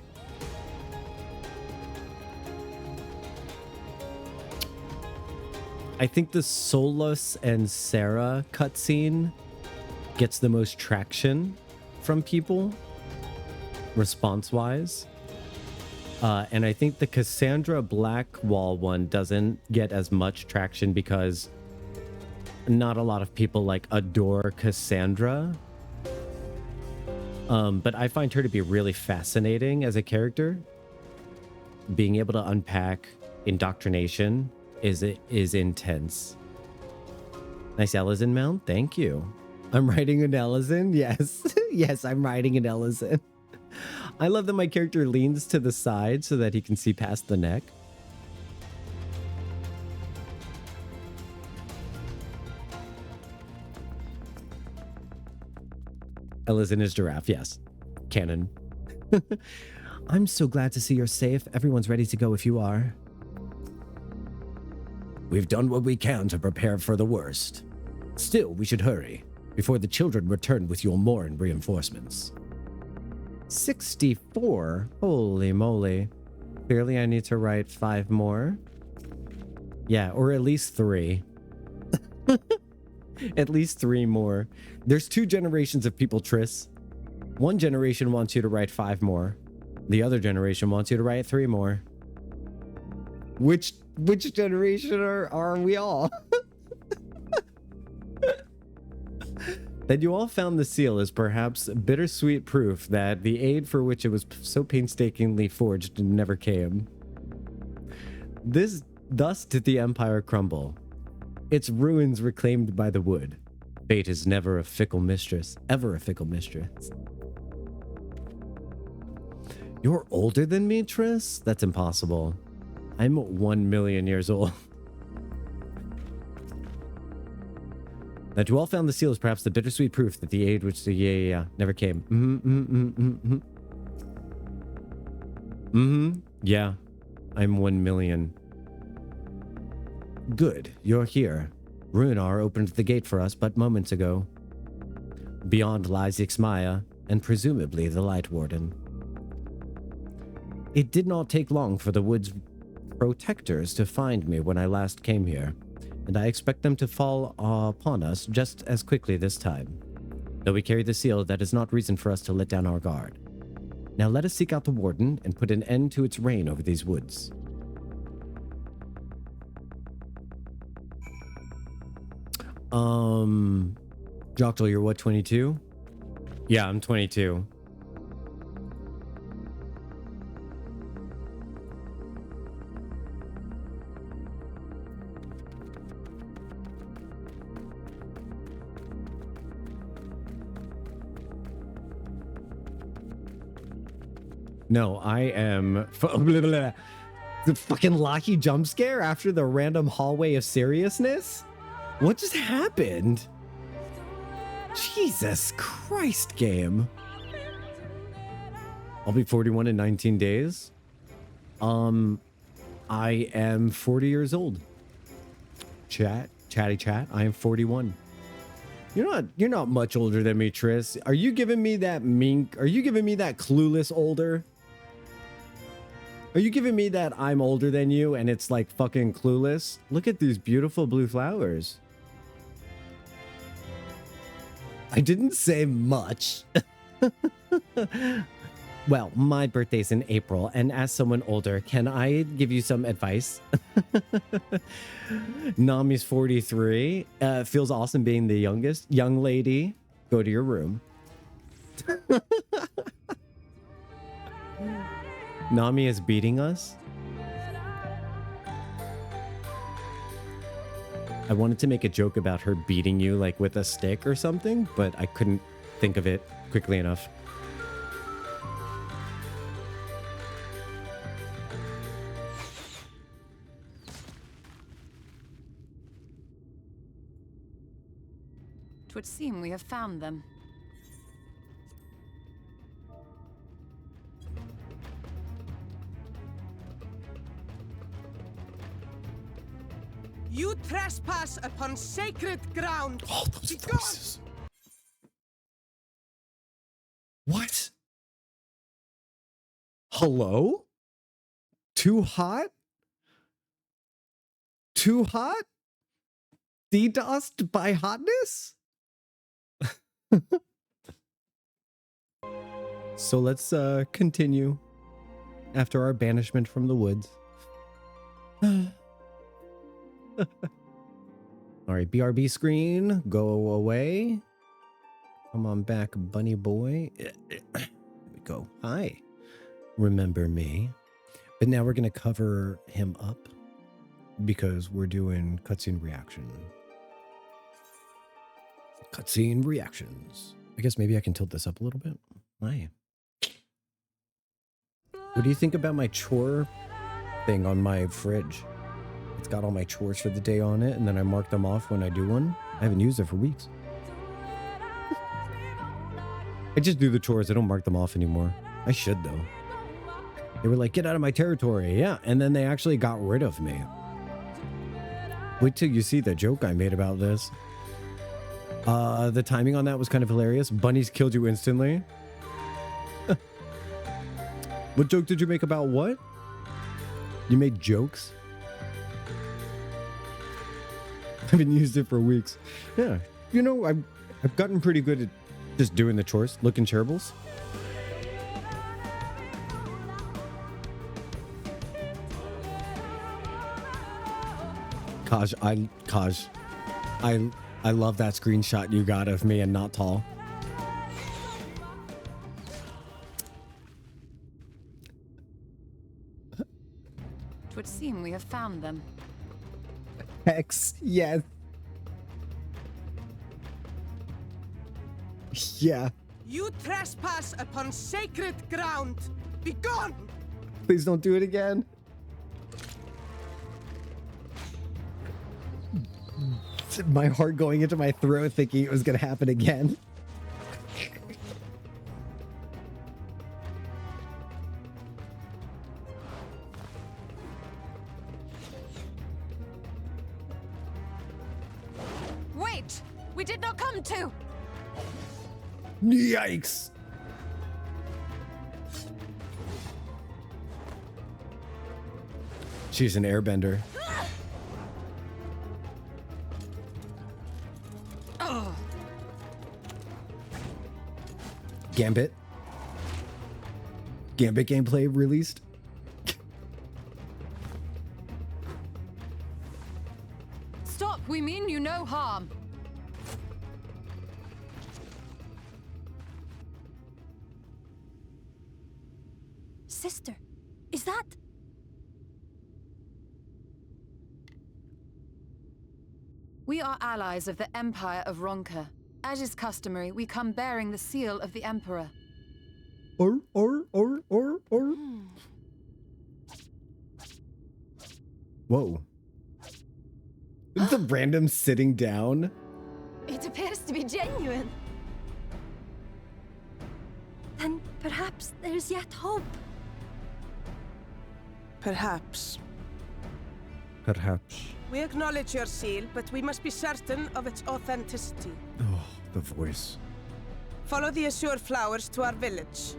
I think the Solus and Sarah cutscene gets the most traction from people, response-wise. And I think the Cassandra Blackwall one doesn't get as much traction because not a lot of people like adore Cassandra. But I find her to be really fascinating as a character. Being able to unpack indoctrination is intense. Nice Ellison mount. Thank you. I'm riding an Ellison. Yes. Yes, I'm riding an Ellison. I love that my character leans to the side so that he can see past the neck. Ellis and his giraffe, yes. Canon. I'm so glad to see you're safe. Everyone's ready to go if you are. We've done what we can to prepare for the worst. Still, we should hurry, before the children return with your Morin reinforcements. 64? Holy moly. Clearly I need to write 5 more. Yeah, or at least 3. At least 3 more. There's 2 generations of people, Triss. One generation wants you to write 5 more. The other generation wants you to write 3 more. Which generation are we all? That you all found the seal is perhaps bittersweet proof that the aid for which it was so painstakingly forged never came. Thus did the Empire crumble, its ruins reclaimed by the wood. Fate is never a fickle mistress, ever a fickle mistress. You're older than me, Triss? That's impossible. I'm 1 million years old. That you all found the seal is perhaps the bittersweet proof that the aid which never came. Yeah, I'm 1 million. Good, you're here. Ruinar opened the gate for us but moments ago. Beyond lies Ixmaya, and presumably the Light Warden. It did not take long for the wood's protectors to find me when I last came here, and I expect them to fall upon us just as quickly this time. Though we carry the seal, that is not reason for us to let down our guard. Now let us seek out the Warden and put an end to its reign over these woods. Jocktal, you're what, 22? Yeah, I'm 22. No, I am... The fucking Locky jump scare after the random hallway of seriousness? What just happened? Jesus Christ, game. I'll be 41 in 19 days. I am 40 years old. Chatty chat, I am 41. You're not much older than me, Triss. Are you giving me that mink? Are you giving me that clueless older? Are you giving me that I'm older than you and it's like fucking clueless? Look at these beautiful blue flowers. I didn't say much. Well, my birthday's in April, and as someone older, can I give you some advice? Nami's 43. Feels awesome being the youngest. Young lady, go to your room. Nami is beating us. I wanted to make a joke about her beating you like with a stick or something, but I couldn't think of it quickly enough. It would seem we have found them. You trespass upon sacred ground. Oh, those voices. What? Hello? Too hot? Too hot? DDoSed by hotness? So let's continue after our banishment from the woods. All right, BRB screen, go away. Come on back, bunny boy. Here we go. Hi. Remember me. But now we're going to cover him up because we're doing cutscene reaction. Cutscene reactions. I guess maybe I can tilt this up a little bit. Hi. What do you think about my chore thing on my fridge? It's got all my chores for the day on it, and then I mark them off when I do one. I haven't used it for weeks. I just do the chores. I don't mark them off anymore. I should, though. They were like, get out of my territory. Yeah, and then they actually got rid of me. Wait till you see the joke I made about this. The timing on that was kind of hilarious. Bunnies killed you instantly. What joke did you make about what? You made jokes? I haven't used it for weeks. Yeah, you know, I've gotten pretty good at just doing the chores, looking cherubles. Kaj, I love that screenshot you got of me and not tall. It would seem we have found them. Hex, yes. Yeah. You trespass upon sacred ground. Be gone! Please don't do it again. My heart going into my throat thinking it was going to happen again. Wait! We did not come to! Yikes. She's an airbender. Gambit. Gambit gameplay released. Stop! We mean you no harm. Sister, is that? We are allies of the Empire of Ronka. As is customary, we come bearing the seal of the Emperor. Or. Whoa. It's a random sitting down. It appears to be genuine. Then perhaps there's yet hope. Perhaps. Perhaps. We acknowledge your seal, but we must be certain of its authenticity. Oh, the voice. Follow the azure flowers to our village.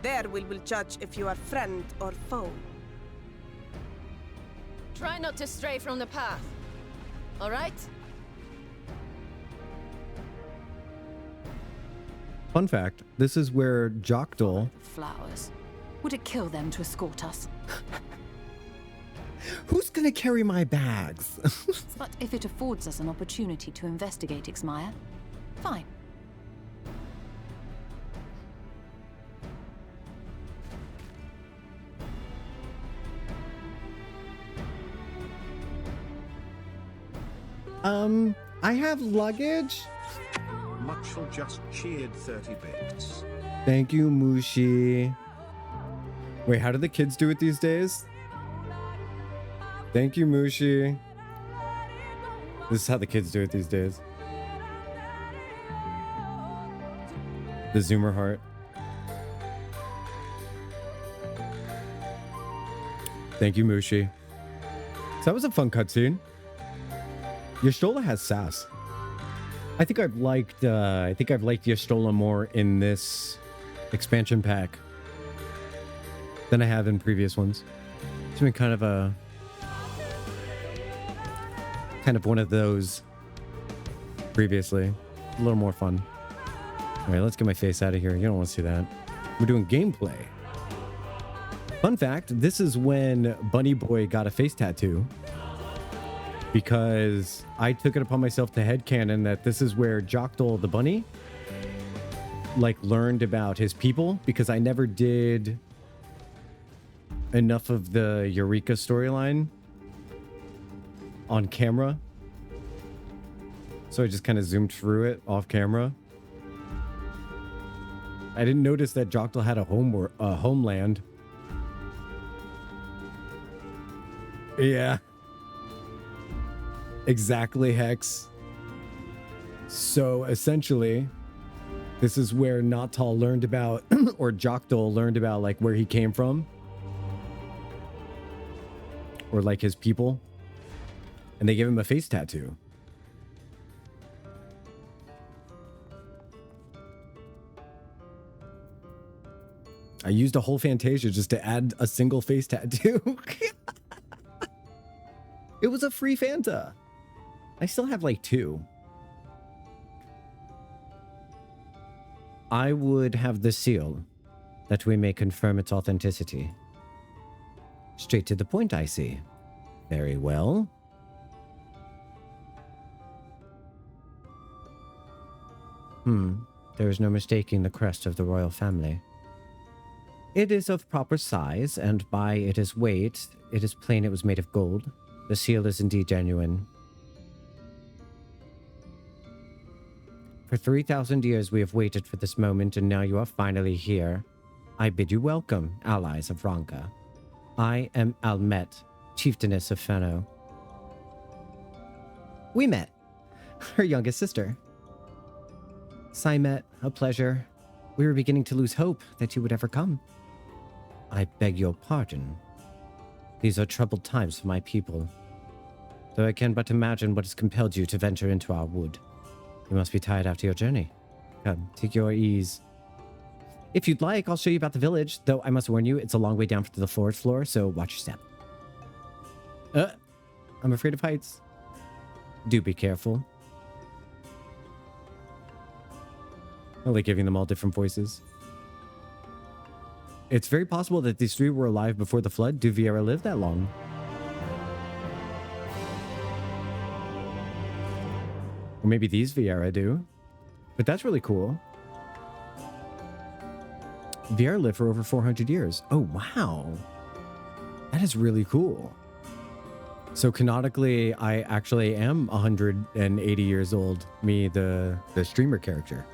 There we will judge if you are friend or foe. Try not to stray from the path. All right? Fun fact, this is where Jocktal... Flowers. Would it kill them to escort us? Who's gonna carry my bags? But if it affords us an opportunity to investigate Ixmaya, fine. I have luggage. Muxel just cheered 30 bits. Thank you, Mushi. Wait, how do the kids do it these days? Thank you, Mushi. This is how the kids do it these days. The zoomer heart. Thank you, Mushi. So that was a fun cutscene. Y'shtola has sass. I think I've liked Y'shtola more in this expansion pack than I have in previous ones. It's been kind of one of those previously. A little more fun. All right, let's get my face out of here. You don't want to see that. We're doing gameplay. Fun fact, this is when Bunny Boy got a face tattoo. Because I took it upon myself to headcanon that this is where Jocktal the bunny learned about his people, because I never did enough of the Eureka storyline on camera. So I just kind of zoomed through it off camera. I didn't notice that Jocktal had a homeland. Yeah. Exactly, Hex. So essentially, This is where Jocktal learned about, or Jocktal learned about, like, where he came from. Or, like, his people. And they gave him a face tattoo. I used a whole Fantasia just to add a single face tattoo. It was a free Fanta. I still have like 2. I would have the seal, that we may confirm its authenticity. Straight to the point, I see. Very well. There is no mistaking the crest of the royal family. It is of proper size, and by its weight, it is plain it was made of gold. The seal is indeed genuine. For 3,000 years we have waited for this moment, and now you are finally here. I bid you welcome, allies of Ronka. I am Emet-Selch, chieftainess of Fenno. We met. Her youngest sister. Simet, a pleasure. We were beginning to lose hope that you would ever come. I beg your pardon. These are troubled times for my people. Though I can but imagine what has compelled you to venture into our wood. You must be tired after your journey. Come, take your ease. If you'd like, I'll show you about the village, though I must warn you, it's a long way down to the forest floor, so watch your step. I'm afraid of heights. Do be careful. I like giving them all different voices. It's very possible that these 3 were alive before the flood. Do Viera live that long? Or maybe these Viera do. But that's really cool. Viera lived for over 400 years. Oh, wow. That is really cool. So canonically, I actually am 180 years old. Me, the streamer character.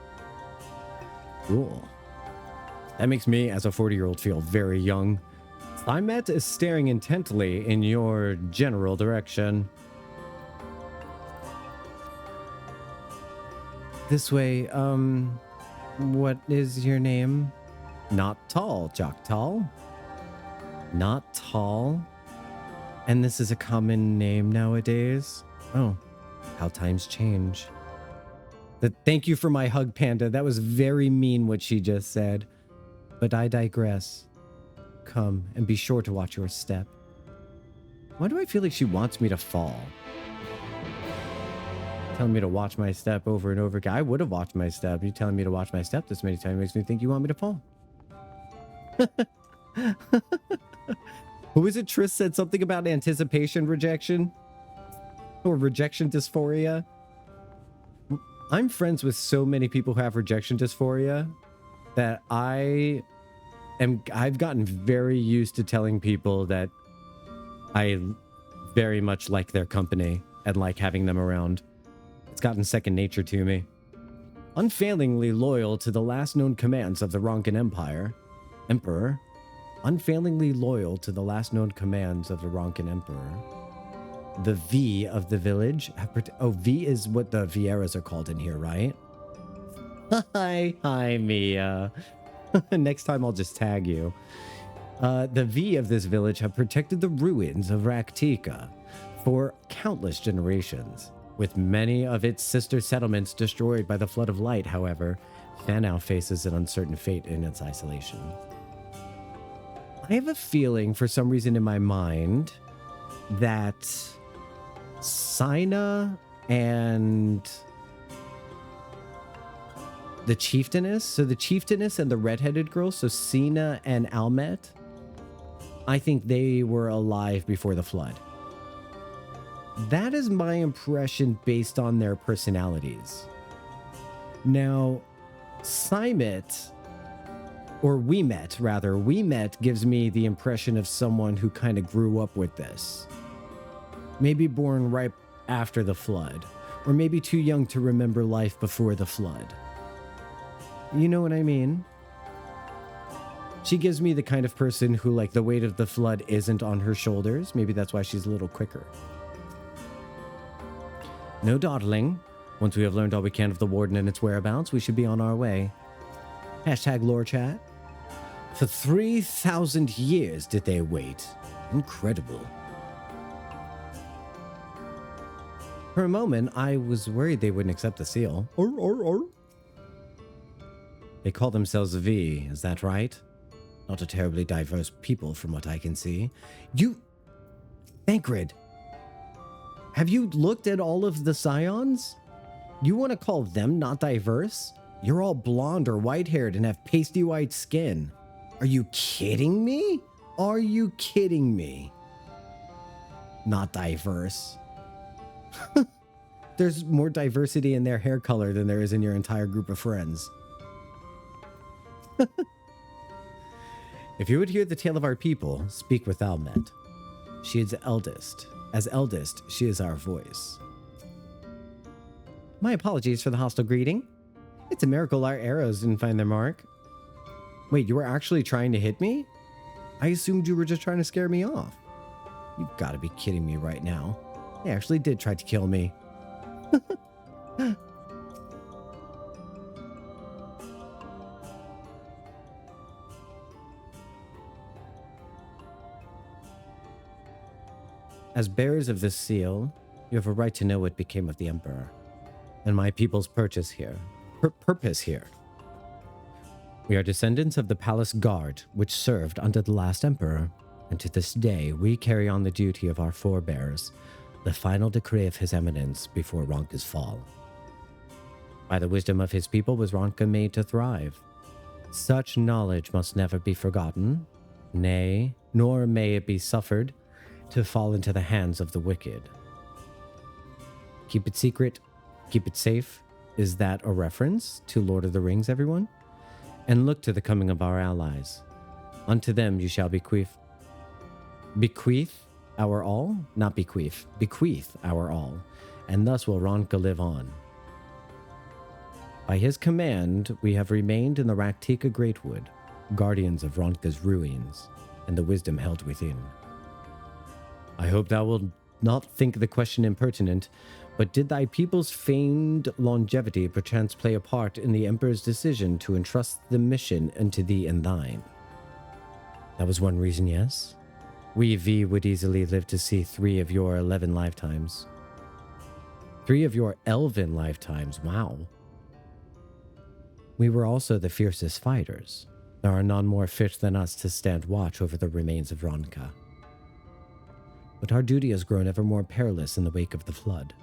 Cool. That makes me, as a 40-year-old, feel very young. Simet is staring intently in your general direction. This way, what is your name? Not tall, Jocktal. Not tall. And this is a common name nowadays. Oh, how times change. Thank you for my hug, Panda. That was very mean what she just said. But I digress. Come, and be sure to watch your step. Why do I feel like she wants me to fall? Telling me to watch my step over and over again. I would have watched my step. You telling me to watch my step this many times makes me think you want me to fall. Who is it? Triss said something about anticipation rejection? Or rejection dysphoria? I'm friends with so many people who have rejection dysphoria that I've gotten very used to telling people that I very much like their company and like having them around. It's gotten second nature to me. Unfailingly loyal to the last known commands of the Ronkan Emperor. Unfailingly loyal to the last known commands of the Ronkan Emperor. The V of the village. Oh, V is what the Vieras are called in here, right? Hi, Mia. Next time I'll just tag you. The V of this village have protected the ruins of Raktika for countless generations. With many of its sister settlements destroyed by the Flood of Light, however, Fenno faces an uncertain fate in its isolation. I have a feeling, for some reason in my mind, that Sina and the chieftainess, so the chieftainess and the redheaded girl, so Sina and Almet, I think they were alive before the flood. That is my impression based on their personalities. Now, Simet, or Wemet gives me the impression of someone who kind of grew up with this. Maybe born right after the flood, or maybe too young to remember life before the flood. You know what I mean? She gives me the kind of person who, like, the weight of the flood isn't on her shoulders. Maybe that's why she's a little quicker. No dawdling. Once we have learned all we can of the Warden and its whereabouts, we should be on our way. Hashtag lore chat. For 3,000 years did they wait. Incredible. For a moment, I was worried they wouldn't accept the seal. They call themselves V, is that right? Not a terribly diverse people from what I can see. Thancred, have you looked at all of the Scions? You want to call them not diverse? You're all blonde or white-haired and have pasty white skin. Are you kidding me? Are you kidding me? Not diverse. There's more diversity in their hair color than there is in your entire group of friends. If you would hear the tale of our people, speak with Almet. She is eldest. As eldest, she is our voice. My apologies for the hostile greeting. It's a miracle our arrows didn't find their mark. Wait, you were actually trying to hit me? I assumed you were just trying to scare me off. You've got to be kidding me right now. They actually did try to kill me. As bearers of this seal, you have a right to know what became of the Emperor and my people's purpose here. We are descendants of the palace guard, which served under the last emperor, and to this day we carry on the duty of our forebears, the final decree of his eminence before Ronka's fall. By the wisdom of his people was Ronka made to thrive. Such knowledge must never be forgotten, nay, nor may it be suffered to fall into the hands of the wicked. Keep it secret, keep it safe. Is that a reference to Lord of the Rings, everyone? And look to the coming of our allies. Unto them you shall bequeath our all, not bequeath our all, and thus will Ronka live on. By his command, we have remained in the Raktika Greatwood, guardians of Ronka's ruins, and the wisdom held within. I hope thou wilt not think the question impertinent, but did thy people's famed longevity perchance play a part in the Emperor's decision to entrust the mission unto thee and thine? That was one reason, yes. We V would easily live to see 3 of your 11 lifetimes. 3 of your elven lifetimes, wow. We were also the fiercest fighters. There are none more fit than us to stand watch over the remains of Ronka. But our duty has grown ever more perilous in the wake of the flood.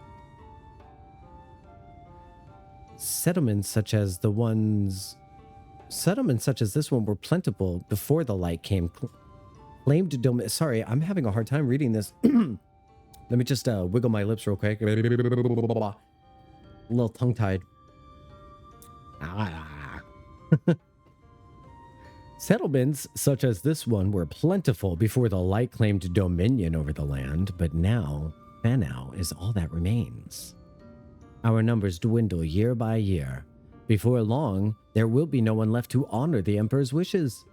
Settlements such as this one were plentiful before the light came. Claimed domain. Sorry, I'm having a hard time reading this. Let me just wiggle my lips real quick. A little tongue-tied. Settlements such as this one were plentiful before the light claimed dominion over the land, but now, Fanau is all that remains. Our numbers dwindle year by year. Before long, there will be no one left to honor the Emperor's wishes.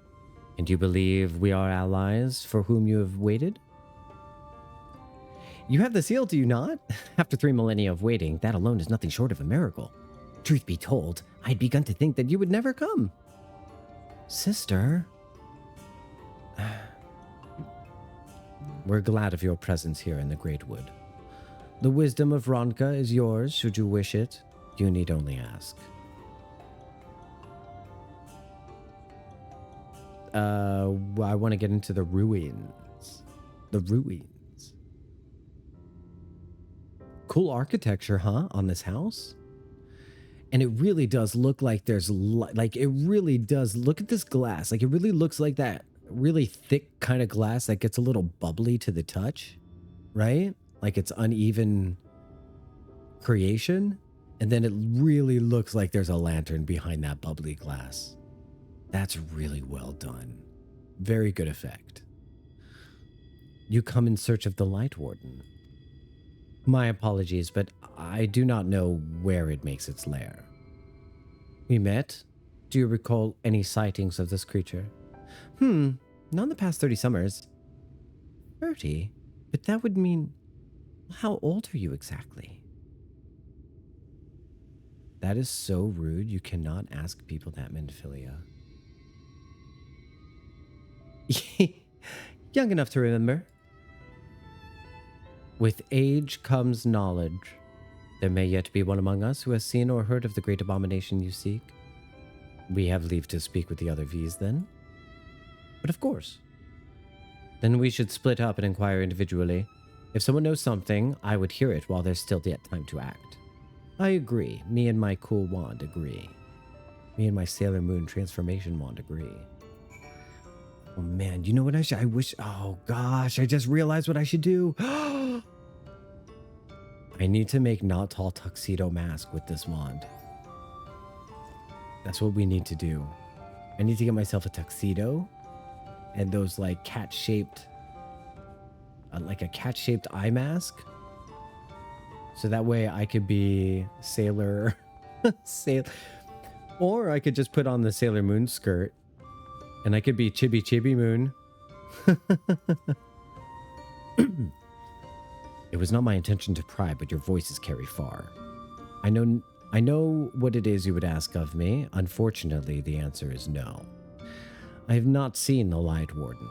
And you believe we are allies for whom you have waited? You have the seal, do you not? After 3 millennia of waiting, that alone is nothing short of a miracle. Truth be told, I had begun to think that you would never come. Sister. We're glad of your presence here in the Great Wood. The wisdom of Ronka is yours, should you wish it. You need only ask. I want to get into the ruins. The ruins. Cool architecture, huh, on this house? And it really does look like there's, it really does. Look at this glass. Like, it really looks like that really thick kind of glass that gets a little bubbly to the touch, right? Like it's uneven creation. And then it really looks like there's a lantern behind that bubbly glass. That's really well done. Very good effect. You come in search of the Light Warden. My apologies, but I do not know where it makes its lair. We met? Do you recall any sightings of this creature? Not in the past 30 summers. 30? But that would mean... How old are you exactly? That is so rude. You cannot ask people that, Menophilia. Young enough to remember. With age comes knowledge. There may yet be one among us who has seen or heard of the great abomination you seek. We have leave to speak with the other Viis then. But of course. Then we should split up and inquire individually. If someone knows something, I would hear it while there's still yet time to act. I agree. Me and my cool wand agree. Me and my Sailor Moon transformation wand agree. Oh man, you know what I wish, oh gosh, I just realized what I should do. I need to make not tall tuxedo mask with this wand. That's what we need to do. I need to get myself a tuxedo and those like cat-shaped, like a cat-shaped eye mask. So that way I could be Sailor, or I could just put on the Sailor Moon skirt and I could be Chibi Chibi Moon. It was not my intention to pry, but your voices carry far. I know what it is you would ask of me. Unfortunately, the answer is no. I have not seen the Light Warden.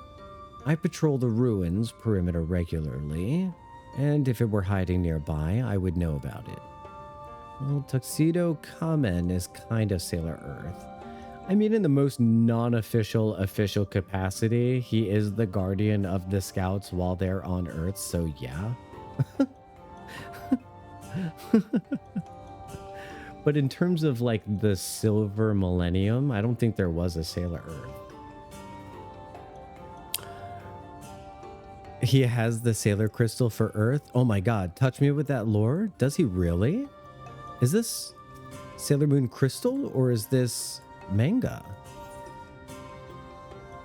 I patrol the ruins perimeter regularly, and if it were hiding nearby, I would know about it. Well, Tuxedo Kamen is kind of Sailor Earth. I mean, in the most non-official, official capacity, he is the guardian of the scouts while they're on Earth, so yeah. But in terms of like the Silver Millennium, I don't think there was a Sailor Earth. He has the Sailor Crystal for Earth. Oh my god, touch me with that lore. Does he really? Is this Sailor Moon Crystal or is this manga?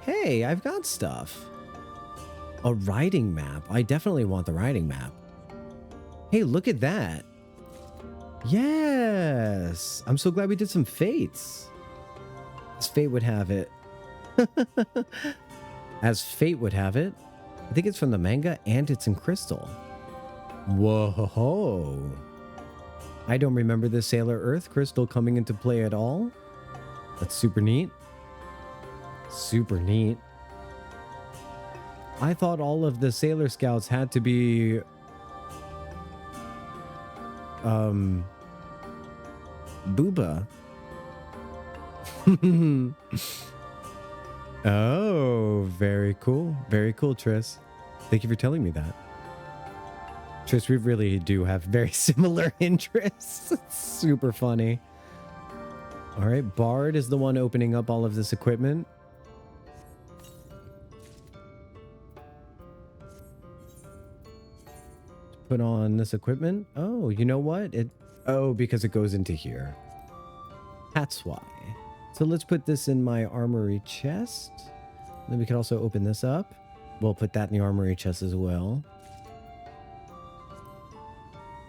Hey, I've got stuff. A riding map. I definitely want the riding map. Hey, look at that. Yes. I'm so glad we did some fates. As fate would have it. As fate would have it. I think it's from the manga and it's in crystal. Whoa. I don't remember the Sailor Earth crystal coming into play at all. That's super neat. Super neat. I thought all of the Sailor Scouts had to be Booba. Oh, very cool. Very cool, Triss. Thank you for telling me that. Triss, we really do have very similar interests. It's super funny. All right, Bard is the one opening up all of this equipment. Put on this equipment. Oh, you know what? Oh, because it goes into here. That's why. So let's put this in my armory chest. Then we can also open this up. We'll put that in the armory chest as well.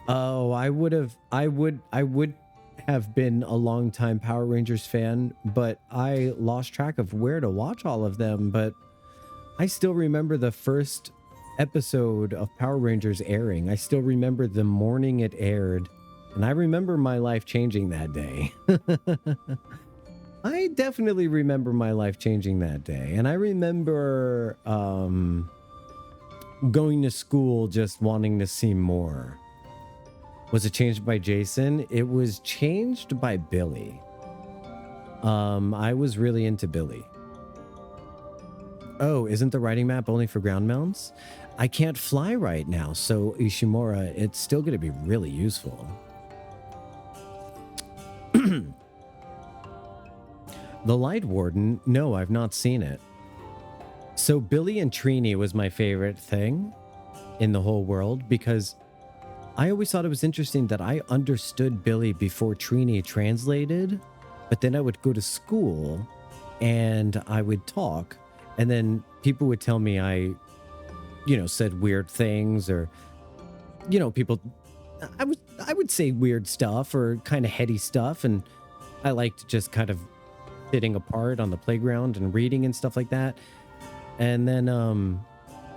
Oh, I would have been a longtime Power Rangers fan, but I lost track of where to watch all of them. But I still remember the first episode of Power Rangers airing. I still remember the morning it aired, and I remember my life changing that day. I definitely remember my life changing that day. And I remember going to school just wanting to see more. Was it changed by Jason? It was changed by Billy. I was really into Billy. Oh, isn't the riding map only for ground mounts? I can't fly right now, so Ishimura, it's still going to be really useful. The Light Warden? No, I've not seen it. So Billy and Trini was my favorite thing in the whole world because I always thought it was interesting that I understood Billy before Trini translated, but then I would go to school and I would talk and then people would tell me I, said weird things or, people, I would say weird stuff or kind of heady stuff. And I liked just kind of sitting apart on the playground and reading and stuff like that. And then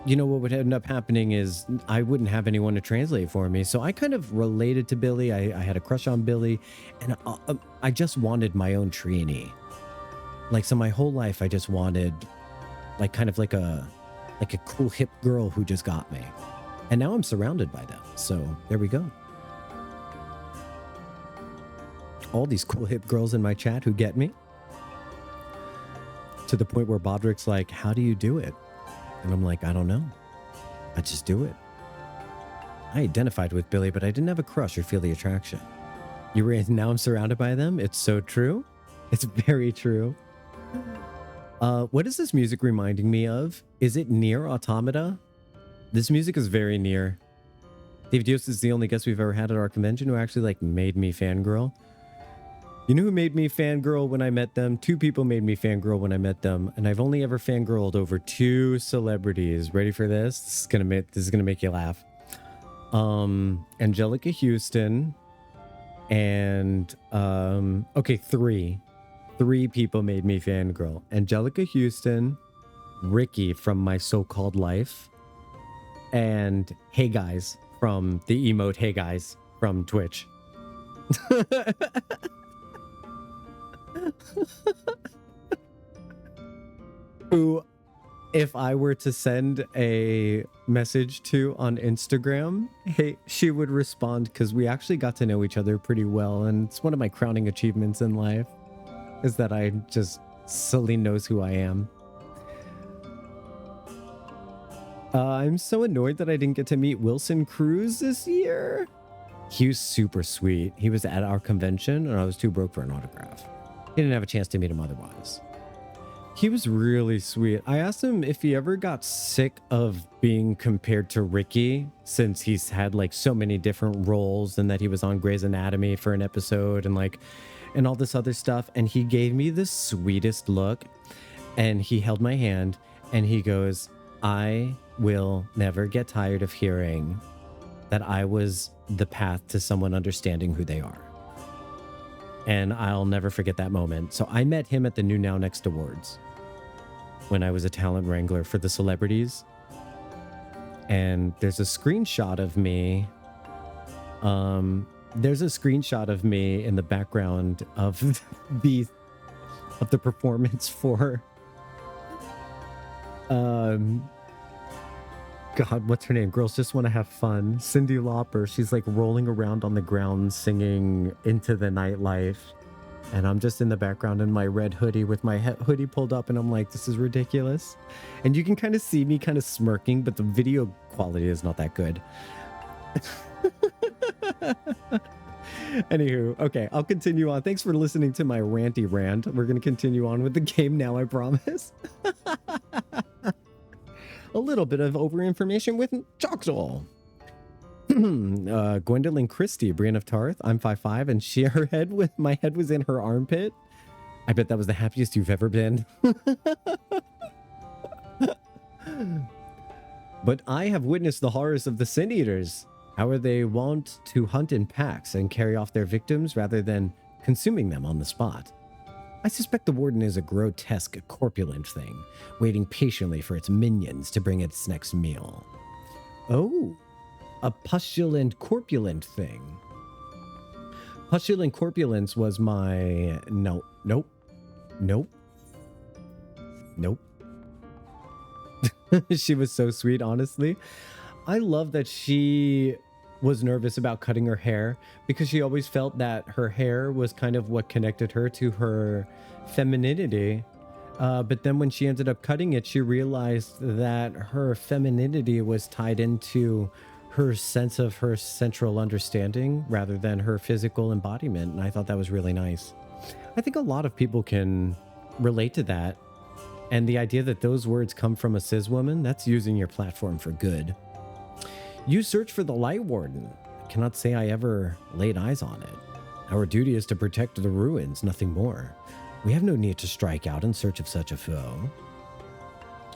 you know, what would end up happening is I wouldn't have anyone to translate for me. So I kind of related to Billy. I had a crush on Billy, and I just wanted my own Trini. Like, so my whole life I just wanted like kind of like a cool hip girl who just got me. And now I'm surrounded by them. So there we go. All these cool hip girls in my chat who get me. To the point where Bodrick's like, how do you do it? And I'm like, I don't know. I just do it. I identified with Billy, but I didn't have a crush or feel the attraction. Now I'm surrounded by them. It's so true. It's very true. What is this music reminding me of? Is it Nier Automata? This music is very Nier. Dave Dios is the only guest we've ever had at our convention who actually like made me fangirl. You know who made me fangirl when I met them? 2 people made me fangirl when I met them, and I've only ever fangirled over 2 celebrities. Ready for this? This is gonna make you laugh. Angelica Houston and okay, 3 people made me fangirl. Angelica Houston, Ricky from My So-Called Life, and Hey Guys from the emote Hey Guys from Twitch. Who, if I were to send a message to on Instagram, hey, she would respond, because we actually got to know each other pretty well, and it's one of my crowning achievements in life, is that I just, Celine knows who I am. I'm so annoyed that I didn't get to meet Wilson Cruz this year. He was super sweet. He was at our convention, and I was too broke for an autograph. He didn't have a chance to meet him otherwise. He was really sweet. I asked him if he ever got sick of being compared to Ricky, since he's had like so many different roles, and that he was on Grey's Anatomy for an episode and all this other stuff. And he gave me the sweetest look, and he held my hand and he goes, I will never get tired of hearing that I was the path to someone understanding who they are. And I'll never forget that moment. So I met him at the New Now Next Awards when I was a talent wrangler for the celebrities. And there's a screenshot of me. There's a screenshot of me in the background of the performance for God, what's her name? Girls Just Want to Have Fun. Cyndi Lauper. She's like rolling around on the ground singing Into the Nightlife. And I'm just in the background in my red hoodie with my hoodie pulled up, and I'm like, this is ridiculous. And you can kind of see me kind of smirking, but the video quality is not that good. Anywho, okay, I'll continue on. Thanks for listening to my ranty rant. We're going to continue on with the game now, I promise. A little bit of over-information with Jocktal. Gwendolyn Christie, Brienne of Tarth. I'm 5'5", and my head was in her armpit. I bet that was the happiest you've ever been. But I have witnessed the horrors of the Sin Eaters. How are they wont to hunt in packs and carry off their victims rather than consuming them on the spot? I suspect the Warden is a grotesque, corpulent thing, waiting patiently for its minions to bring its next meal. Oh, a pustulent, corpulent thing. Pustulent corpulence was my... Nope. She was so sweet, honestly. I love that she was nervous about cutting her hair because she always felt that her hair was kind of what connected her to her femininity. But then when she ended up cutting it, she realized that her femininity was tied into her sense of her central understanding rather than her physical embodiment. And I thought that was really nice. I think a lot of people can relate to that. And the idea that those words come from a cis woman, that's using your platform for good. You search for the Light Warden. I cannot say I ever laid eyes on it. Our duty is to protect the ruins, nothing more. We have no need to strike out in search of such a foe.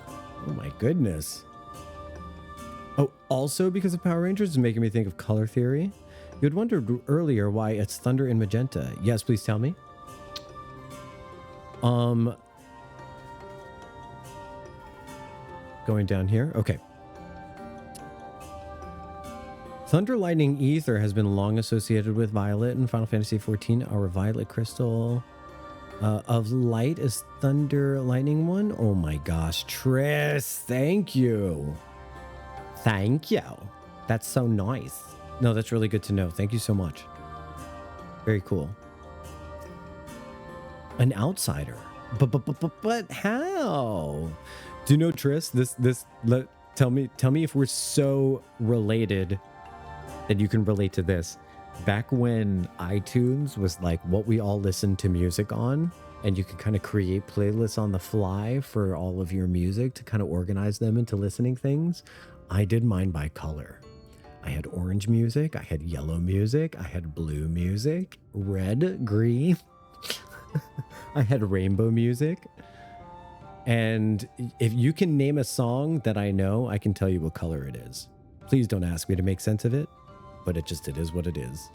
Oh my goodness. Oh, also because of Power Rangers is making me think of color theory. You had wondered earlier why it's thunder and magenta. Yes, please tell me. Going down here. Okay. Thunder Lightning Ether has been long associated with Violet in Final Fantasy XIV. Our Violet Crystal of Light is Thunder Lightning one. Oh my gosh, Triss, thank you. Thank you. That's so nice. No, that's really good to know. Thank you so much. Very cool. An outsider. But how? Do you know, Triss? Tell me if we're so related that you can relate to this. Back when iTunes was like what we all listened to music on, and you could kind of create playlists on the fly for all of your music to kind of organize them into listening things, I did mine by color. I had orange music, I had yellow music, I had blue music, red, green. I had rainbow music. And if you can name a song that I know, I can tell you what color it is. Please don't ask me to make sense of it, but it is what it is.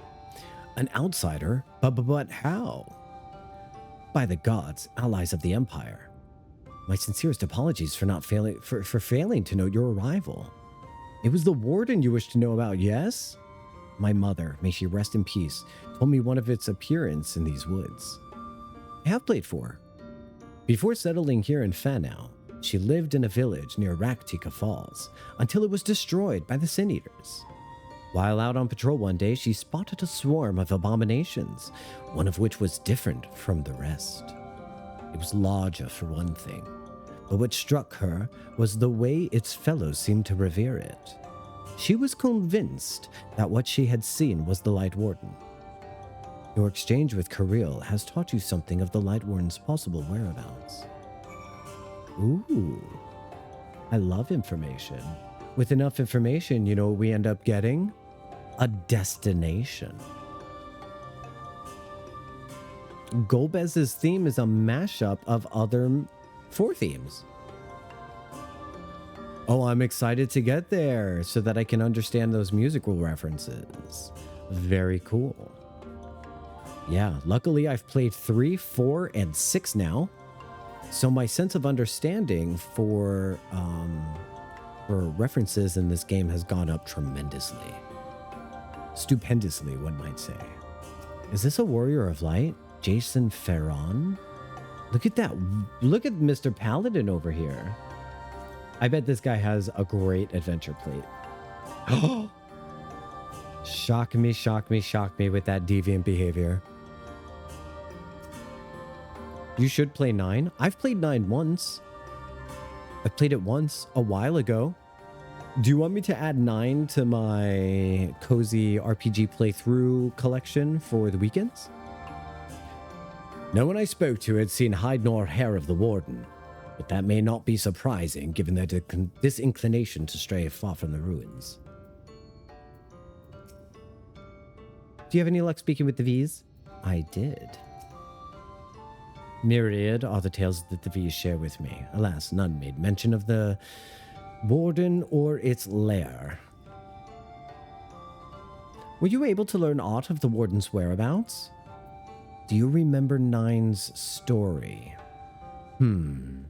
An outsider, but how? By the gods, allies of the Empire. My sincerest apologies for not failing to note your arrival. It was the warden you wished to know about, yes? My mother, may she rest in peace, told me one of its appearance in these woods. I have played for her. Before settling here in Fanau, she lived in a village near Raktika Falls until it was destroyed by the Sin Eaters. While out on patrol one day, she spotted a swarm of abominations, one of which was different from the rest. It was larger for one thing, but what struck her was the way its fellows seemed to revere it. She was convinced that what she had seen was the Light Warden. Your exchange with Kirill has taught you something of the Light Warden's possible whereabouts. Ooh, I love information. With enough information, you know what we end up getting? A destination. Golbez's theme is a mashup of other 4 themes. Oh, I'm excited to get there so that I can understand those musical references. Very cool. Yeah, luckily I've played 3, 4, and 6 now. So my sense of understanding for references in this game has gone up tremendously. Stupendously, one might say. Is this a Warrior of Light? Jason Ferron? Look at that. Look at Mr. Paladin over here. I bet this guy has a great adventure plate. Shock me with that deviant behavior. You should play 9. I've played 9 once. I played it once a while ago. Do you want me to add 9 to my cozy RPG playthrough collection for the weekends? No one I spoke to had seen hide nor hair of the Warden, but that may not be surprising given their disinclination to stray far from the ruins. Do you have any luck speaking with the Viis? I did. Myriad are the tales that the Viis share with me. Alas, none made mention of the Warden or its lair. Were you able to learn aught of the Warden's whereabouts? Do you remember 9's story? You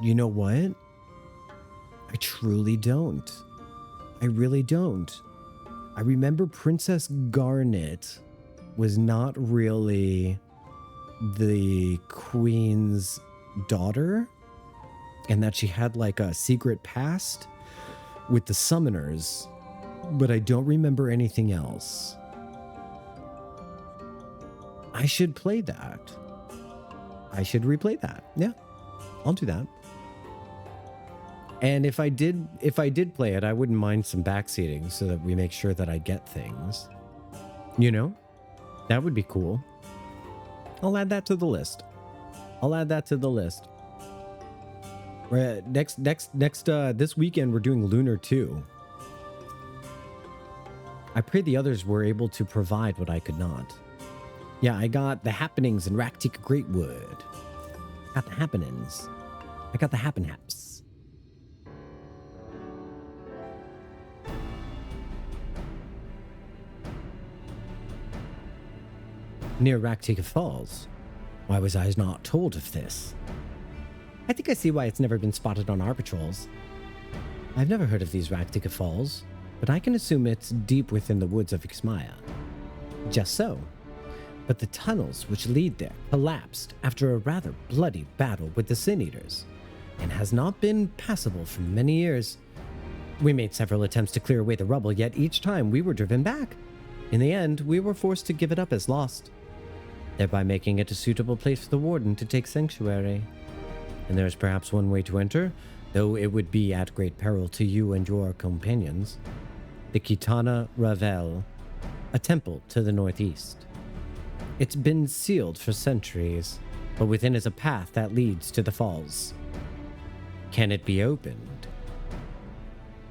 know what? I truly don't. I really don't. I remember Princess Garnet was not really the queen's daughter, and that she had like a secret past with the summoners, but I don't remember anything else. I should play that. I should replay that. Yeah, I'll do that. And if I did play it, I wouldn't mind some backseating so that we make sure that I get things. You know? That would be cool. I'll add that to the list. This weekend we're doing Lunar 2. I pray the others were able to provide what I could not. Yeah, I got the happenings in Raktika Greatwood. Got the happenings. I got the happen-haps. Near Raktika Falls. Why was I not told of this? I think I see why it's never been spotted on our patrols. I've never heard of these Raktika Falls, but I can assume it's deep within the woods of Ixmaya. Just so. But the tunnels which lead there collapsed after a rather bloody battle with the Sin Eaters, and has not been passable for many years. We made several attempts to clear away the rubble, yet each time we were driven back. In the end, we were forced to give it up as lost, thereby making it a suitable place for the Warden to take sanctuary. And there is perhaps one way to enter, though it would be at great peril to you and your companions. The Kitana Ravel, a temple to the northeast. It's been sealed for centuries, but within is a path that leads to the falls. Can it be opened?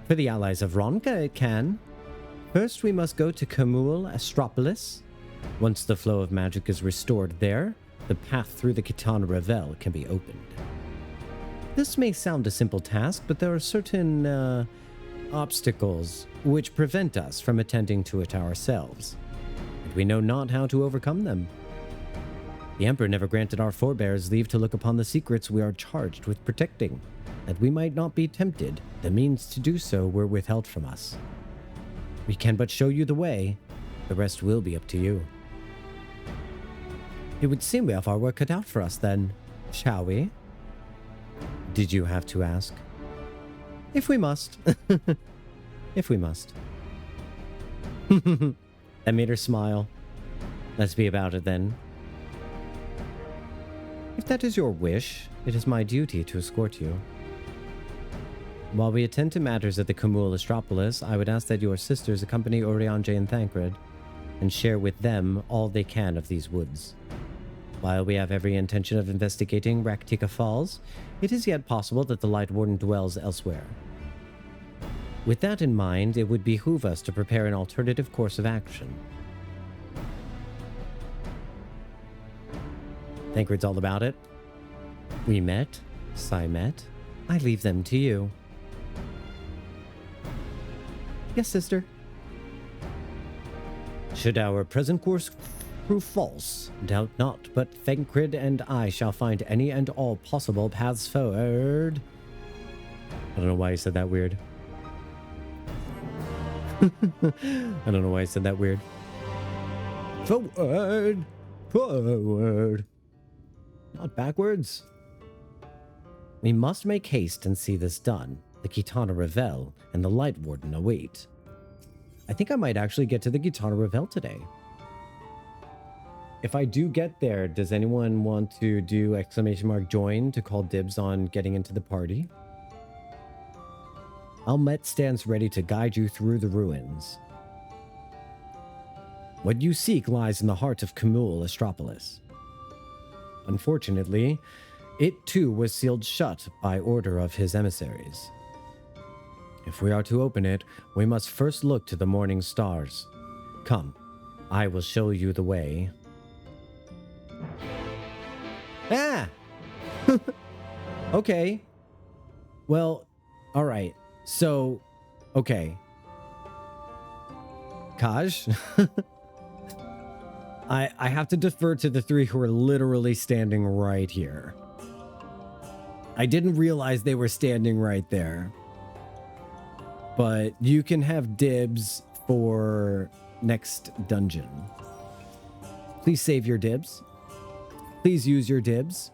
For the allies of Ronka, it can. First, we must go to Kamul Astropolis. Once the flow of magic is restored there, the path through the Kitana Ravel can be opened. This may sound a simple task, but there are certain obstacles which prevent us from attending to it ourselves, and we know not how to overcome them. The Emperor never granted our forebears leave to look upon the secrets we are charged with protecting. That we might not be tempted, the means to do so were withheld from us. We can but show you the way. The rest will be up to you. It would seem we have our work cut out for us then, shall we? Did you have to ask? If we must. If we must. That made her smile. Let's be about it then. If that is your wish, it is my duty to escort you. While we attend to matters at the Kamul Astropolis, I would ask that your sisters accompany Oriange and Thancred, and share with them all they can of these woods. While we have every intention of investigating Raktika Falls, it is yet possible that the Light Warden dwells elsewhere. With that in mind, it would behoove us to prepare an alternative course of action. Thancred's all about it. We met, Sai met. I leave them to you. Yes, sister. Should our present course prove false, doubt not, but Thancred and I shall find any and all possible paths forward. I don't know why he said that weird. I don't know why I said that weird. Forward! Forward! Not backwards. We must make haste and see this done. The Kitana Ravel and the Light Warden await. I think I might actually get to the Kitana Ravel today. If I do get there, does anyone want to do !join to call dibs on getting into the party? Emet stands ready to guide you through the ruins. What you seek lies in the heart of Kamul Astropolis. Unfortunately, it too was sealed shut by order of his emissaries. If we are to open it, we must first look to the morning stars. Come, I will show you the way. Ah! Okay. Well, alright. So, okay. Kaj? I have to defer to the three who are literally standing right here. I didn't realize they were standing right there. But you can have dibs for next dungeon. Please save your dibs. Please use your dibs.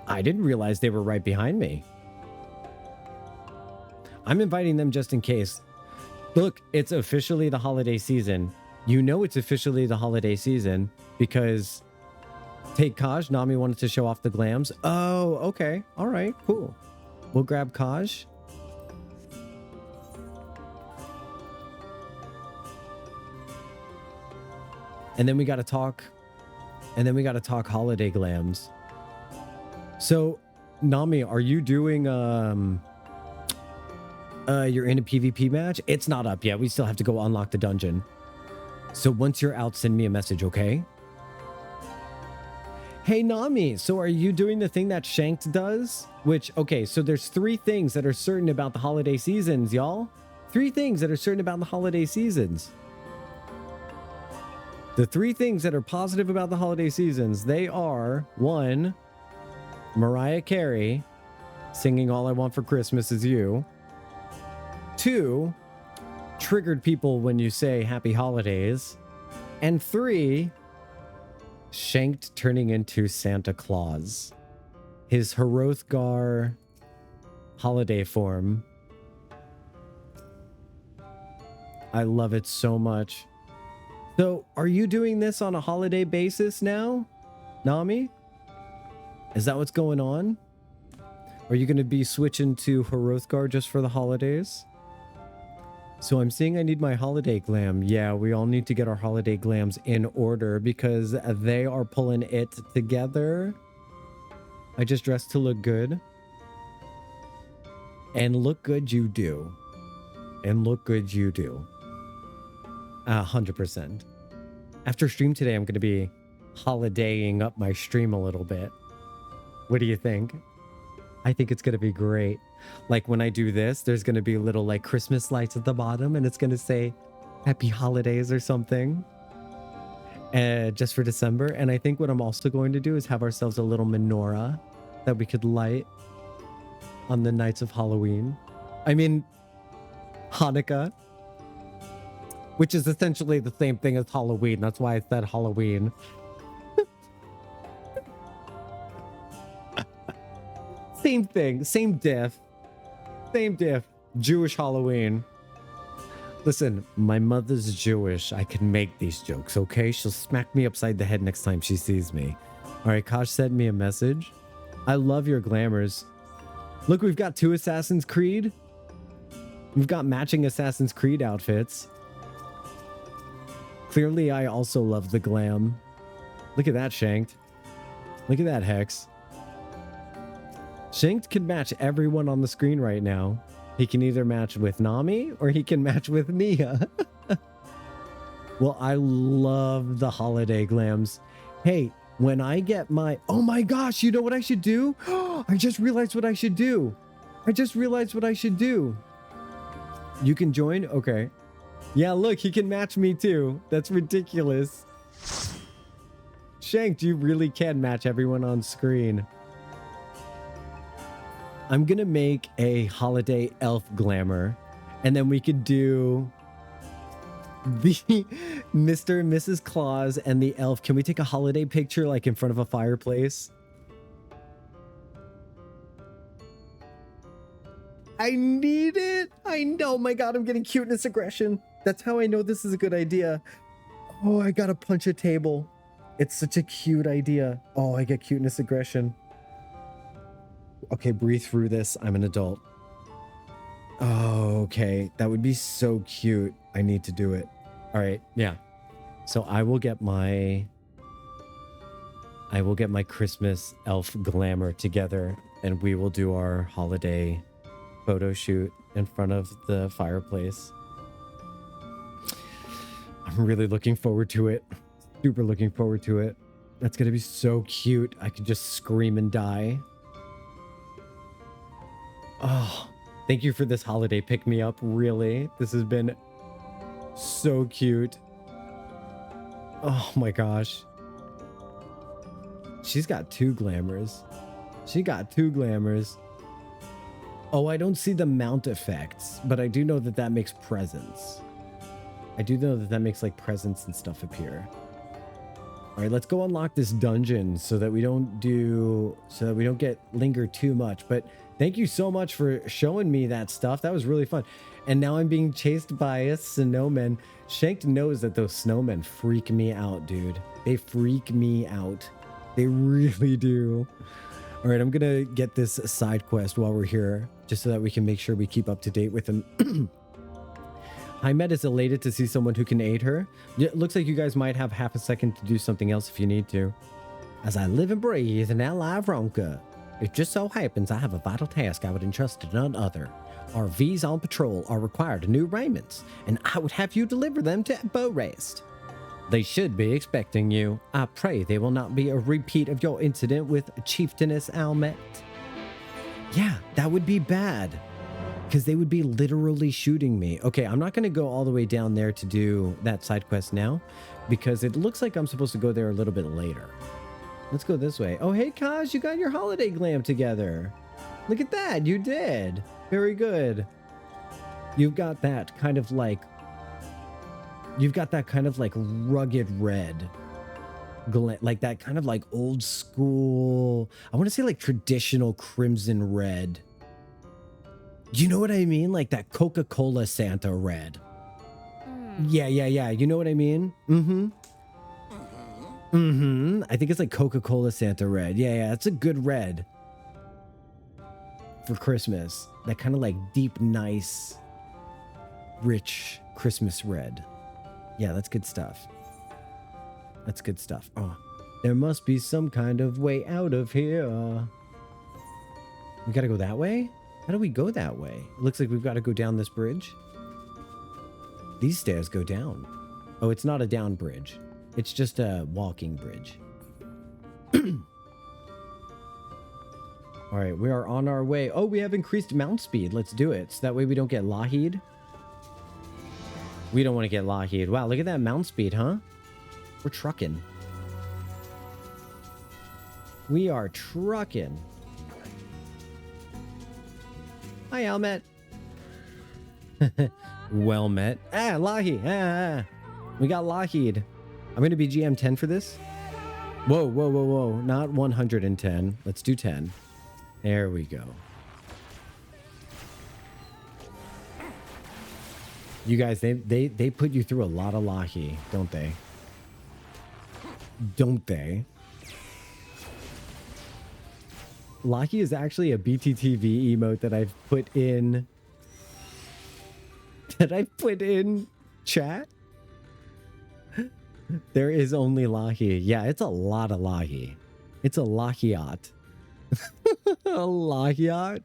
I didn't realize they were right behind me. I'm inviting them just in case. Look, it's officially the holiday season. You know it's officially the holiday season because take Kaj, Nami wanted to show off the glams. Oh, okay. All right, cool. We'll grab Kaj. And then we got to talk. And then we got to talk holiday glams. So, Nami, are you doing you're in a PvP match? It's not up yet. We still have to go unlock the dungeon. So once you're out, send me a message, okay? Hey, Nami, so are you doing the thing that Shanked does? Which, okay, so there's 3 things that are certain about the holiday seasons, y'all. 3 things that are certain about the holiday seasons. The 3 things that are positive about the holiday seasons, they are, 1, Mariah Carey singing All I Want for Christmas Is You. 2, triggered people when you say Happy Holidays. And 3, Shanked turning into Santa Claus. His Hrothgar holiday form. I love it so much. So, are you doing this on a holiday basis now, Nami? Is that what's going on? Are you going to be switching to Hrothgar just for the holidays? So I'm seeing I need my holiday glam. Yeah, we all need to get our holiday glams in order because they are pulling it together. I just dressed to look good. And look good you do. And look good you do. 100%. After stream today, I'm going to be holidaying up my stream a little bit. What do you think? I think it's going to be great. Like when I do this, there's going to be little like Christmas lights at the bottom and it's going to say Happy Holidays or something. Just for December. And I think what I'm also going to do is have ourselves a little menorah that we could light on the nights of Halloween. I mean, Hanukkah. Which is essentially the same thing as Halloween. That's why I said Halloween. Same thing. Same diff. Same diff. Jewish Halloween. Listen, my mother's Jewish. I can make these jokes, okay? She'll smack me upside the head next time she sees me. All right, Kosh sent me a message. I love your glamours. Look, we've got 2 Assassin's Creed. We've got matching Assassin's Creed outfits. Clearly, I also love the glam. Look at that, Shanked. Look at that, Hex. Shanked can match everyone on the screen right now. He can either match with Nami or he can match with Nia. Well, I love the holiday glams. Hey, when I get my... Oh my gosh, you know what I should do? I just realized what I should do. You can join? Okay. Yeah, look, he can match me too. That's ridiculous. Shanked, you really can match everyone on screen. I'm gonna make a holiday elf glamour, and then we could do the Mr. and Mrs. Claus and the elf. Can we take a holiday picture like in front of a fireplace? I need it. I know. Oh my God, I'm getting cuteness aggression. That's how I know this is a good idea. Oh, I gotta punch a table. It's such a cute idea. Oh, I get cuteness aggression. Okay, breathe through this. I'm an adult. Oh, okay. That would be so cute. I need to do it. All right. Yeah. So I will get my Christmas elf glamour together and we will do our holiday photo shoot in front of the fireplace. I'm really looking forward to it. Super looking forward to it. That's going to be so cute. I could just scream and die. Oh, thank you for this holiday pick-me-up, really. This has been so cute. Oh my gosh. She's got 2 glamours. Oh, I don't see the mount effects, but I do know that that makes presents. I do know that that makes like presents and stuff appear. All right, let's go unlock this dungeon so that we don't get lingered too much. But thank you so much for showing me that stuff. That was really fun. And now I'm being chased by a snowman. Shanked knows that those snowmen freak me out, dude. They freak me out. They really do. All right, I'm gonna get this side quest while we're here, just so that we can make sure we keep up to date with them. Emet is elated to see someone who can aid her. It looks like you guys might have half a second to do something else if you need to. As I live and breathe in L.I. Ronka, it just so happens I have a vital task I would entrust to none other. Our Viis on patrol are required of new raiments, and I would have you deliver them to Bow Rest. They should be expecting you. I pray they will not be a repeat of your incident with Chieftainess Almet. Yeah, that would be bad. Because they would be literally shooting me. Okay, I'm not going to go all the way down there to do that side quest now. Because it looks like I'm supposed to go there a little bit later. Let's go this way. Oh, hey, Kaj, you got your holiday glam together. Look at that. You did. Very good. You've got that kind of like rugged red. Like that kind of like old school. I want to say like traditional crimson red. You know what I mean? Like that Coca-Cola Santa red. Yeah. You know what I mean? I think it's like Coca-Cola Santa red. Yeah, it's a good red for Christmas. That kind of like deep, nice, rich Christmas red. Yeah, that's good stuff. That's good stuff. Oh, there must be some kind of way out of here. We gotta go that way? How do we go that way? It looks like we've got to go down this bridge. These stairs go down. Oh, it's not a down bridge. It's just a walking bridge. All right, we are on our way. Oh, we have increased mount speed. Let's do it. So that way we don't get Lahid. We don't want to get Lahid. Wow, look at that mount speed, huh? We're trucking. We are trucking. Hi, Almet. Well met. Lahid. We got Lahid. I'm going to be GM 10 for this. Whoa. Not 110. Let's do 10. There we go. You guys, they put you through a lot of Lahid, don't they? Don't they? Lahid is actually a BTTV emote that I've put in. That I put in chat. There is only Lahid. Yeah, it's a lot of Lahid. It's a Lahiat. A Lahiat.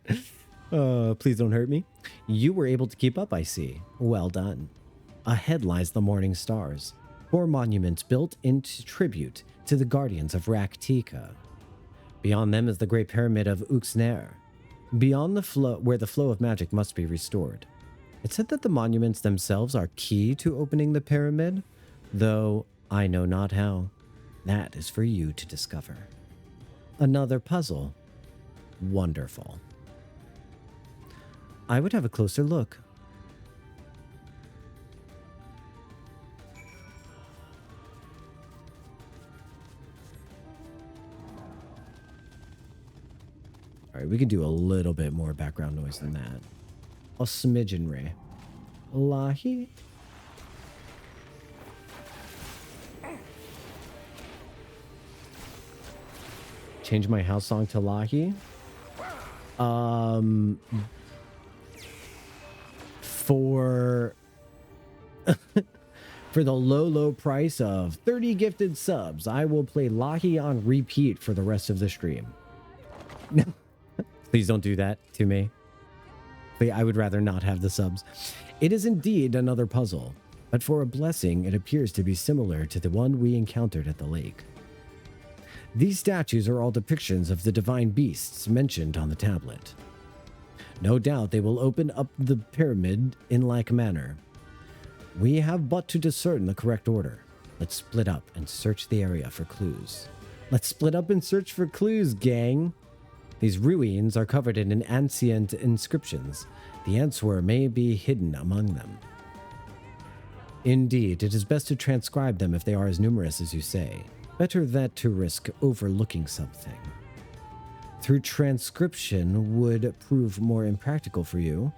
Please don't hurt me. You were able to keep up, I see. Well done. Ahead lies the morning stars, 4 monuments built into tribute to the guardians of Raktika. Beyond them is the Great Pyramid of Uxner, beyond the flow, where the flow of magic must be restored. It's said that the monuments themselves are key to opening the pyramid, though I know not how. That is for you to discover. Another puzzle. Wonderful. I would have a closer look. All right, we can do a little bit more background noise than that. A smidgen ray. Lahid. Change my house song to Lahid. For for the low price of 30 gifted subs, I will play Lahid on repeat for the rest of the stream. Please don't do that to me. I would rather not have the subs. It is indeed another puzzle, but for a blessing, it appears to be similar to the one we encountered at the lake. These statues are all depictions of the divine beasts mentioned on the tablet. No doubt they will open up the pyramid in like manner. We have but to discern the correct order. Let's split up and search the area for clues. Let's split up and search for clues, gang. These ruins are covered in ancient inscriptions. The answer may be hidden among them. Indeed, it is best to transcribe them if they are as numerous as you say. Better that to risk overlooking something. Through transcription would prove more impractical for you.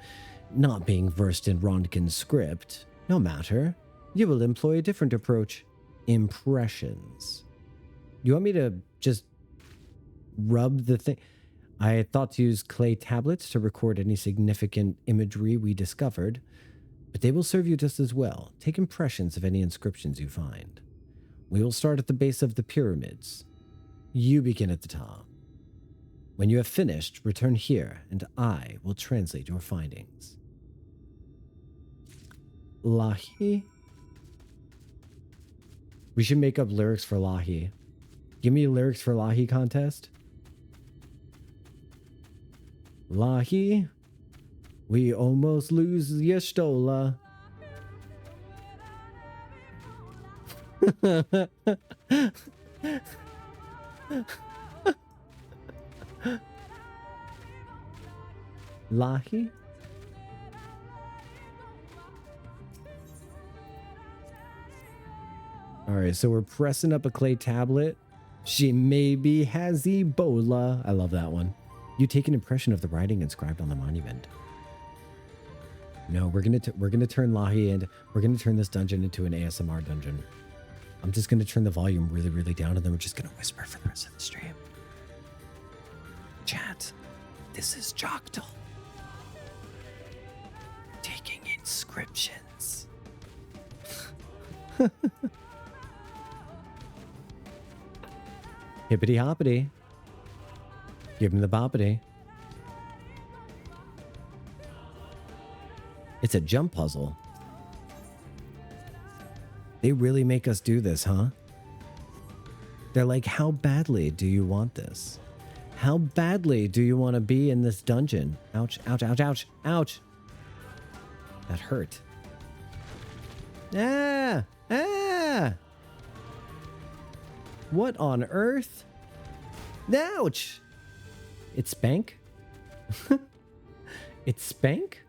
Not being versed in Ronkin's script, no matter. You will employ a different approach. Impressions. You want me to just rub the thing? I thought to use clay tablets to record any significant imagery we discovered, but they will serve you just as well. Take impressions of any inscriptions you find. We will start at the base of the pyramids. You begin at the top. When you have finished, return here, and I will translate your findings. Lahid? We should make up lyrics for Lahid. Give me lyrics for Lahid contest. Lahid, we almost lose Yashtola. Lahi? Alright, so we're pressing up a clay tablet. She maybe has Ebola. I love that one. You take an impression of the writing inscribed on the monument. No, we're gonna turn Lahi and we're gonna turn this dungeon into an ASMR dungeon. I'm just gonna turn the volume really, really down, and then we're just gonna whisper for the rest of the stream. Chat, this is Jocktal. Taking inscriptions. Hippity hoppity. Give him the boppity. It's a jump puzzle. They really make us do this, huh? They're like, how badly do you want this? How badly do you want to be in this dungeon? Ouch, ouch, ouch, ouch, ouch. That hurt. Ah! Ah! What on earth? Ouch! It's Spank? It's Spank?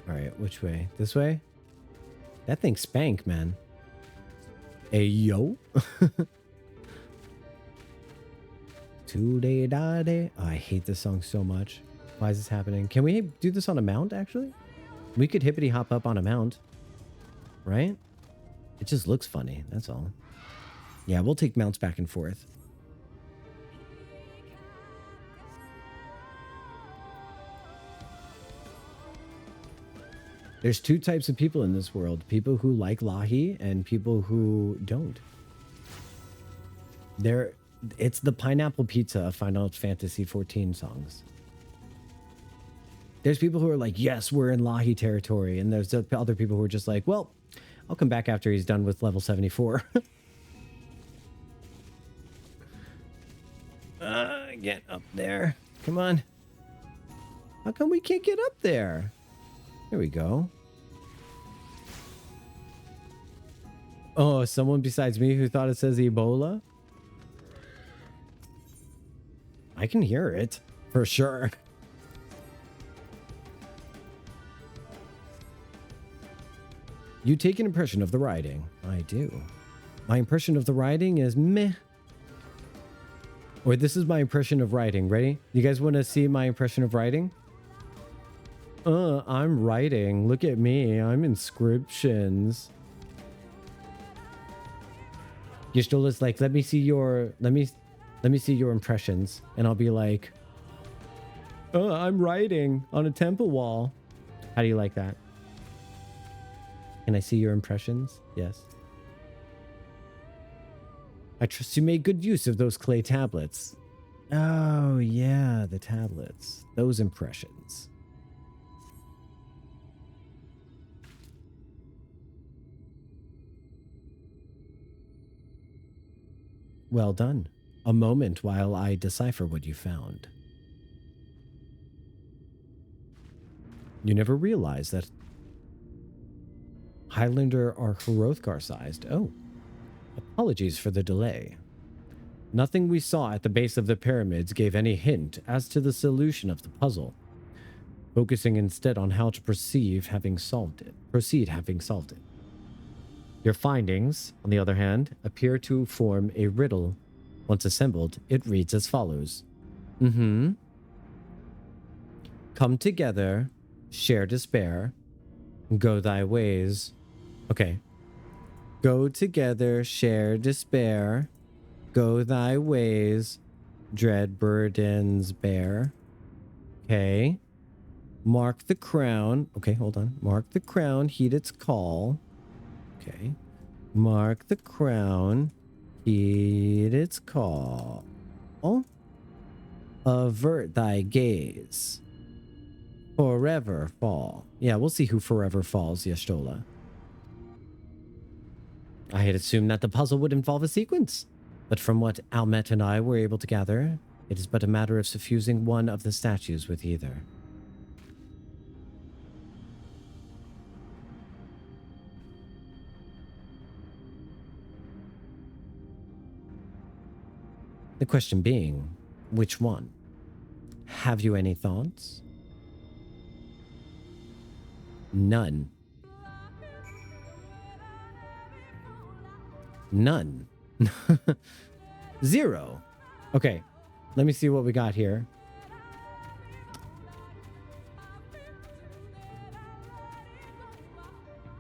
Alright, which way? This way? That thing's Spank, man. Hey, yo. Today, da-day. Oh, I hate this song so much. Why is this happening? Can we do this on a mount, actually? We could hippity hop up on a mount. Right? It just looks funny, that's all. Yeah, we'll take mounts back and forth. There's two types of people in this world. People who like Lahi and people who don't. It's the pineapple pizza of Final Fantasy XIV songs. There's people who are like, yes, we're in Lahi territory. And there's other people who are just like, well, I'll come back after he's done with level 74. Get up there. Come on. How come we can't get up there? Here we go. Oh, someone besides me who thought it says Ebola? I can hear it, for sure. You take an impression of the writing. I do. My impression of the writing is meh. Or this is my impression of writing. Ready? You guys want to see my impression of writing? I'm writing. Look at me. I'm inscriptions. Yashtola's like, let me see your impressions. And I'll be like, I'm writing on a temple wall. How do you like that? Can I see your impressions? Yes. I trust you made good use of those clay tablets. Oh, yeah, the tablets. Those impressions. Well done. A moment while I decipher what you found. You never realized that Highlander are Hrothgar-sized. Oh. Apologies for the delay. Nothing we saw at the base of the pyramids gave any hint as to the solution of the puzzle, focusing instead on how to proceed having solved it. Your findings, on the other hand, appear to form a riddle. Once assembled, it reads as follows. Come together, share despair, go thy ways. Okay. Go together, share despair, go thy ways, dread burdens bear. Okay. Mark the crown. Okay, hold on. Mark the crown, heed its call. Okay. Mark the crown, heed its call. Avert thy gaze. Forever fall. Yeah, we'll see who forever falls, Yashtola. I had assumed that the puzzle would involve a sequence, but from what Almet and I were able to gather, it is but a matter of suffusing one of the statues with either. The question being, which one? Have you any thoughts? None. None. 0. Okay, let me see what we got here.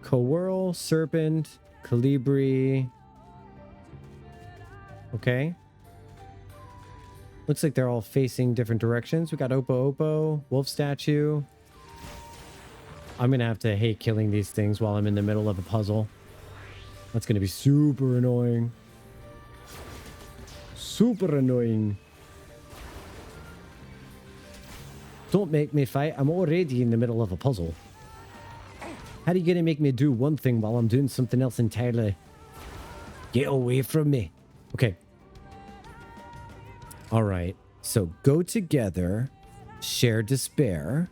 Coeurl, Serpent, Colibri. Okay. Looks like they're all facing different directions. We got Oppo, Wolf Statue. I'm going to have to hate killing these things while I'm in the middle of a puzzle. That's going to be super annoying. Super annoying. Don't make me fight. I'm already in the middle of a puzzle. How are you going to make me do one thing while I'm doing something else entirely? Get away from me. Okay. All right. So go together, share despair.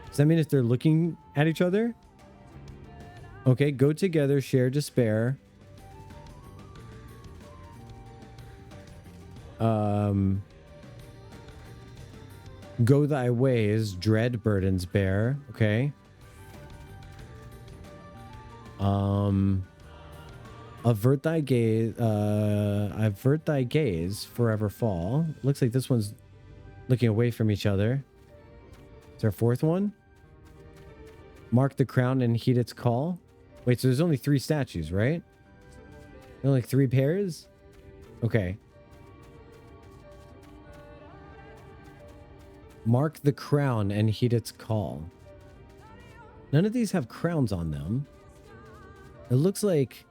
Does that mean if they're looking at each other? Okay, go together, share despair. Go thy ways, dread burdens bear. Okay. Avert thy gaze, forever fall. Looks like this one's looking away from each other. Is there a fourth one? Mark the crown and heed its call. Wait, so there's only 3 statues, right? Only 3 pairs? Okay. Mark the crown and heed its call. None of these have crowns on them. It looks like...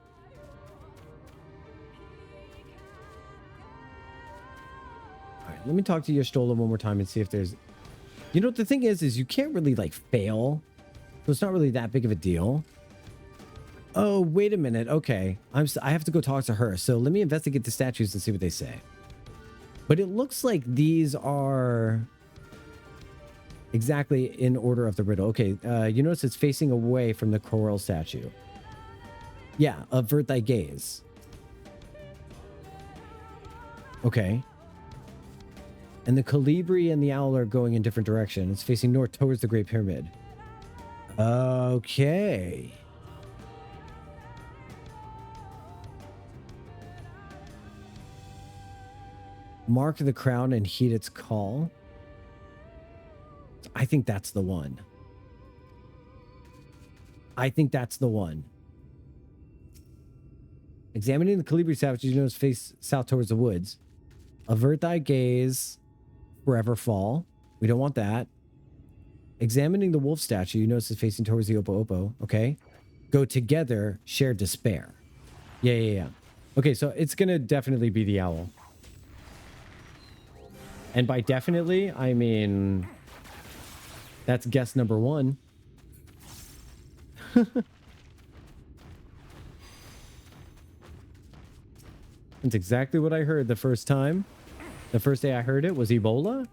Alright, let me talk to Jocktal one more time and see if there's... You know what the thing is you can't really, like, fail. So it's not really that big of a deal. Oh, wait a minute. Okay. I have to go talk to her. So let me investigate the statues and see what they say. But it looks like these are exactly in order of the riddle. Okay. You notice it's facing away from the Coeurl statue. Yeah. Avert thy gaze. Okay. And the Colibri and the owl are going in different directions. It's facing north towards the Great Pyramid. Okay. Mark the crown and heed its call. I think that's the one. I think that's the one. Examining the Colibri statue, you notice face south towards the woods. Avert thy gaze, forever fall. We don't want that. Examining the wolf statue, you notice it's facing towards the Oppo. Okay. Go together, share despair. Yeah. Okay, so it's going to definitely be the owl. And by definitely, I mean... That's guess number 1. That's exactly what I heard the first time. The first day I heard it was Ebola.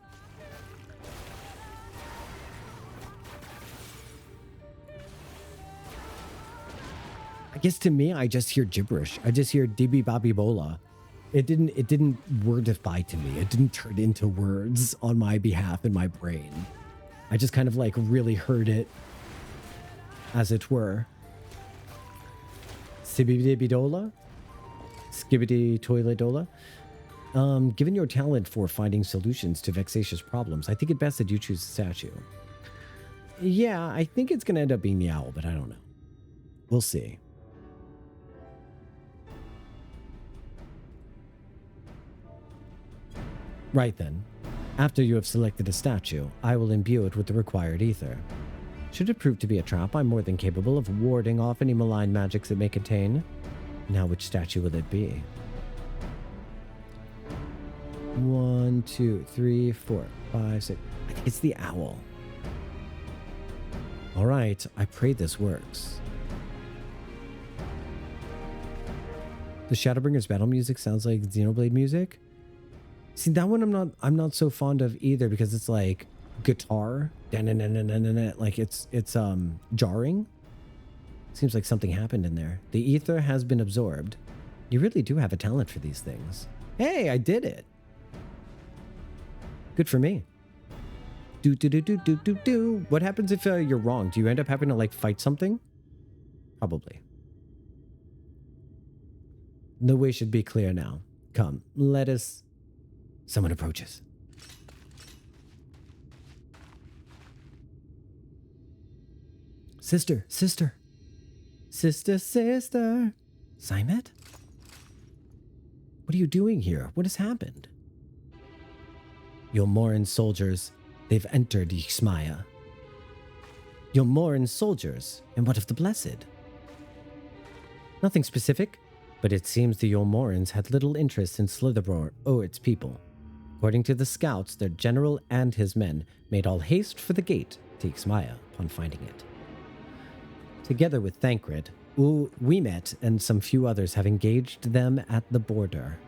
I guess to me, I just hear gibberish. I just hear DB Bobby Bola. It didn't wordify to me. It didn't turn into words on my behalf in my brain. I just kind of like really heard it, as it were. Sibidibidola? Skibbity toilet dola? Given your talent for finding solutions to vexatious problems, I think it best that you choose the statue. Yeah, I think it's going to end up being the owl, but I don't know. We'll see. Right then. After you have selected a statue, I will imbue it with the required ether. Should it prove to be a trap, I'm more than capable of warding off any malign magics it may contain. Now, which statue will it be? 1, 2, 3, 4, 5, 6. I think it's the owl. All right, I pray this works. The Shadowbringers battle music sounds like Xenoblade music. See, that one I'm not so fond of either because it's like guitar, like it's jarring. Seems like something happened in there. The ether has been absorbed. You really do have a talent for these things. Hey, I did it. Good for me. Do. What happens if you're wrong? Do you end up having to, like, fight something? Probably. The way should be clear now. Come, let us... Someone approaches. Sister. Sister. Simet? What are you doing here? What has happened? Yulmoran soldiers, they've entered Ixmaya. Yulmoran soldiers, and what of the Blessed? Nothing specific, but it seems the Yulmorans had little interest in Slitherboar or its people. According to the scouts, their general and his men made all haste for the gate to Ixmaya upon finding it. Together with Thancred, Wemet and some few others have engaged them at the border.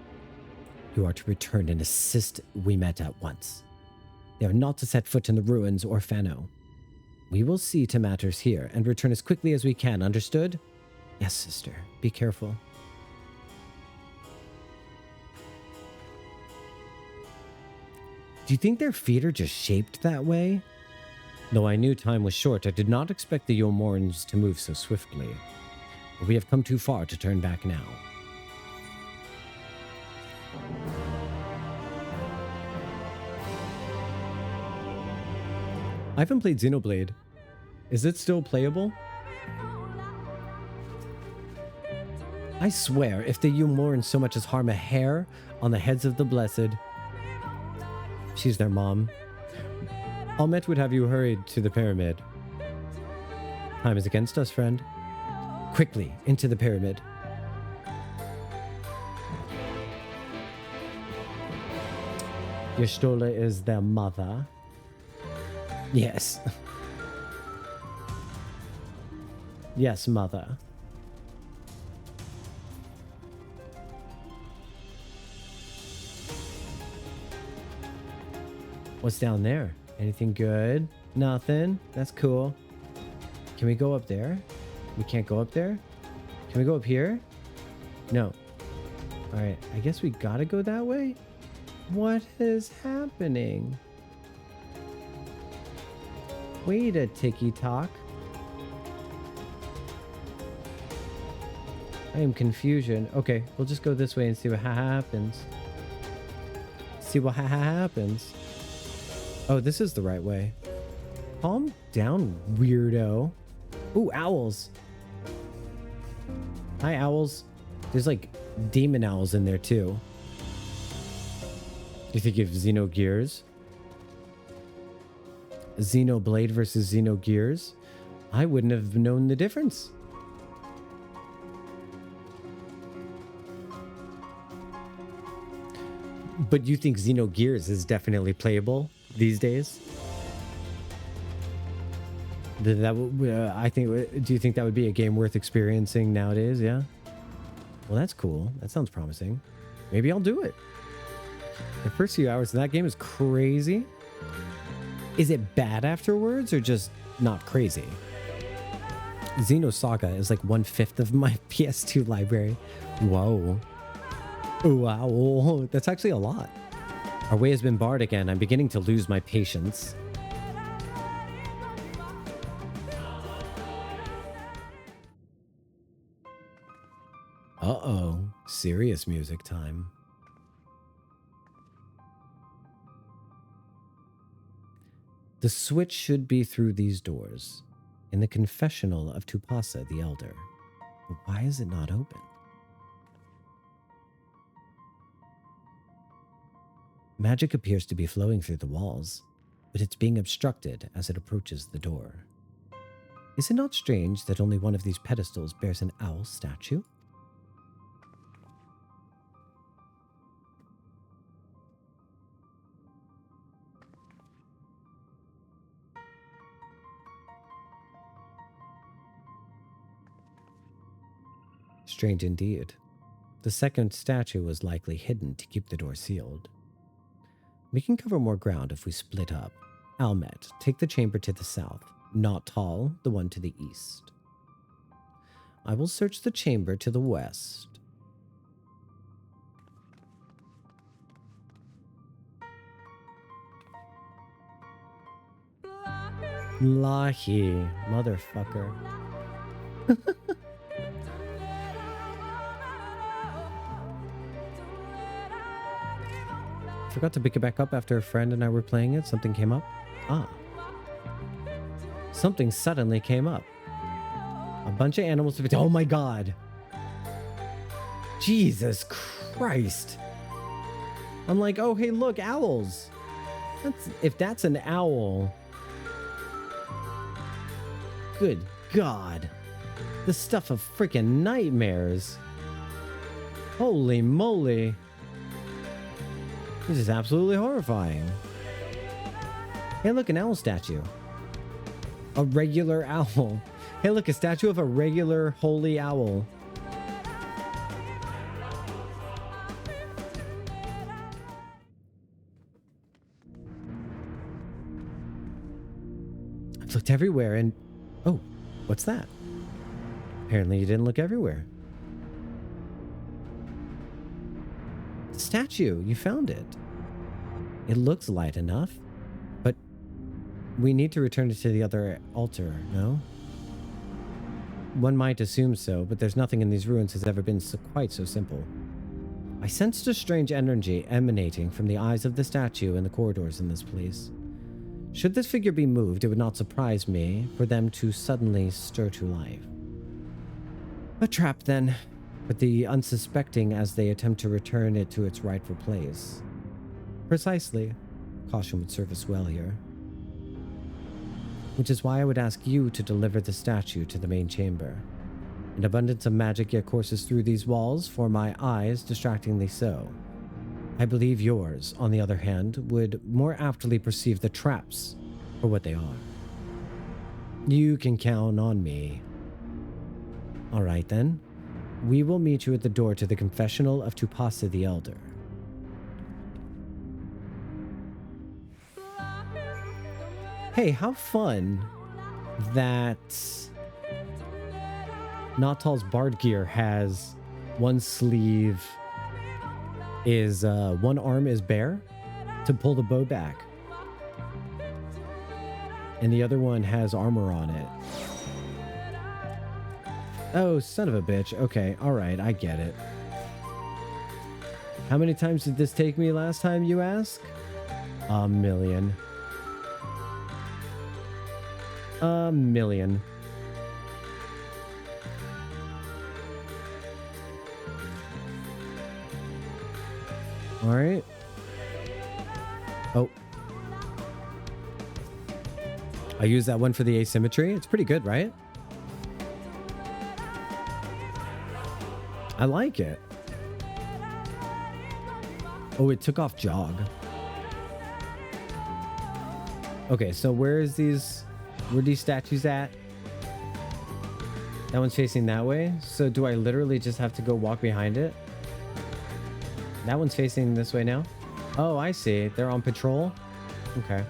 You are to return and assist Wemet at once. They are not to set foot in the ruins or Fano. We will see to matters here and return as quickly as we can, understood? Yes, sister. Be careful. Do you think their feet are just shaped that way? Though I knew time was short, I did not expect the Yulmorans to move so swiftly. But we have come too far to turn back now. I haven't played Xenoblade. Is it still playable? I swear, if the Yulmorans so much as harm a hair on the heads of the Blessed, she's their mom, Emet would have you hurried to the pyramid. Time is against us, friend. Quickly, into the pyramid. Y'shtola is their mother. Yes. Yes, mother. What's down there? Anything good? Nothing. That's cool. Can we go up there? We can't go up there? Can we go up here? No. Alright, I guess we gotta go that way? What is happening? Wait a ticky-tock. I am confusion. Okay, we'll just go this way and see what happens. See what happens. Oh, this is the right way. Calm down, weirdo. Ooh, owls. Hi, owls. There's like demon owls in there too. You think of Xenogears? Xenoblade versus Xenogears? I wouldn't have known the difference. But you think Xenogears is definitely playable these days? I think. Do you think that would be a game worth experiencing nowadays? Yeah. Well, that's cool. That sounds promising. Maybe I'll do it. The first few hours of that game is crazy. Is it bad afterwards or just not crazy? Xenosaga is like 1/5 of my PS2 library. Whoa. Wow. That's actually a lot. Our way has been barred again. I'm beginning to lose my patience. Uh-oh. Serious music time. The switch should be through these doors, in the confessional of Tupasa the Elder. But why is it not open? Magic appears to be flowing through the walls, but it's being obstructed as it approaches the door. Is it not strange that only one of these pedestals bears an owl statue? Strange indeed. The second statue was likely hidden to keep the door sealed. We can cover more ground if we split up. Almet, take the chamber to the south. Not Tall, the one to the east. I will search the chamber to the west. Lahi, motherfucker. Forgot to pick it back up after a friend and I were playing it. Something came up. Ah. Something suddenly came up. A bunch of animals. Oh my god. Jesus Christ. I'm like, oh, hey, look, owls. If that's an owl. Good God. The stuff of freaking nightmares. Holy moly. This is absolutely horrifying. Hey, look, an owl statue. A regular owl. Hey, look, a statue of a regular holy owl. I've looked everywhere and... Oh, what's that? Apparently you didn't look everywhere. Statue, you found it. It looks light enough, but we need to return it to the other altar, no? One might assume so, but there's nothing in these ruins has ever been quite so simple. I sensed a strange energy emanating from the eyes of the statue in the corridors in this place. Should this figure be moved, it would not surprise me for them to suddenly stir to life. A trap, then, but the unsuspecting as they attempt to return it to its rightful place. Precisely. Caution would serve us well here. Which is why I would ask you to deliver the statue to the main chamber. An abundance of magic yet courses through these walls, for my eyes distractingly so. I believe yours, on the other hand, would more aptly perceive the traps for what they are. You can count on me. All right, then. We will meet you at the door to the confessional of Tupasa the Elder. Hey, how fun that Nautal's Bard gear has one sleeve is, one arm is bare to pull the bow back. And the other one has armor on it. Oh, son of a bitch. Okay, alright, I get it. How many times did this take me last time, you ask? A million. A million. Alright. Oh. I use that one for the asymmetry. It's pretty good, right? I like it. Oh, it took off jog. Okay, so where are these statues at? That one's facing that way. So do I literally just have to go walk behind it? That one's facing this way now. Oh, I see. They're on patrol. Okay.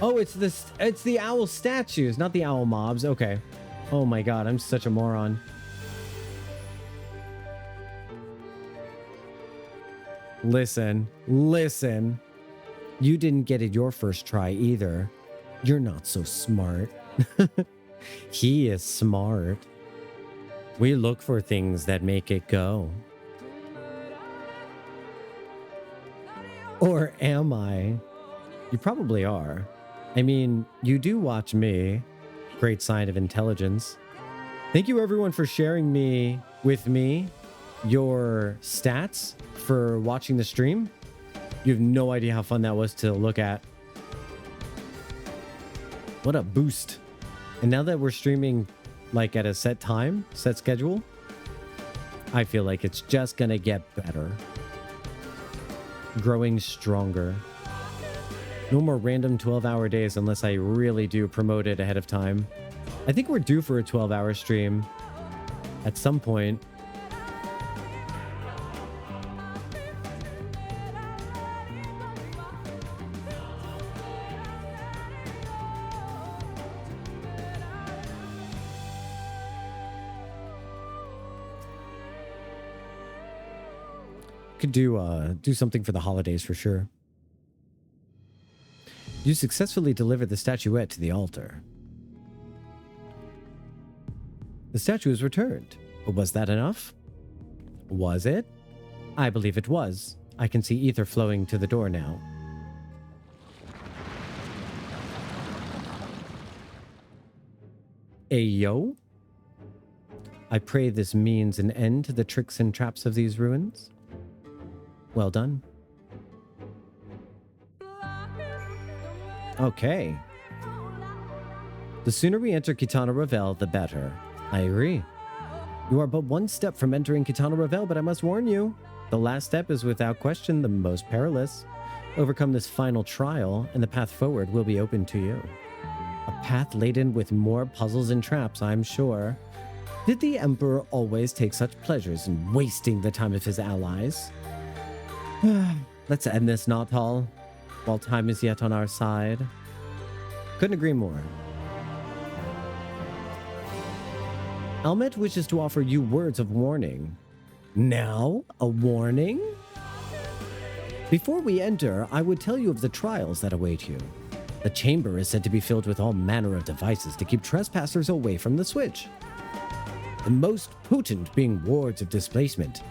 Oh, it's the owl statues, not the owl mobs. Okay. Oh my god, I'm such a moron. Listen. You didn't get it your first try either. You're not so smart. He is smart. We look for things that make it go. Or am I? You probably are. I mean, you do watch me. Great sign of intelligence. Thank you everyone for sharing with me your stats for watching the stream. You have no idea how fun that was to look at. What a boost. And now that we're streaming like at a set time, set schedule, I feel like it's just gonna get better. Growing stronger. No more random 12-hour days unless I really do promote it ahead of time. I think we're due for a 12-hour stream at some point. Could do something for the holidays for sure. You successfully delivered the statuette to the altar. The statue is returned. But was that enough? Was it? I believe it was. I can see ether flowing to the door now. Ayo? I pray this means an end to the tricks and traps of these ruins. Well done. Okay. The sooner we enter Kitana Revel, the better. I agree. You are but one step from entering Kitana Revel, but I must warn you, the last step is without question the most perilous. Overcome this final trial, and the path forward will be open to you. A path laden with more puzzles and traps, I'm sure. Did the Emperor always take such pleasures in wasting the time of his allies? Let's end this, Jocktal, while time is yet on our side. Couldn't agree more. Emet wishes to offer you words of warning. Now, a warning? Before we enter, I would tell you of the trials that await you. The chamber is said to be filled with all manner of devices to keep trespassers away from the switch. The most potent being wards of displacement.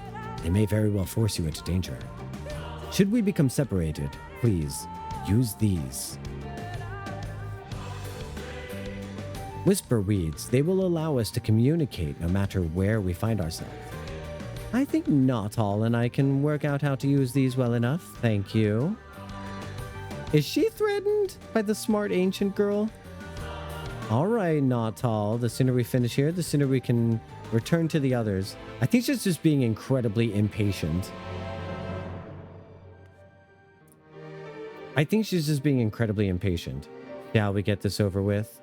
They may very well force you into danger. Should we become separated, please use these. Whisper weeds. They will allow us to communicate no matter where we find ourselves. I think Jocktal and I can work out how to use these well enough. Thank you. Is she threatened by the smart ancient girl? All right, Jocktal. The sooner we finish here, the sooner we can return to the others. I think she's just being incredibly impatient. Shall we get this over with?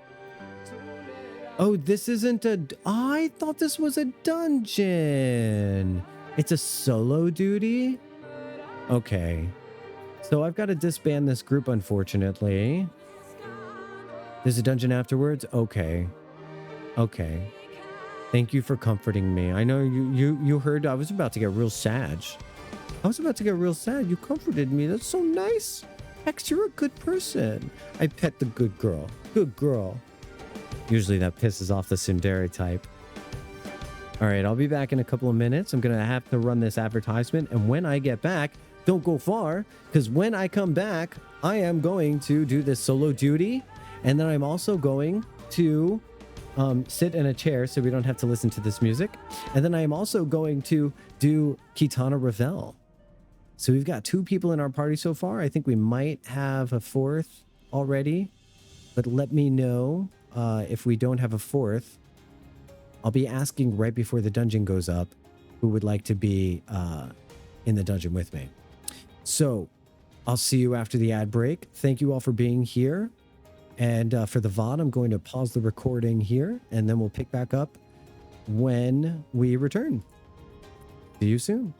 Oh, this isn't a... I thought this was a dungeon. It's a solo duty? Okay. So I've got to disband this group, unfortunately. There's a dungeon afterwards? Okay. Okay. Thank you for comforting me. I know you heard I was about to get real sad. You comforted me. That's so nice. Hex, you're a good person. I pet the good girl. Good girl. Usually that pisses off the tsundere type. All right, I'll be back in a couple of minutes. I'm going to have to run this advertisement. And when I get back, don't go far, because when I come back, I am going to do this solo duty. And then I'm also going to sit in a chair so we don't have to listen to this music. And then I am also going to do Kitana Revel. So we've got 2 people in our party so far. I think we might have a 4th already. But let me know if we don't have a 4th. I'll be asking right before the dungeon goes up who would like to be in the dungeon with me. So I'll see you after the ad break. Thank you all for being here. And for the VOD, I'm going to pause the recording here, and then we'll pick back up when we return. See you soon.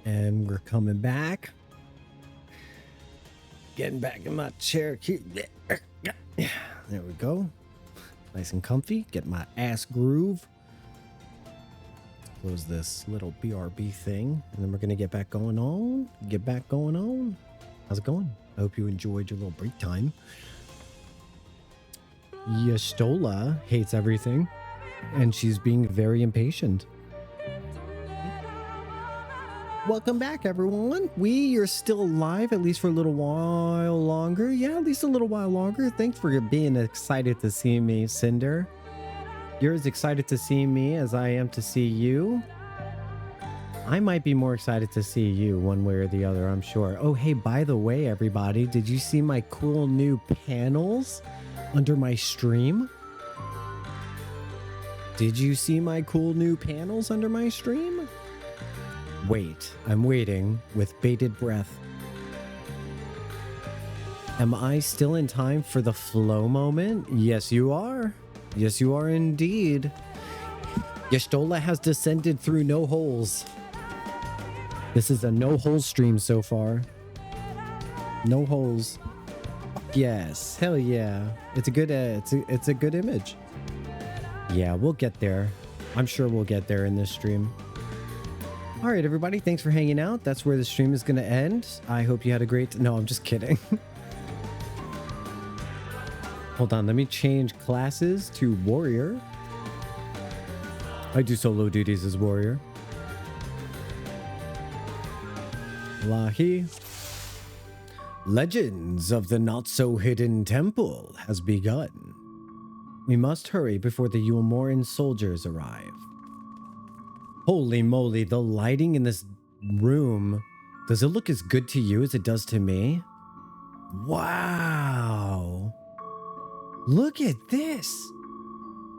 And we're coming back. Getting back in my chair. There we go. Nice and comfy. Get my ass groove. Close this little BRB thing. And then we're going to get back going on. How's it going? I hope you enjoyed your little break time. Jocktal hates everything. And she's being very impatient. Welcome back, everyone. We are still alive, at least for a little while longer. Yeah, at least a little while longer. Thanks for being excited to see me, Cinder. You're as excited to see me as I am to see you. I might be more excited to see you one way or the other, I'm sure. Oh, hey, by the way, everybody, did you see my cool new panels under my stream? Wait, I'm waiting with bated breath. Am I still in time for the flow moment? Yes, you are. Yes, you are indeed. Jocktal has descended through no holes. This is a no-hole stream so far. No holes. Yes, hell yeah. It's a good it's a good image. Yeah, we'll get there. I'm sure we'll get there in this stream. All right, everybody. Thanks for hanging out. That's where the stream is going to end. I hope you had a great... No, I'm just kidding. Hold on. Let me change classes to warrior. I do solo duties as warrior. Lahi. Legends of the Not-So-Hidden Temple has begun. We must hurry before the Yulmoran soldiers arrive. Holy moly, the lighting in this room. Does it look as good to you as it does to me? Wow. Look at this.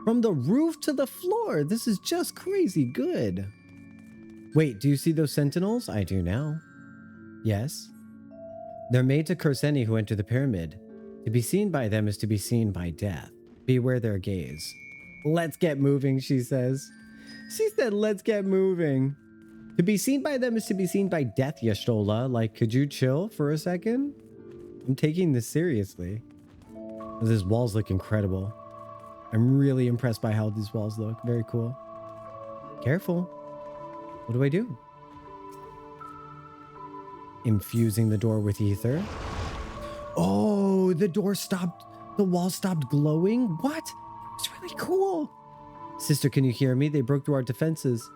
From the roof to the floor. This is just crazy good. Wait, do you see those sentinels? I do now. Yes. They're made to curse any who enter the pyramid. To be seen by them is to be seen by death. Beware their gaze. Let's get moving, she says. She said, let's get moving. To be seen by them is to be seen by death, Yashtola. Like, could you chill for a second? I'm taking this seriously. These walls look incredible. I'm really impressed by how these walls look. Very cool. Careful. What do I do? Infusing the door with ether. Oh, the door stopped. The wall stopped glowing. What? It's really cool. Sister, can you hear me? They broke through our defenses.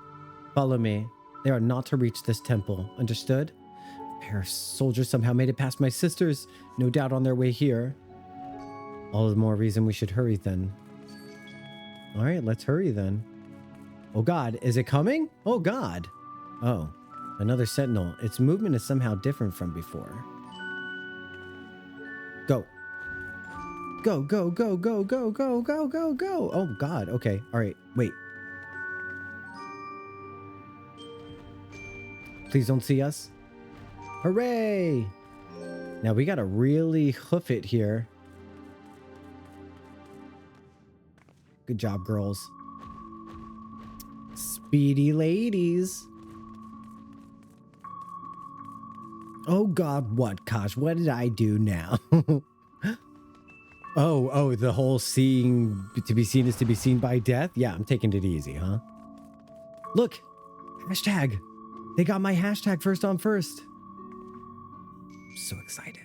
Follow me. They are not to reach this temple. Understood? A pair of soldiers somehow made it past my sisters. No doubt on their way here. All the more reason we should hurry then. All right, let's hurry then. Oh God, is it coming? Oh God. Oh, another sentinel. Its movement is somehow different from before. Go. Go, go, go, go, go, go, go, go, go. Oh, God. Okay. All right. Wait. Please don't see us. Hooray. Now we got to really hoof it here. Good job, girls. Speedy ladies. Oh, God. What, Kosh? What did I do now? Oh, the whole seeing to be seen is to be seen by death? Yeah, I'm taking it easy, huh? Look, hashtag. They got my hashtag first on first. I'm so excited.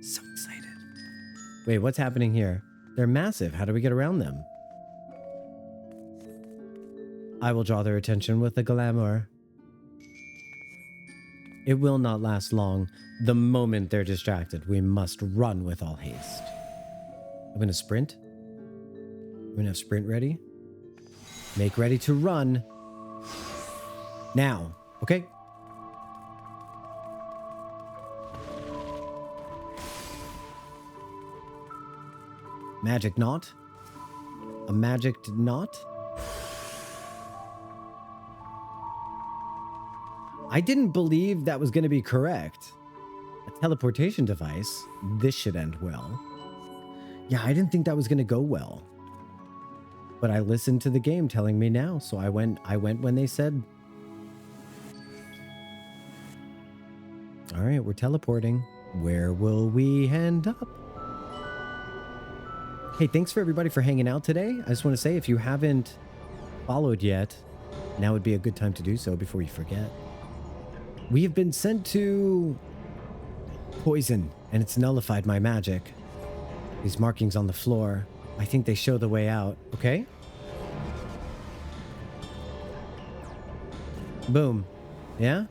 So excited. Wait, what's happening here? They're massive. How do we get around them? I will draw their attention with the glamour. It will not last long. The moment they're distracted, we must run with all haste. I'm going to sprint. I'm going to have sprint ready. Make ready to run. Now. Okay? Magic knot. A magic knot. I didn't believe that was going to be correct. A teleportation device. This should end well. Yeah, I didn't think that was going to go well. But I listened to the game telling me now, so I went when they said. All right, we're teleporting. Where will we end up? Hey, thanks for everybody for hanging out today. I just want to say, if you haven't followed yet, now would be a good time to do so before you forget. We have been sent to poison, and it's nullified my magic. These markings on the floor, I think they show the way out, okay? Boom. Yeah?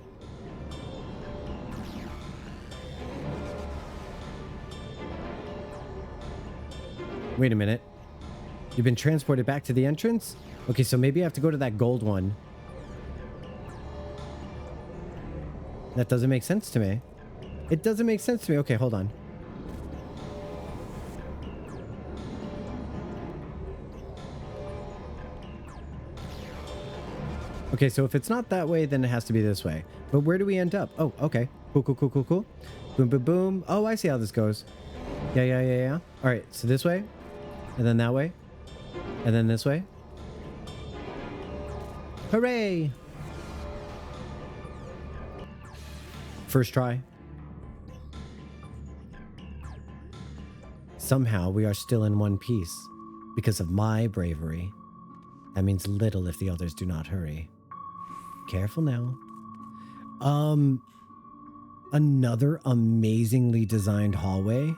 Wait a minute. You've been transported back to the entrance? Okay, so maybe I have to go to that gold one. That doesn't make sense to me. It doesn't make sense to me. Okay, hold on. Okay, so if it's not that way, then it has to be this way. But where do we end up? Oh, okay. Cool, cool, cool, cool, cool. Boom, boom, boom. Oh, I see how this goes. Yeah. All right, so this way. And then that way. And then this way. Hooray! First try. Somehow we are still in one piece because of my bravery. That means little if the others do not hurry. Careful now. Another amazingly designed hallway.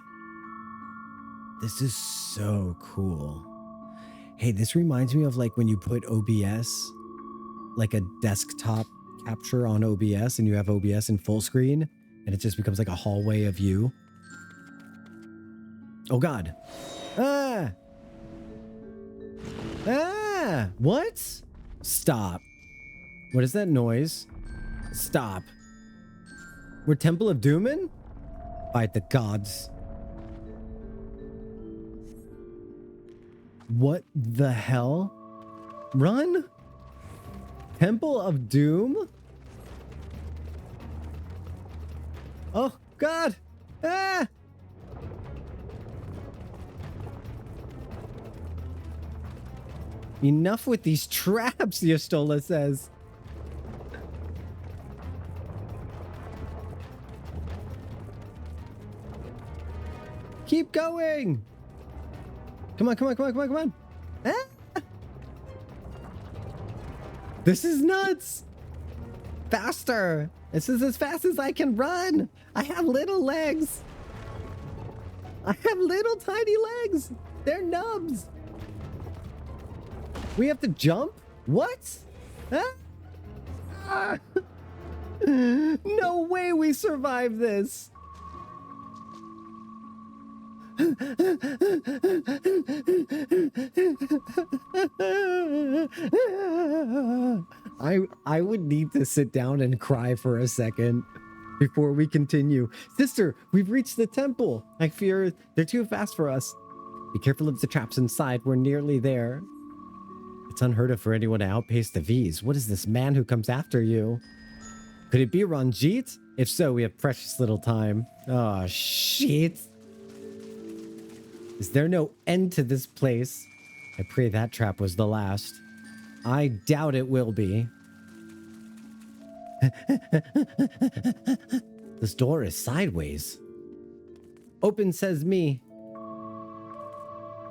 This is so cool. Hey, this reminds me of like when you put OBS, like a desktop capture on OBS, and you have OBS in full screen, and it just becomes like a hallway of you. Oh God. Ah! Ah! What? Stop. What is that noise? Stop. We're Temple of Doomin? Fight the gods. What the hell? Run? Temple of Doom? Oh, God! Ah! Enough with these traps, Y'shtola says. Keep going! Come on, come on, come on, come on, come on! Ah! This is nuts! Faster! This is as fast as I can run! I have little legs! I have little tiny legs! They're nubs! We have to jump? What? Huh? Ah. No way we survived this! I would need to sit down and cry for a second before we continue. Sister, we've reached the temple. I fear they're too fast for us. Be careful of the traps inside. We're nearly there. It's unheard of for anyone to outpace the Viis. What is this man who comes after you? Could it be Ranjit? If so, we have precious little time. Oh, shit. Is there no end to this place? I pray that trap was the last. I doubt it will be. This door is sideways. Open, says me.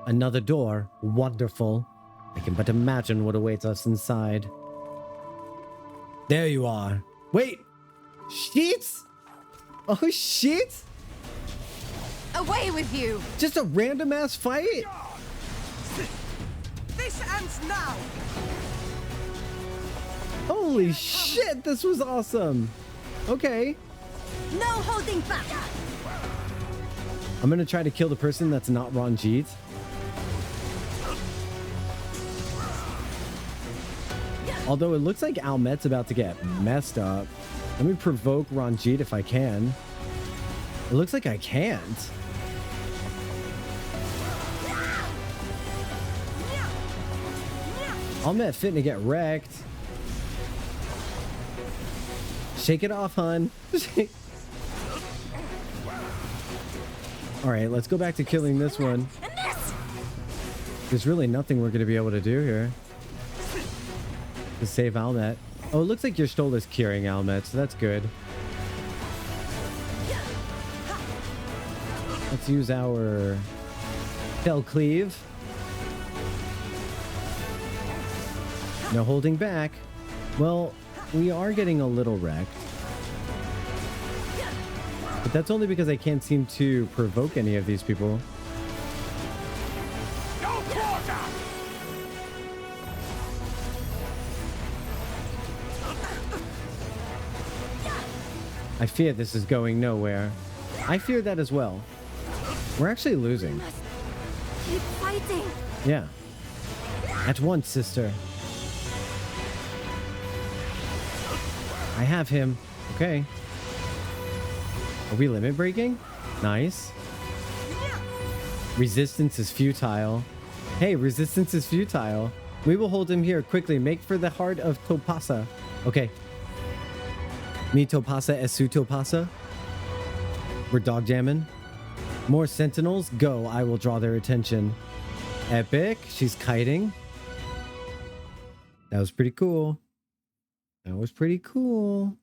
Another door. Wonderful. I can but imagine what awaits us inside. There you are. Wait! Shit! Oh, shit! Away with you! Just a random ass fight? This ends now! Holy shit, this was awesome! Okay. No holding back! I'm gonna try to kill the person that's not Ranjit. Although it looks like Almet's about to get messed up. Let me provoke Ranjit if I can. It looks like I can't. Almet fitting to get wrecked. Shake it off, hun. Alright, let's go back to killing this one. There's really nothing we're going to be able to do here to save Almet. Oh, it looks like Y'shtola's curing Almet, so that's good. Let's use our Fell Cleave. No holding back. Well, we are getting a little wrecked. But that's only because I can't seem to provoke any of these people. I fear this is going nowhere. I fear that as well. We're actually losing. Keep fighting. Yeah. At once, sister. I have him. Okay. Are we limit breaking? Nice. Resistance is futile. Hey, resistance is futile. We will hold him here. Quickly, make for the heart of Topasa. Okay. Me Topasa, Esu Topasa. We're dog jamming. More sentinels. Go. I will draw their attention. Epic. She's kiting. That was pretty cool. That was pretty cool.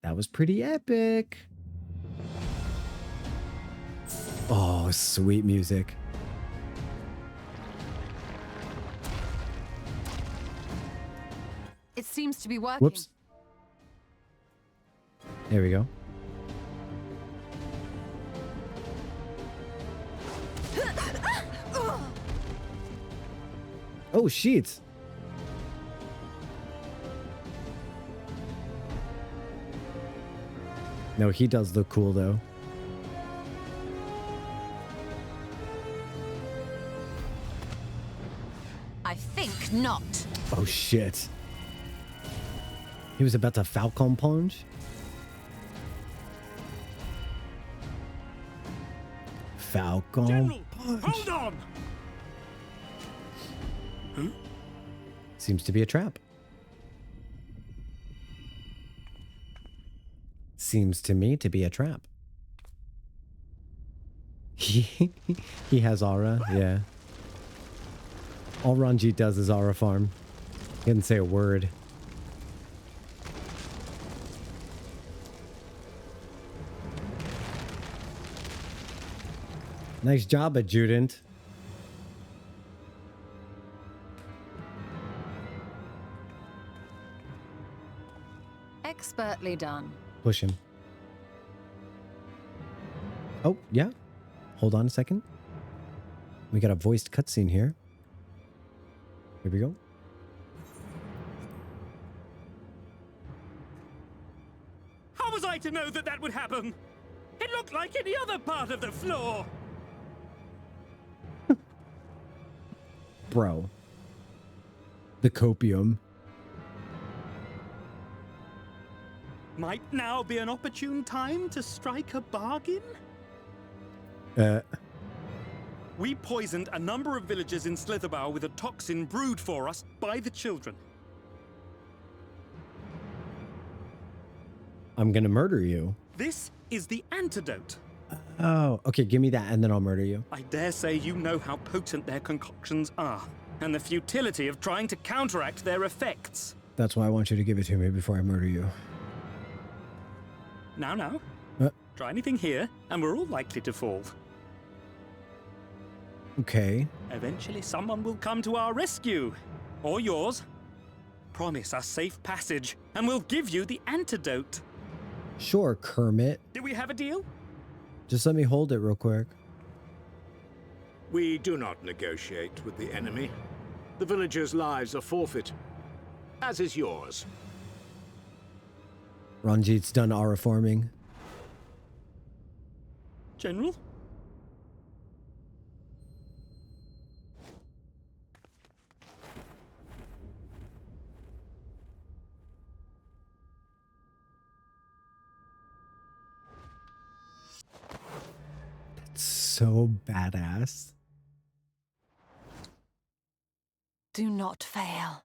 That was pretty epic. Oh, sweet music. It seems to be working. Whoops. There we go. Oh, shit. No, he does look cool, though. I think not. Oh, shit. He was about to Falcon Punch? Falcon General, Punch. hold on! Huh? Seems to be a trap. Seems to me to be a trap. He has aura, yeah. All Ranjit does is aura farm. He didn't say a word. Nice job, adjutant. Expertly done. Push him. Oh, yeah. Hold on a second. We got a voiced cutscene here. Here we go. How was I to know that that would happen? It looked like any other part of the floor. Bro. The copium. Might now be an opportune time to strike a bargain? We poisoned a number of villagers in Slitherbough with a toxin brewed for us by the children. I'm gonna murder you. This is the antidote. Oh, okay, give me that and then I'll murder you. I dare say you know how potent their concoctions are, and the futility of trying to counteract their effects. That's why I want you to give it to me before I murder you. Now. Try anything here, and we're all likely to fall. Okay. Eventually someone will come to our rescue. Or yours. Promise us safe passage, and we'll give you the antidote. Sure, Kermit. Do we have a deal? Just let me hold it real quick. We do not negotiate with the enemy. The villagers' lives are forfeit, as is yours. Ranjit's done aura forming. General? That's so badass. Do not fail.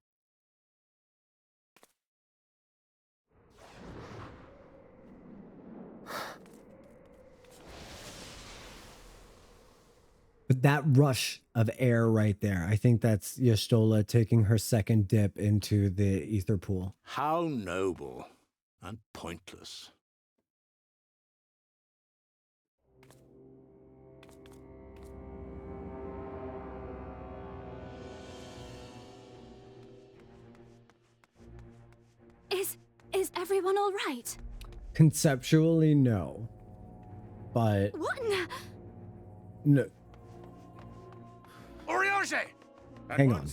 But that rush of air right there, I think that's Y'shtola taking her second dip into the ether pool. How noble and pointless. Is everyone all right? Conceptually, no. But... What in the... No. Oriage! Hang on.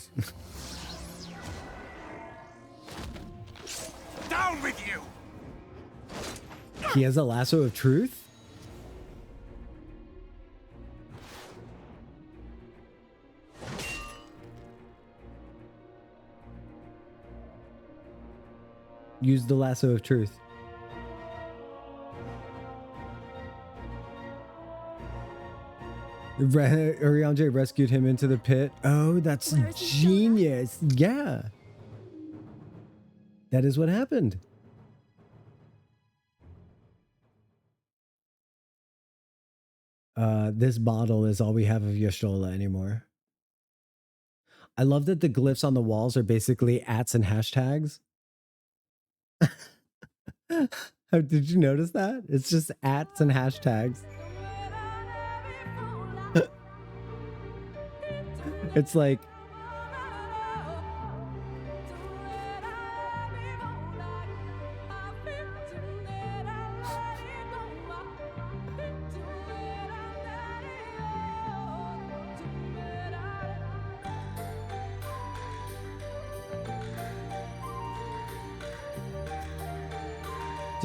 Down with you! He has a lasso of truth? Use the lasso of truth. Urianger rescued him into the pit. Oh, that's genius. Yeah. That is what happened. This bottle is all we have of Y'shtola anymore. I love that the glyphs on the walls are basically ats and hashtags. Did you notice that? It's just ats and hashtags. It's like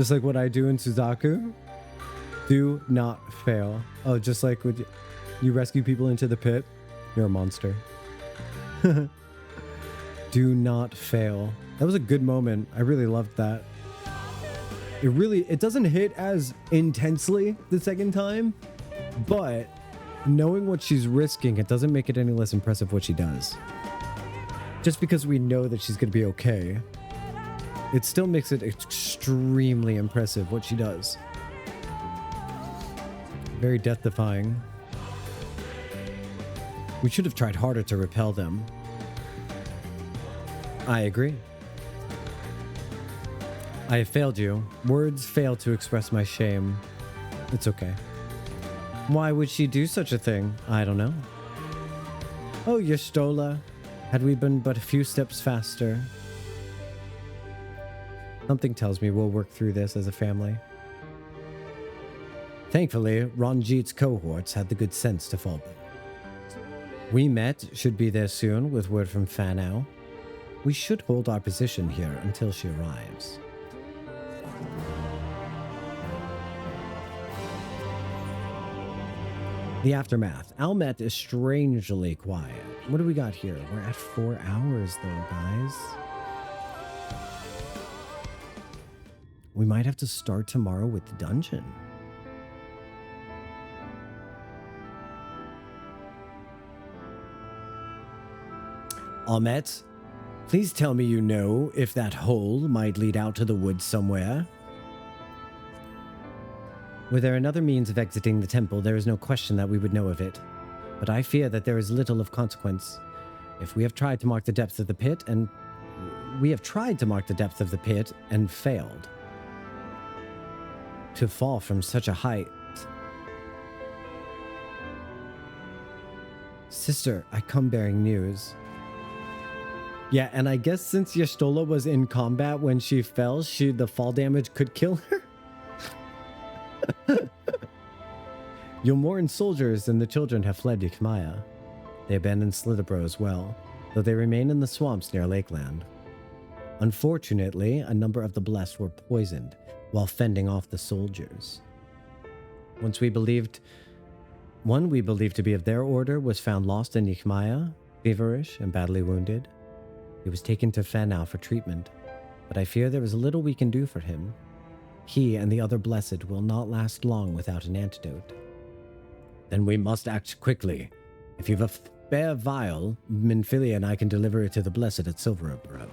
Just like what I do in Suzaku. Do not fail. Oh, just like when you rescue people into the pit, you're a monster. Do not fail. That was a good moment. I really loved that. It doesn't hit as intensely the second time, but knowing what she's risking, it doesn't make it any less impressive what she does. Just because we know that she's going to be okay, it still makes it extremely impressive what she does. Very death-defying. We should have tried harder to repel them. I agree. I have failed you. Words fail to express my shame. It's okay. Why would she do such a thing? I don't know. Oh, Y'shtola. Had we been but a few steps faster. Something tells me we'll work through this as a family. Thankfully, Ranjit's cohorts had the good sense to fall back. We met should be there soon with word from Fanao. We should hold our position here until she arrives. The aftermath. Almet is strangely quiet. What do we got here? We're at 4 hours though, guys. We might have to start tomorrow with the dungeon. Almet, please tell me you know if that hole might lead out to the woods somewhere. Were there another means of exiting the temple, there is no question that we would know of it. But I fear that there is little of consequence. If we have tried to mark the depth of the pit and... failed. To fall from such a height... Sister, I come bearing news. Yeah, and I guess since Y'shtola was in combat when she fell, the fall damage could kill her. Yomoran soldiers and the children have fled Yikmaya. They abandoned Slitterbro as well, though they remain in the swamps near Lakeland. Unfortunately, a number of the blessed were poisoned while fending off the soldiers. One we believed to be of their order was found lost in Yikmaya, feverish and badly wounded. He was taken to Fanao for treatment, but I fear there is little we can do for him. He and the other blessed will not last long without an antidote. Then we must act quickly. If you've a spare vial, Minfilia and I can deliver it to the blessed at Silveraborough.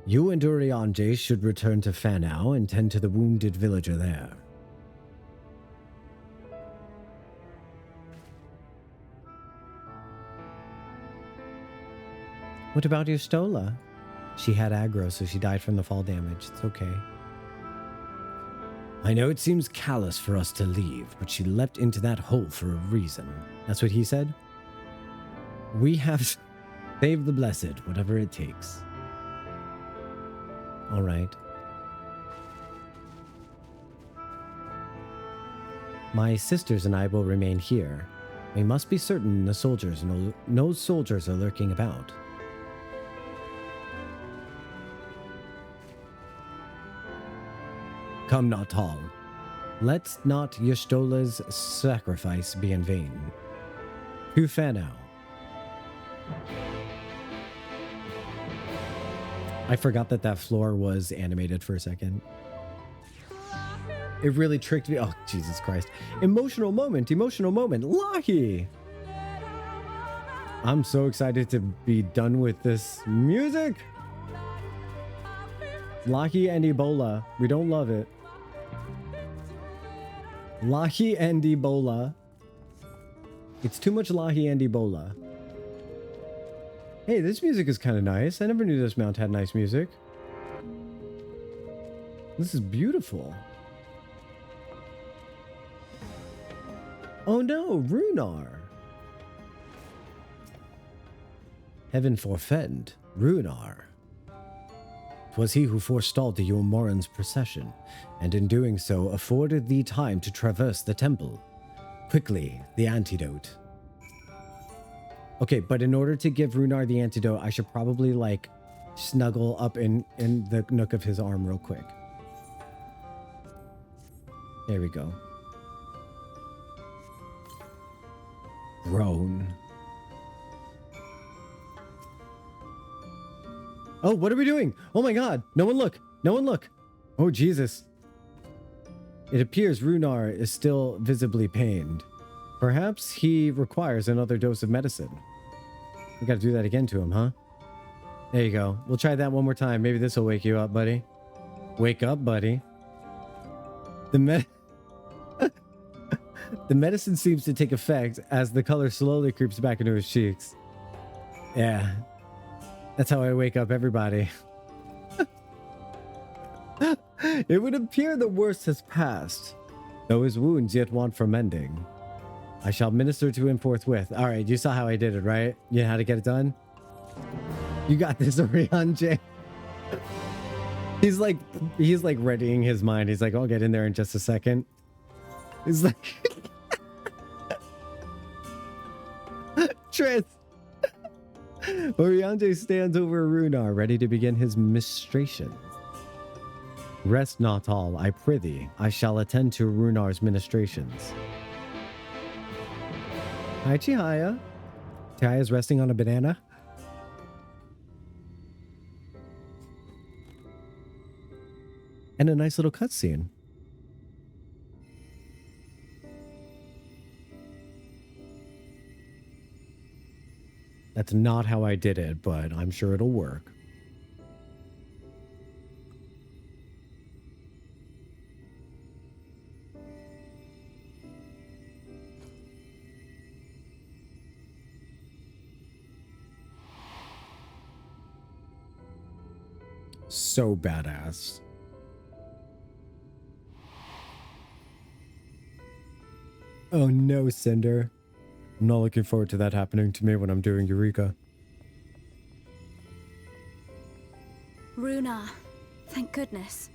You and Urianje should return to Fanao and tend to the wounded villager there. What about Y'shtola? She had aggro, so she died from the fall damage. It's okay. I know it seems callous for us to leave, but she leapt into that hole for a reason. That's what he said? We have saved the blessed, whatever it takes. All right. My sisters and I will remain here. We must be certain no soldiers are lurking about. Come, Jocktal. Let not Y'shtola's sacrifice be in vain. To Fanao. I forgot that floor was animated for a second. It really tricked me. Oh, Jesus Christ. Emotional moment. Lahi! I'm so excited to be done with this music. Lahi and Ebola. We don't love it. Lahi and Ebola. It's too much Lahi and Ebola. Hey, this music is kind of nice. I never knew this mount had nice music. This is beautiful. Oh no, Runar. Heaven forfend, Runar. 'Twas he who forestalled the Yomoran's procession, and in doing so afforded thee time to traverse the temple. Quickly, the antidote. Okay, but in order to give Runar the antidote, I should probably, like, snuggle up in the nook of his arm real quick. There we go. Groan. Oh, what are we doing? Oh my god. No one look. No one look. Oh, Jesus. It appears Runar is still visibly pained. Perhaps he requires another dose of medicine. We gotta do that again to him, huh? There you go. We'll try that one more time. Maybe this will wake you up, buddy. Wake up, buddy. The medicine seems to take effect as the color slowly creeps back into his cheeks. Yeah. That's how I wake up everybody. It would appear the worst has passed, though his wounds yet want for mending. I shall minister to him forthwith. All right, you saw how I did it, right? You know how to get it done? You got this, Orianjay. He's like readying his mind. He's like, I'll get in there in just a second. He's like... Tris! Orianjay stands over Runar, ready to begin his ministration. Rest not all, I prithee. I shall attend to Runar's ministrations. Hi, Chihaya. Chihaya's resting on a banana. And a nice little cutscene. That's not how I did it, but I'm sure it'll work. So badass. Oh no, Cinder. I'm not looking forward to that happening to me when I'm doing Eureka. Runar, thank goodness.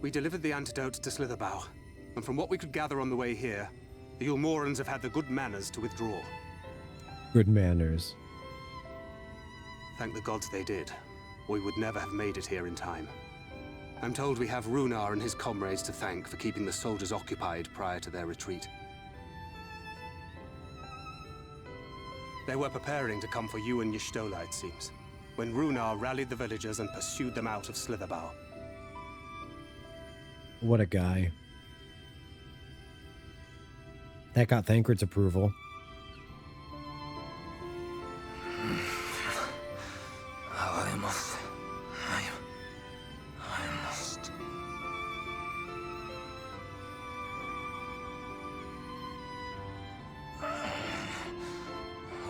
We delivered the antidote to Slitherbough, and from what we could gather on the way here, the Ulmorans have had the good manners to withdraw. Good manners. Thank the gods they did, or we would never have made it here in time. I'm told we have Runar and his comrades to thank for keeping the soldiers occupied prior to their retreat. They were preparing to come for you and Y'shtola, it seems, when Runar rallied the villagers and pursued them out of Slitherbough. What a guy. That got Thancred's approval. I must.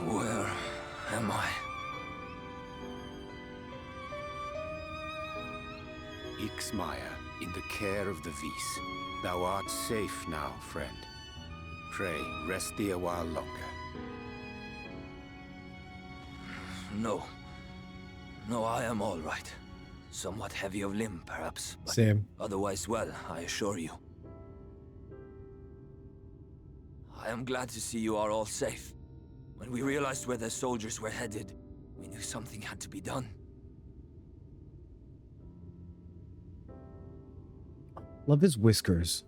Where am I? Ixmaya, in the care of the Viis. Thou art safe now, friend. Pray, rest thee a while longer. No. No, I am all right. Somewhat heavy of limb, perhaps. But same. Otherwise well, I assure you. I am glad to see you are all safe. When we realized where the soldiers were headed, we knew something had to be done. Love his whiskers.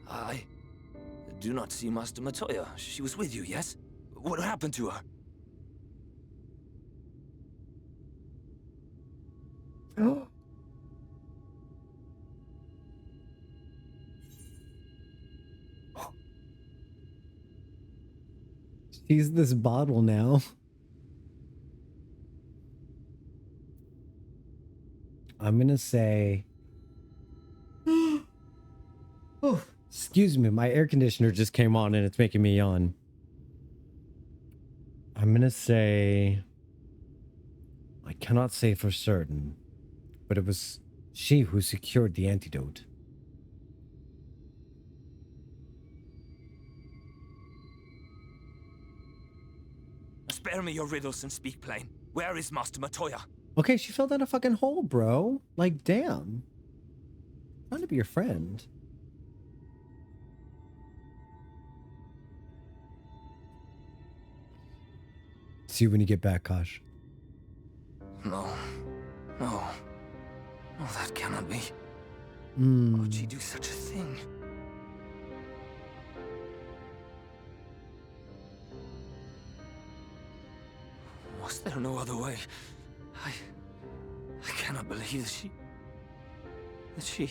I do not see Master Matoya. She was with you, yes? What happened to her? Oh. She's this bottle now. I'm gonna say... Oh, excuse me, my air conditioner just came on and it's making me yawn. I'm gonna say... I cannot say for certain, but it was she who secured the antidote. Spare me your riddles and speak plain. Where is Master Matoya? Okay, she fell down a fucking hole, bro. Like, damn. Trying to be your friend. See you when you get back, Kosh. No. Would she do such a thing? Was there no other way? I cannot believe that she...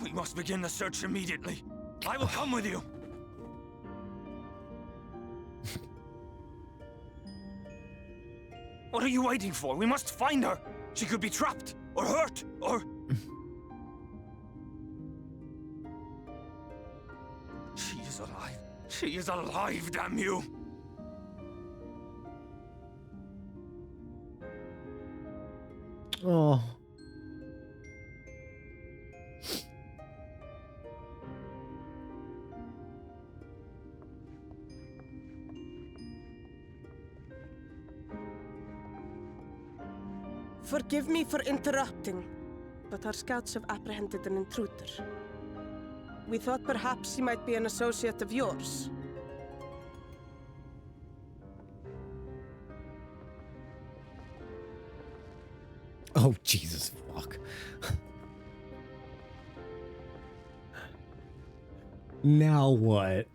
We must begin the search immediately. I will come with you. What are you waiting for? We must find her. She could be trapped, or hurt, or... She is alive. She is alive, damn you! Oh. Forgive me for interrupting, but our scouts have apprehended an intruder. We thought perhaps he might be an associate of yours. Oh, Jesus, fuck. Now what?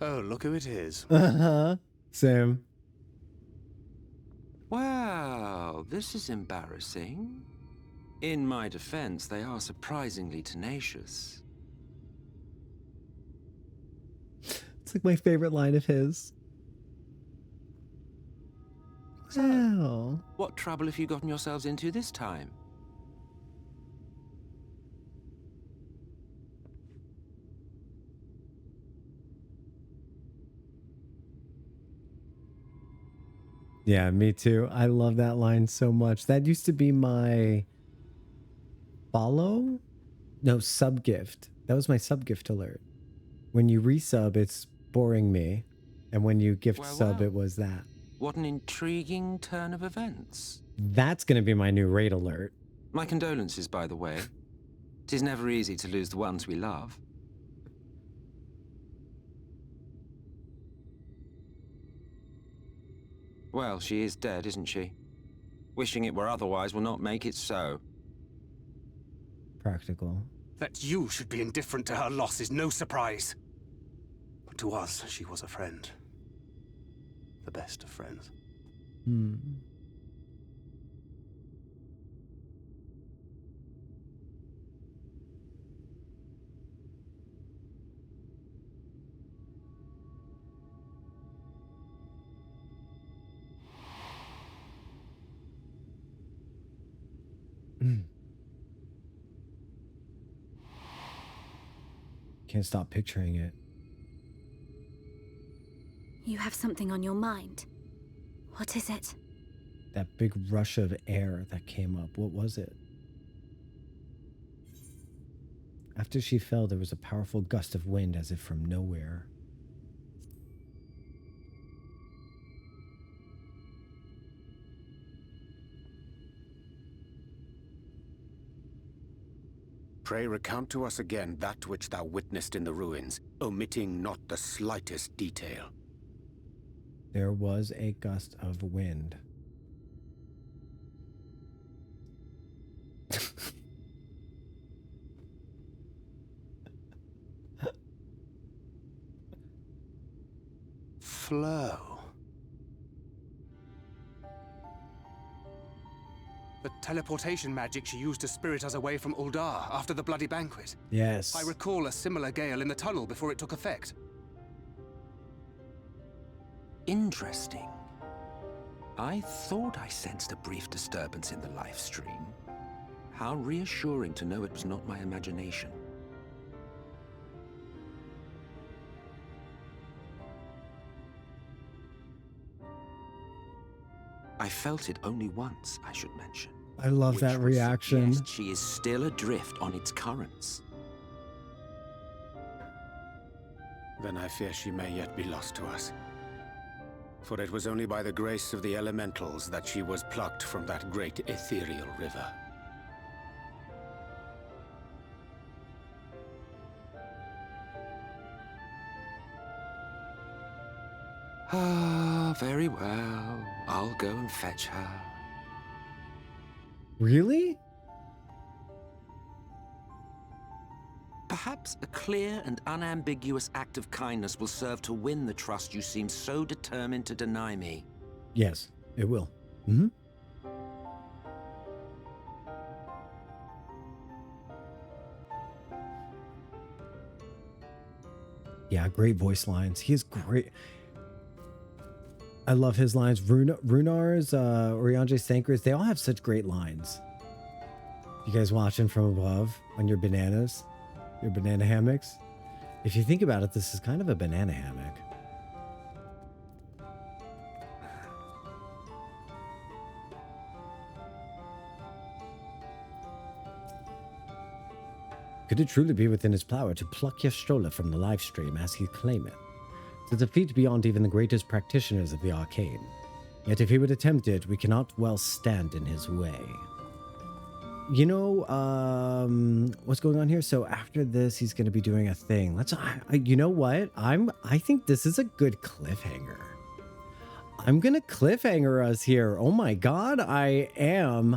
Oh, look who it is. Uh-huh. Same. Well, this is embarrassing. In my defense, they are surprisingly tenacious. It's like my favorite line of his. So, what trouble have you gotten yourselves into this time? Yeah, me too. I love that line so much. That used to be my follow? No, sub gift. That was my sub gift alert. When you resub, it's boring me. And when you gift sub, it was that. What an intriguing turn of events. That's going to be my new raid alert. My condolences, by the way. It is never easy to lose the ones we love. Well, she is dead, isn't she? Wishing it were otherwise will not make it so. Practical. That you should be indifferent to her loss is no surprise. But to us, she was a friend. The best of friends. Can't stop picturing it. You have something on your mind. What is it? That big rush of air that came up. What was it? After she fell, there was a powerful gust of wind as if from nowhere. Pray recount to us again that which thou witnessed in the ruins, omitting not the slightest detail. There was a gust of wind. Flow. The teleportation magic she used to spirit us away from Uldar after the bloody banquet. Yes. I recall a similar gale in the tunnel before it took effect. Interesting. I thought I sensed a brief disturbance in the live stream. How reassuring to know it was not my imagination. I felt it only once, I should mention. I love that reaction. She is still adrift on its currents. Then I fear she may yet be lost to us. For it was only by the grace of the elementals that she was plucked from that great ethereal river. very well. I'll go and fetch her. Really? Perhaps a clear and unambiguous act of kindness will serve to win the trust you seem so determined to deny me. Yes, it will. Mm-hmm. Yeah, great voice lines. He is great. I love his lines. Runar's, Oriange's Thankers, they all have such great lines. You guys watching from above on your bananas? Your banana hammocks? If you think about it, this is kind of a banana hammock. Could it truly be within his power to pluck Jocktal from the live stream as he claim it? To defeat beyond even the greatest practitioners of the arcane. Yet if he would attempt it, we cannot well stand in his way. You know, what's going on here? So after this, he's going to be doing a thing. You know what? I think this is a good cliffhanger. I'm going to cliffhanger us here. Oh my God, I am.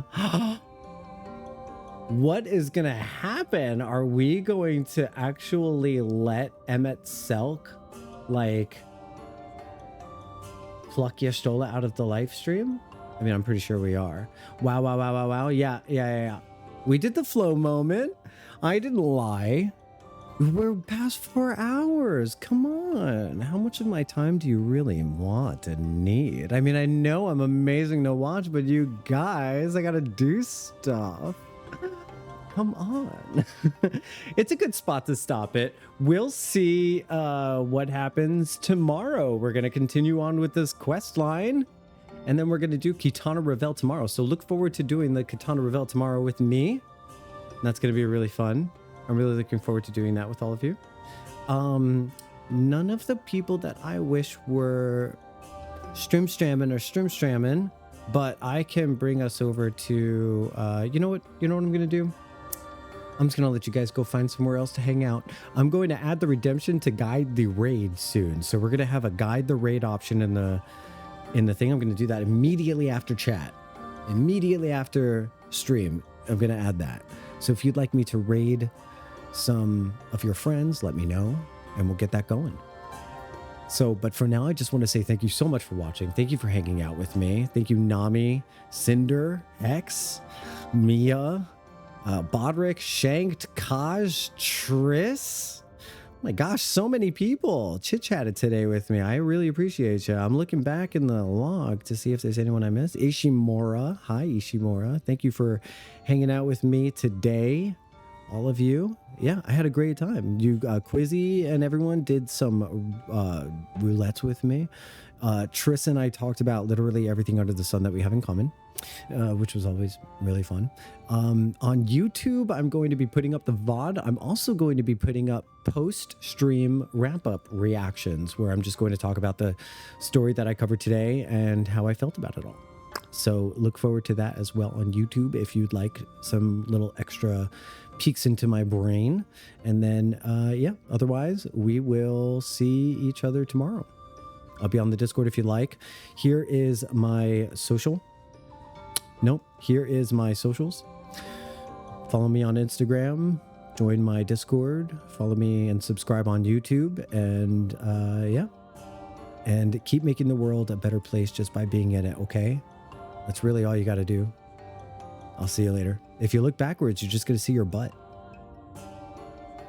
What is going to happen? Are we going to actually let Emet-Selch, like, pluck Jocktal out of the live stream? I mean, I'm pretty sure we are. Wow, wow, wow, wow, wow. Yeah. We did the flow moment. I didn't lie. We're past 4 hours. Come on. How much of my time do you really want and need? I mean, I know I'm amazing to watch, but you guys, I gotta do stuff. Come on. It's a good spot to stop it. We'll see what happens tomorrow. We're going to continue on with this quest line. And then we're going to do Katana Revel tomorrow. So look forward to doing the Katana Revel tomorrow with me. That's going to be really fun. I'm really looking forward to doing that with all of you. None of the people that I wish were streamstramming, but I can bring us over to, you know what I'm going to do? I'm just going to let you guys go find somewhere else to hang out. I'm going to add the redemption to guide the raid soon. So we're going to have a guide the raid option in the thing. I'm going to do that immediately after chat. Immediately after stream, I'm going to add that. So if you'd like me to raid some of your friends, let me know and we'll get that going. So, but for now, I just want to say thank you so much for watching. Thank you for hanging out with me. Thank you, Nami, Cinder, X, Mia, Bodrick, Shanked, Kaj, Triss. Oh my gosh, so many people chit-chatted today with me. I really appreciate you. I'm looking back in the log to see if there's anyone I missed. Ishimura. Hi, Ishimura. Thank you for hanging out with me today. All of you. Yeah, I had a great time. You, Quizzy and everyone did some roulettes with me. Triss and I talked about literally everything under the sun that we have in common, which was always really fun. On YouTube, I'm going to be putting up the VOD. I'm also going to be putting up post-stream wrap-up reactions where I'm just going to talk about the story that I covered today and how I felt about it all. So look forward to that as well on YouTube if you'd like some little extra peeks into my brain. And then, yeah, otherwise, we will see each other tomorrow. I'll be on the Discord if you'd like. Here is my social. Nope, here is my socials. Follow me on Instagram. Join my Discord. Follow me and subscribe on YouTube. And, yeah. And keep making the world a better place just by being in it, okay? That's really all you got to do. I'll see you later. If you look backwards, you're just going to see your butt.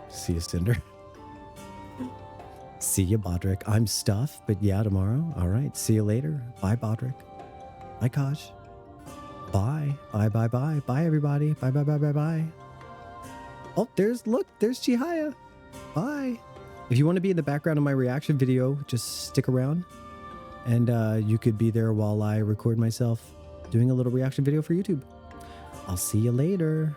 See you, Cinder. See you, Bodrick. I'm Stuff, but yeah, tomorrow. All right. See you later. Bye, Bodrick. Bye, Kaj. Bye. Bye, bye, bye. Bye, everybody. Bye, bye, bye, bye, bye. Oh, there's Chihaya. Bye. If you want to be in the background of my reaction video, just stick around. And you could be there while I record myself doing a little reaction video for YouTube. I'll see you later.